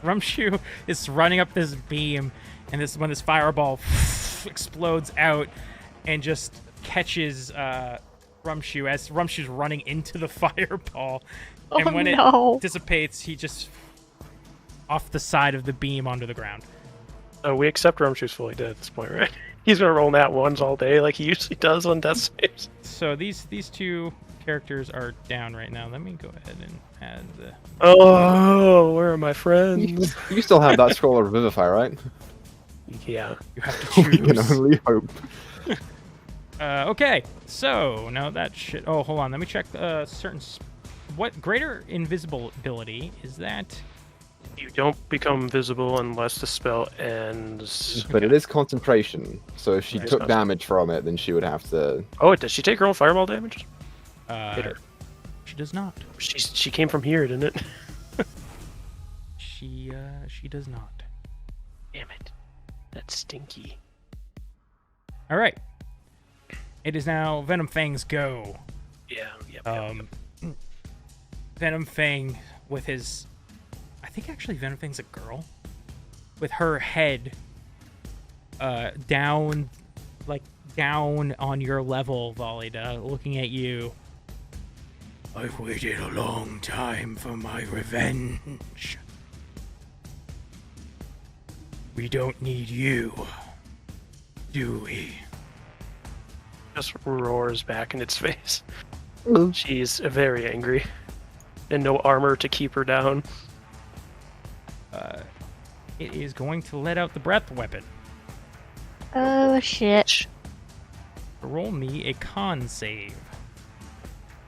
Rumshoe is running up this beam, and when this fireball explodes out and just catches Rumshoe as Rumshoe's running into the fireball. And Oh, when no. it dissipates, he just off the side of the beam onto the ground. We accept Rumshoe's fully dead at this point, right? He's gonna roll nat ones all day like he usually does on death saves. So these two characters are down right now. Let me go ahead and add the... Oh, where are my friends? You still have that scroll of Revivify, right? Yeah. You have to We can choose. only hope. Okay, so now that shit. Oh, hold on. Let me check what greater invisibility is that? You don't become visible unless the spell ends. But it is concentration, so if she Right. took damage from it, then she would have to... Oh, does she take her own fireball damage? Hit her. She does not. She came from here, didn't it? She does not. Damn it. That's stinky. All right. It is now Venom Fang's go. Yeah. Yep. Venom Fang with his... I think actually Venom Fang's a girl. With her head down on your level, Valida, looking at you. I've waited a long time for my revenge. We don't need you, do we? Just roars back in its face. She's very angry. And no armor to keep her down. It is going to let out the breath weapon. Oh, shit. Roll me a con save.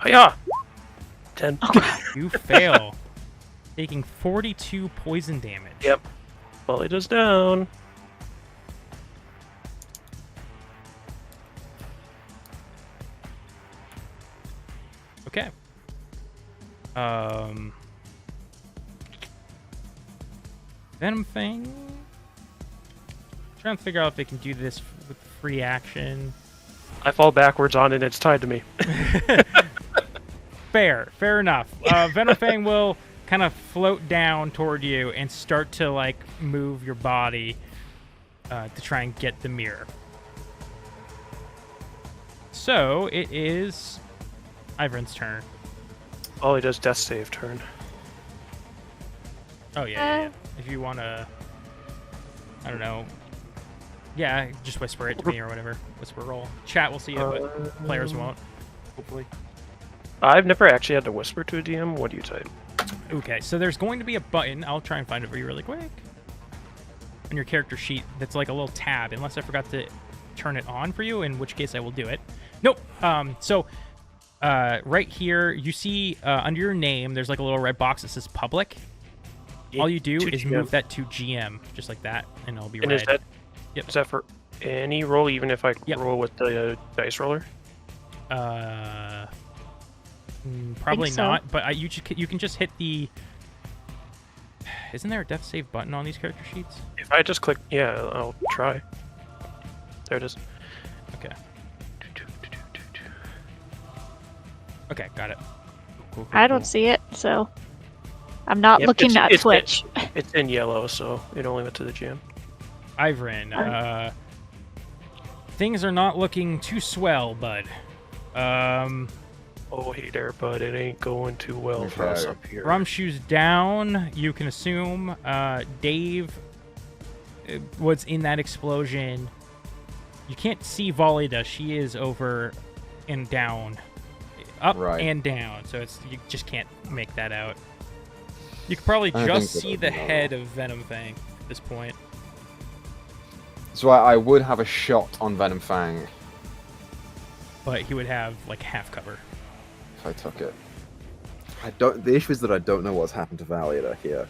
Hiya! 10. You fail, taking 42 poison damage. Yep. Well, it is down. Okay. Venom Fang. Trying to figure out if they can do this with free action. I fall backwards on it and it's tied to me. Fair enough. Venom Fang will kind of float down toward you and start to like move your body to try and get the mirror. So it is Ivrin's turn. All he does death save turn. Oh yeah. If you want to, I don't know, Yeah, just whisper it to me or whatever. Whisper roll. Chat will see it, but players won't. Hopefully. I've never actually had to whisper to a DM. What do you type? Okay, so there's going to be a button. I'll try and find it for you really quick. On your character sheet, that's like a little tab, unless I forgot to turn it on for you, in which case I will do it. Nope. Right here, you see under your name, there's like a little red box that says public. All you do is move that to GM, just like that, and it'll be red. Is that, yep. Is that for any roll, even if I roll with the dice roller? Probably so. not, but you can just hit the... Isn't there a death save button on these character sheets? If I just click, yeah, I'll try. There it is. Okay. Okay, got it. Cool, I don't see it, so I'm not looking at Twitch. It's in yellow, so it only went to the GM. Ivrin, things are not looking too swell, bud. Oh, hey there, bud. It ain't going too well for us up here. Rumshoe's down. You can assume Dave was in that explosion. You can't see Volida. She is over and down. Up and down. So you just can't make that out. You could probably just see the head of Venom Fang at this point. So I would have a shot on Venom Fang. But he would have like half cover. If I took it. The issue is that I don't know what's happened to Valida here.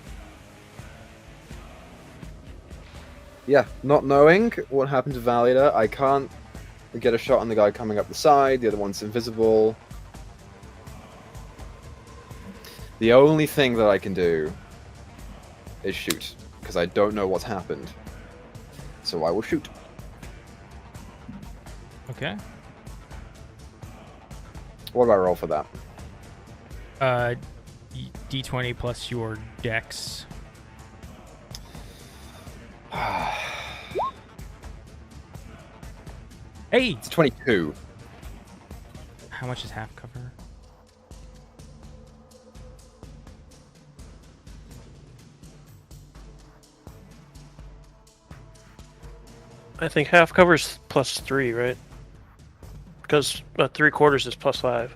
Yeah, not knowing what happened to Valida, I can't get a shot on the guy coming up the side, the other one's invisible. The only thing that I can do is shoot, because I don't know what's happened. So I will shoot. Okay. What do I roll for that? D20 plus your dex. Hey! It's 22. How much is half cover? I think half cover's +3, right? Because 3/4 is +5.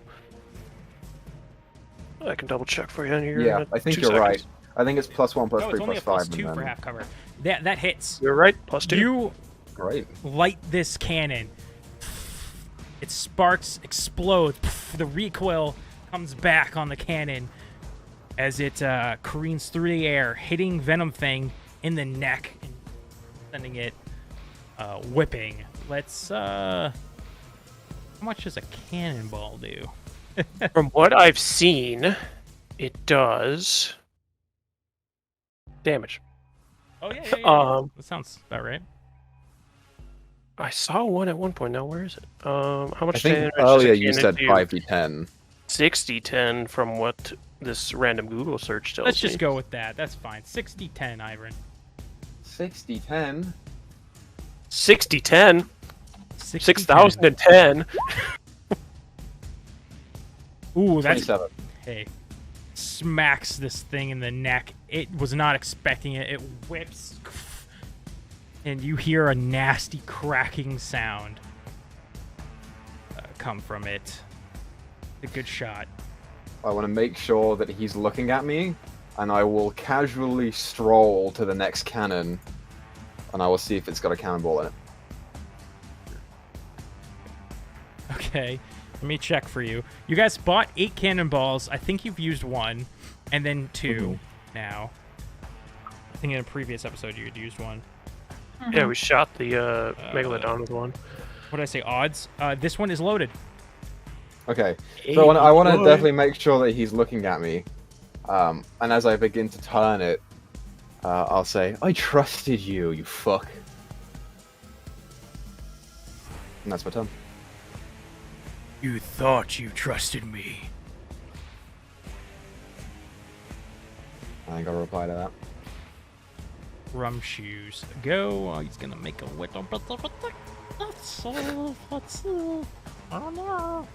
I can double check for you in here. Yeah, I think you're right. I think it's +1, +3, it's only +5. a +2 for half cover. That hits. You're right. +2. You Great. light this cannon. It sparks, explodes. The recoil comes back on the cannon as it careens through the air, hitting Venom Fang in the neck and sending it whipping. Let's how much does a cannonball do? From what I've seen, it does damage. Oh yeah. That sounds about right. I saw one at one point. Now where is it? How much I think damage earlier does a you cannon said do? 5d10. 60-10 from what this random Google search tells me. Let's just go with that. That's fine. 60-10, Ivrin. 60-10? 60-10? 60-10. 6010? Ooh, that's 27. Hey. Smacks this thing in the neck. It was not expecting it. It whips. And you hear a nasty cracking sound come from it. A good shot. I want to make sure that he's looking at me, and I will casually stroll to the next cannon, and I will see if it's got a cannonball in it. Okay, let me check for you. You guys bought 8 cannonballs. I think you've used 1, and then 2 now. I think in a previous episode you had used 1. Yeah, we shot the Megalodon with one. What did I say? Odds? This one is loaded. Okay, so I want to definitely make sure that he's looking at me, and as I begin to turn it, I'll say, "I trusted you, you fuck." And that's my turn. You thought you trusted me. I think I'll reply to that. Rum shoes. Go. Oh, he's gonna make a little bit of a I don't know.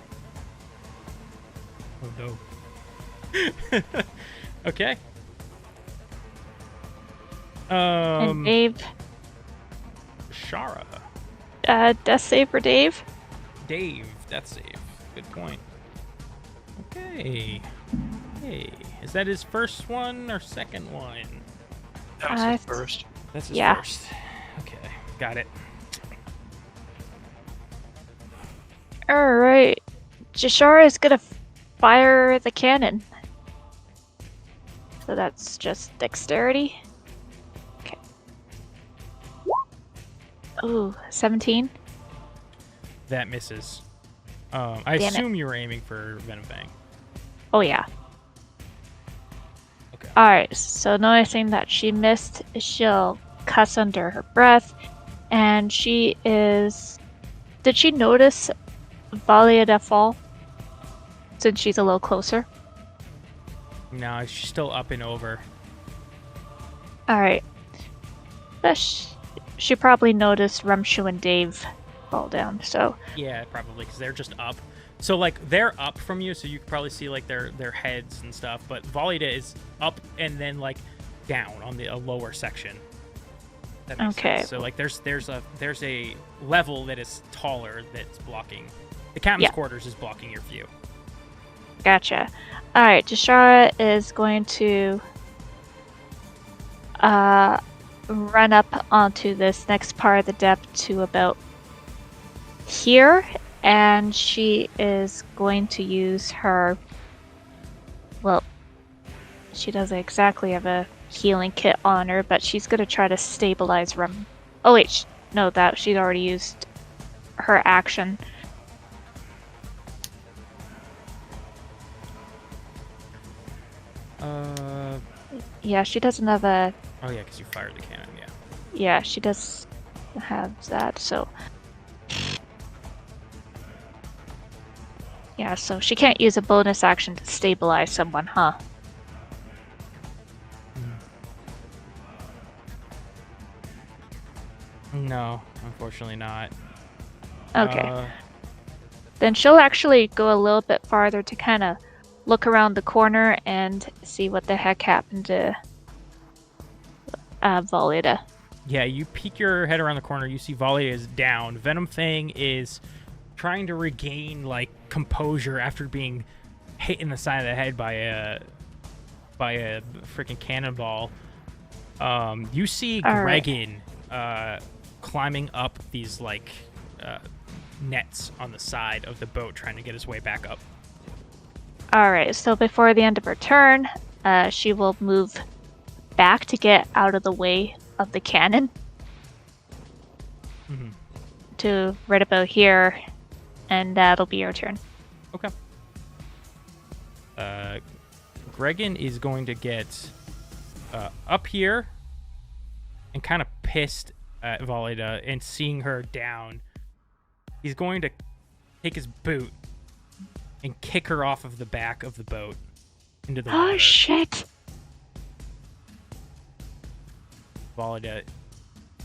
Oh no. Okay. And Dave Jashara. Death save for Dave. Dave, death save. Good point. Okay. Hey, is that his first one or second one? That was his first. That's his Yeah. first. Okay, got it. Alright. Jashara is gonna fire the cannon. So that's just dexterity. Okay. Ooh, 17. That misses. I Damn it. assume you were aiming for Venom Fang. Oh yeah. Okay. Alright, so noticing that she missed, she'll cuss under her breath. And she is... Did she notice Valiada fall? Since she's a little closer. No, she's still up and over. Alright. She probably noticed Rumshu and Dave fall down, so... Yeah, probably, because they're just up. So, like, they're up from you, so you can probably see, like, their heads and stuff. But Valiada is up and then, like, down on a lower section. That makes Okay. sense. So, like, there's a level that is taller that's blocking. The captain's quarters is blocking your view. Gotcha. Alright, Jashara is going to run up onto this next part of the depth to about here, and she is going to use her... Well, she doesn't exactly have a healing kit on her, but she's going to try to stabilize Rum. Oh wait, no, that she's already used her action. Yeah, she doesn't have a... Oh, yeah, because you fired the cannon, yeah. Yeah, she does have that, so... Yeah, so she can't use a bonus action to stabilize someone, huh? No, unfortunately not. Okay. Then she'll actually go a little bit farther to kind of look around the corner and see what the heck happened to Valiada. Yeah, you peek your head around the corner, you see Valiada is down. Venom Fang is trying to regain, like, composure after being hit in the side of the head by a freaking cannonball. You see Gregan climbing up these, like, nets on the side of the boat, trying to get his way back up. Alright, so before the end of her turn, she will move back to get out of the way of the cannon. Mm-hmm. To right about here, and that'll be your turn. Okay. Gregan is going to get up here and kind of pissed at Valiada and seeing her down. He's going to take his boot and kick her off of the back of the boat into the water. Oh shit! Valiada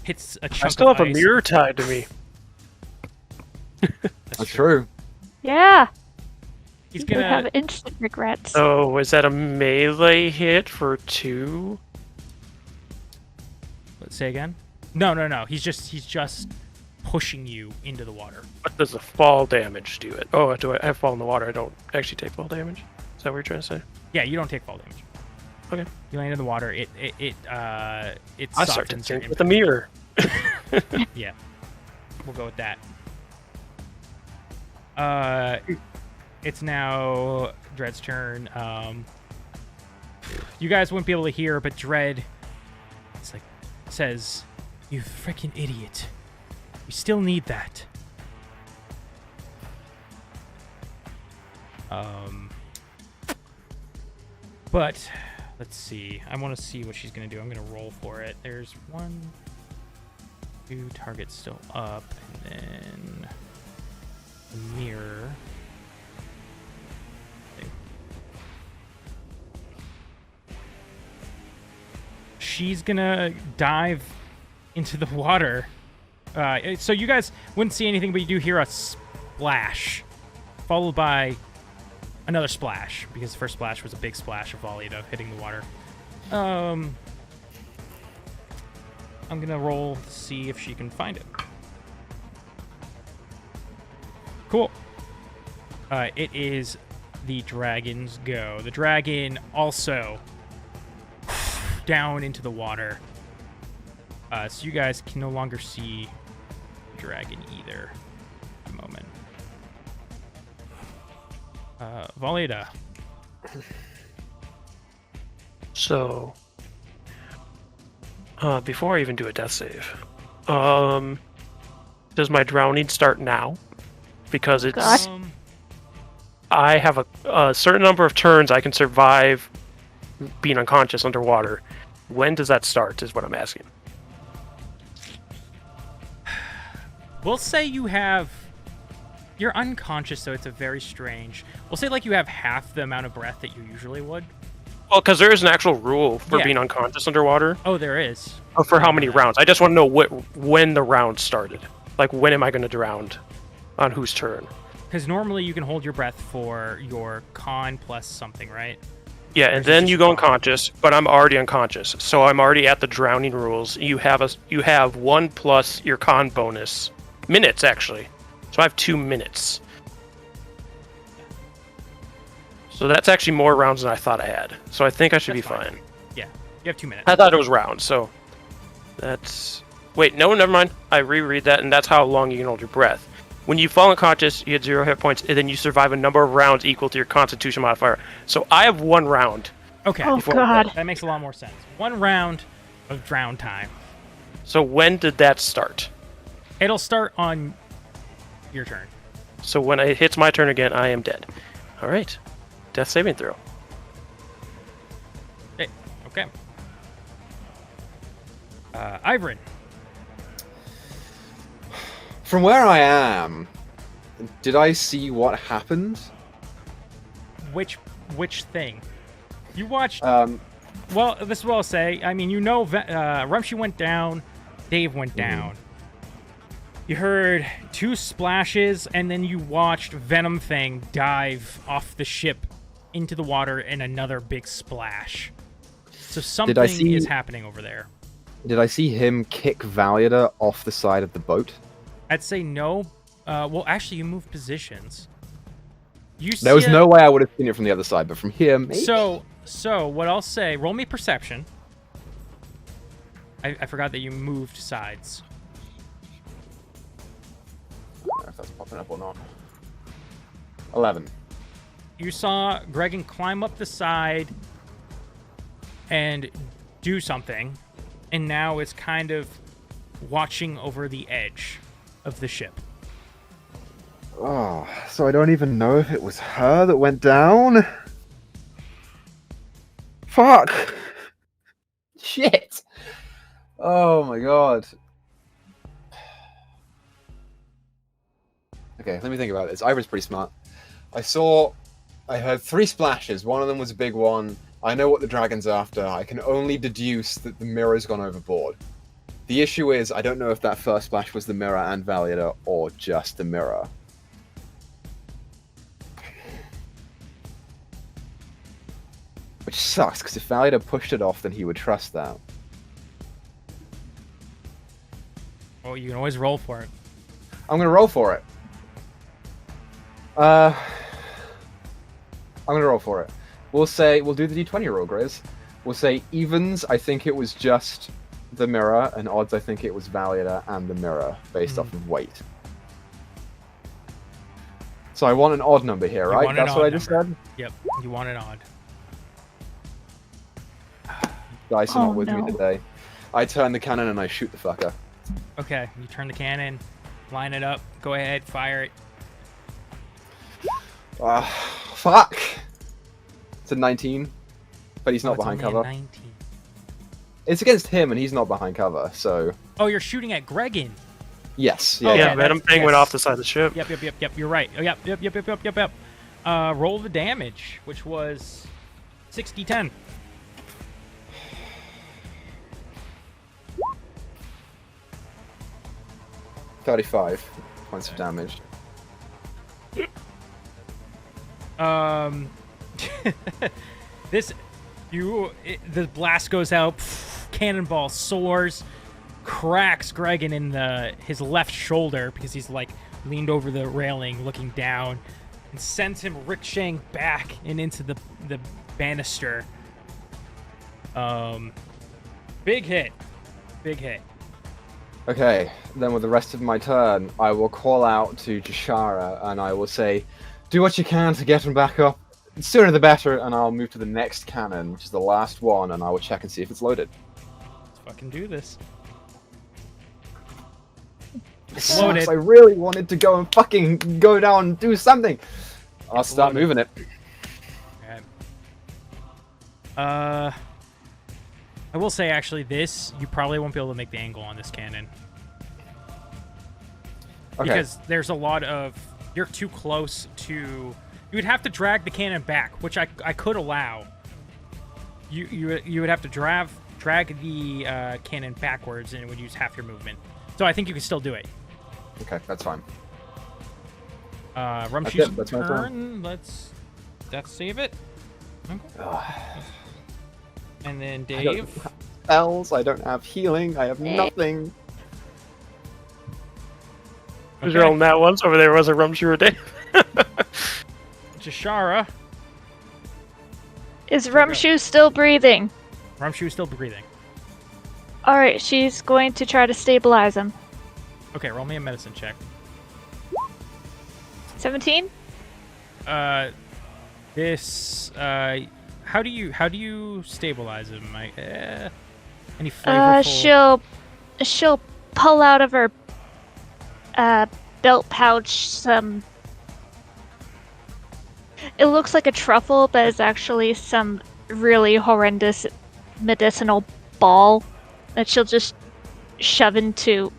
hits a chunk I still of have a ice. mirror tied to me. That's true. Yeah! He's You'll gonna have instant regrets. Oh, was that a melee hit for 2? let's say again. No. He's just pushing you into the water. What does the fall damage do it? Oh, do I have fall in the water? I don't actually take fall damage. Is that what you're trying to say? Yeah, you don't take fall damage. Okay. You land in the water. It I start to softens your think with a mirror. Yeah, we'll go with that. It's now Dread's turn. You guys wouldn't be able to hear, but Dread, says, "You freaking idiot! We still need that." But let's see. I want to see what she's gonna do. I'm gonna roll for it. There's 1, 2 targets still up, and then the mirror. She's gonna dive into the water. So you guys wouldn't see anything, but you do hear a splash, followed by another splash, because the first splash was a big splash of Valiada hitting the water. I'm gonna roll to see if she can find it. Cool. It is the dragon's go. The dragon also down into the water. So you guys can no longer see the dragon either at the moment. Valeda. So, before I even do a death save, does my drowning start now? Because it's God. I have a certain number of turns I can survive being unconscious underwater. When does that start? Is what I'm asking. We'll say you're unconscious, so it's a very strange. We'll say like you have half the amount of breath that you usually would. Well, because there is an actual rule for Yeah. being unconscious underwater. Oh, there is. For how many rounds? I just want to know when the round started. Like, when am I going to drown? On whose turn? Because normally you can hold your breath for your con plus something, right? Yeah, Or and is it then just you go con? unconscious, but I'm already unconscious, so I'm already at the drowning rules. You have 1 plus your con bonus minutes actually, so I have 2 minutes. So that's actually more rounds than I thought I had. So I think I should That's be fine. fine. Yeah, you have 2 minutes. I thought it was rounds, so that's. Wait, no, never mind. I reread that, and that's how long you can hold your breath. When you fall unconscious, you get 0 hit points, and then you survive a number of rounds equal to your Constitution modifier. So I have 1 round. Okay. Oh Before- God. That makes a lot more sense. 1 round of drown time. So when did that start? It'll start on your turn. So when it hits my turn again, I am dead. All right. Death saving throw. Hey, okay. Ivrin. From where I am, did I see what happened? Which thing? You watched. Um, Well, this is what I'll say. I mean, Rumshy went down, Dave went down. You heard 2 splashes, and then you watched Venom Thing dive off the ship into the water in another big splash. So something is happening over there. Did I see him kick Valida off the side of the boat? I'd say no. Well, actually, you moved positions. There was no way I would have seen it from the other side, but from here, maybe? So what I'll say, roll me perception. I forgot that you moved sides. I don't know if that's popping up or not. 11. You saw Gregan climb up the side and do something, and now it's kind of watching over the edge of the ship. Oh, so I don't even know if it was her that went down? Fuck! Shit! Oh my god. Okay, let me think about this. Ivra's pretty smart. I heard 3 splashes. One of them was a big one. I know what the dragon's after. I can only deduce that the mirror's gone overboard. The issue is, I don't know if that first splash was the mirror and Valida, or just the mirror. Which sucks, because if Valida pushed it off, then he would trust that. Oh, you can always roll for it. I'm gonna roll for it. I'm gonna roll for it. We'll do the d20 roll, Grizz. We'll say evens, I think it was just the mirror, and odds, I think it was Valida and the mirror, based off of weight. So I want an odd number here, right? That's what I just said? Yep, you want an odd. Dice are Oh, not with no. me today. I turn the cannon and I shoot the fucker. Okay, you turn the cannon, line it up, go ahead, fire it. Fuck! It's a 19, but he's not it's behind only a cover. 19. It's against him and he's not behind cover, so... Oh, you're shooting at Gregan. Yes, Oh, yeah. yeah, Yeah, Venom that's- Thing went yes. off the side of the ship. Yep, you're right. Oh, yep. Roll the damage, which was 60-10. 35 points of damage. The blast goes out, cannonball soars, cracks Gregan in his left shoulder because he's like leaned over the railing looking down, and sends him ricocheting back and into the banister. Big hit. Okay, then with the rest of my turn, I will call out to Jashara and I will say, do what you can to get him back up. The sooner the better, and I'll move to the next cannon, which is the last one, and I will check and see if it's loaded. Let's fucking do this. It's loaded. I really wanted to go and fucking go down and do something. I'll start moving it. Okay. I will say, actually, you probably won't be able to make the angle on this cannon. Okay. Because there's a lot of... You're too close to... You would have to drag the cannon back, which I could allow. You would have to drag the cannon backwards, and it would use half your movement. So I think you can still do it. Okay, that's fine. Rumshoe's that's my turn. Let's save it. Okay. And then I don't Dave. have spells, I don't have healing, I have nothing. Because you're on that once over there was a Rumshoe Dave. Jashara. Is Rumshoe still breathing? Rumshoe's still breathing. Alright, she's going to try to stabilize him. Okay, roll me a medicine check. 17? How do you stabilize him? Any flavorful... She'll pull out of her belt pouch some... It looks like a truffle, but it's actually some really horrendous medicinal ball that she'll just shove into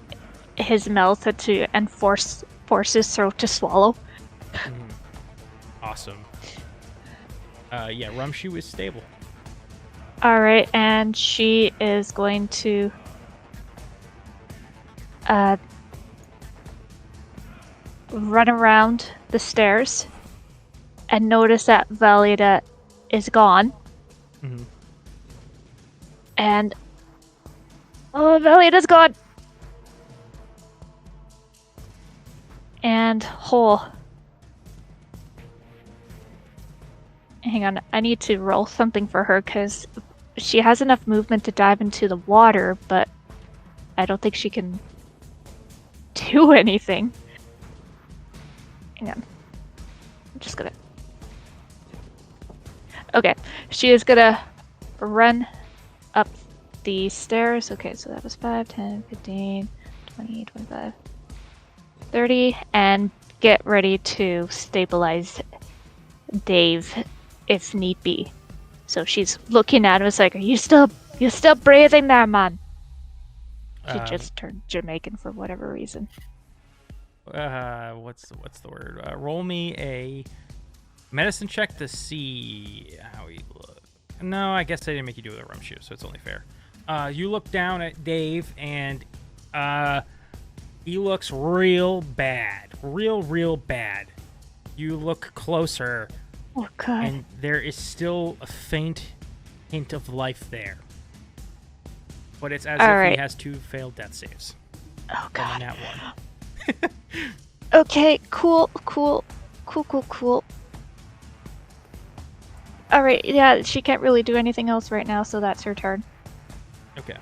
his mouth and force his throat to swallow. Awesome. Yeah, Rumshoe is stable. Alright, and she is going to run around the stairs and notice that Valida is gone. Mm-hmm. And... Oh, Valida's gone! And Hole. Hang on, I need to roll something for her because she has enough movement to dive into the water, but I don't think she can do anything. Hang on. I'm just gonna... Okay, she is gonna run up the stairs. Okay, so that was 5, 10, 15, 20, 25, 30, and get ready to stabilize Dave if need be. So she's looking at him, it's like, you're still breathing there, man. She just turned Jamaican for whatever reason. What's the word? Roll me a medicine check to see how he look. No, I guess I didn't make you do it with a Rumshoe, so it's only fair. You look down at Dave, and he looks real bad. Real bad. You look closer, Oh, God. and there is still a faint hint of life there. But it's as if he has 2 failed death saves. Oh, God. And a nat 1. Okay, cool. Alright, yeah, she can't really do anything else right now, so that's her turn. Okay.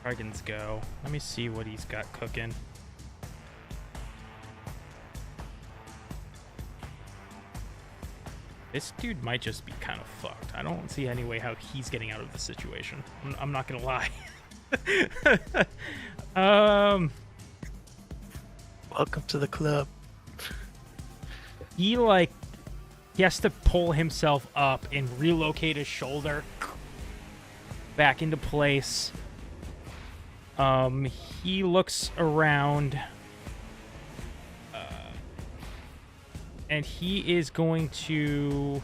Dragons go. Let me see what he's got cooking. This dude might just be kind of fucked. I don't see any way how he's getting out of the situation. I'm not gonna lie. Welcome to the club. He has to pull himself up and relocate his shoulder back into place. He looks around, and he is going to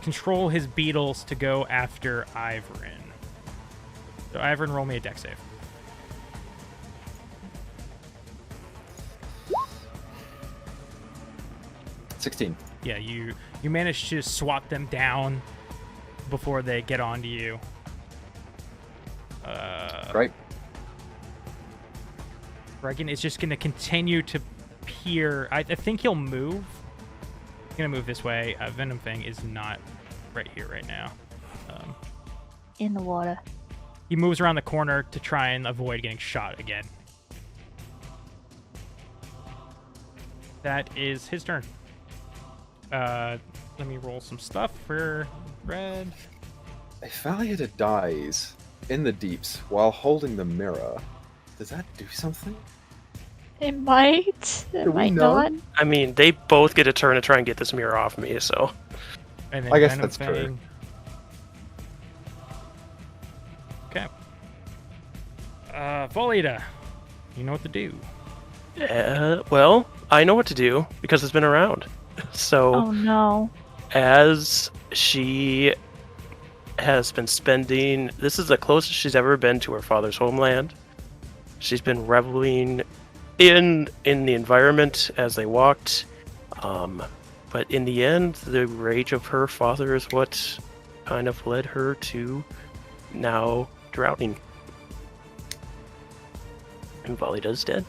control his beetles to go after Ivrin. So Ivrin, roll me a dex save. 16. Yeah, you manage to swat them down before they get onto you. Great. Regan is just going to continue to peer. I think he'll move. He's going to move this way. Venom Fang is not right here right now. In the water. He moves around the corner to try and avoid getting shot again. That is his turn. Let me roll some stuff for Red. If Valiada dies in the deeps while holding the mirror, does that do something? It might. It Do we might know? not. I mean, they both get a turn to try and get this mirror off me, so. And then I guess Venom that's true. Fang. Okay. Volita, you know what to do. Well, I know what to do because it's been around. So, Oh no. as she has been spending, this is the closest she's ever been to her father's homeland. She's been reveling in the environment as they walked. But in the end, the rage of her father is what kind of led her to now drowning. And Volita's dead.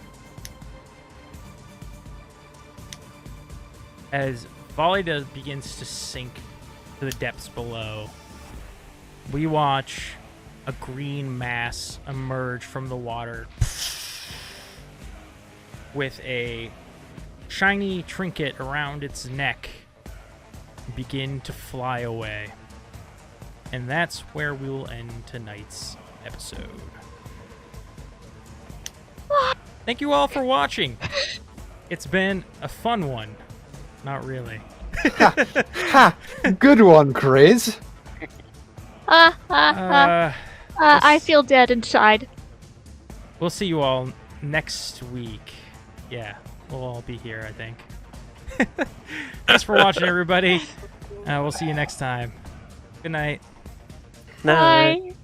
As Volita begins to sink to the depths below, we watch a green mass emerge from the water with a shiny trinket around its neck begin to fly away. And that's where we will end tonight's episode. Thank you all for watching. It's been a fun one. Not really. Ha! Good one, Grizz. I feel dead inside. We'll see you all next week. Yeah, we'll all be here, I think. Thanks for watching, everybody. We'll see you next time. Good night. Night. Bye.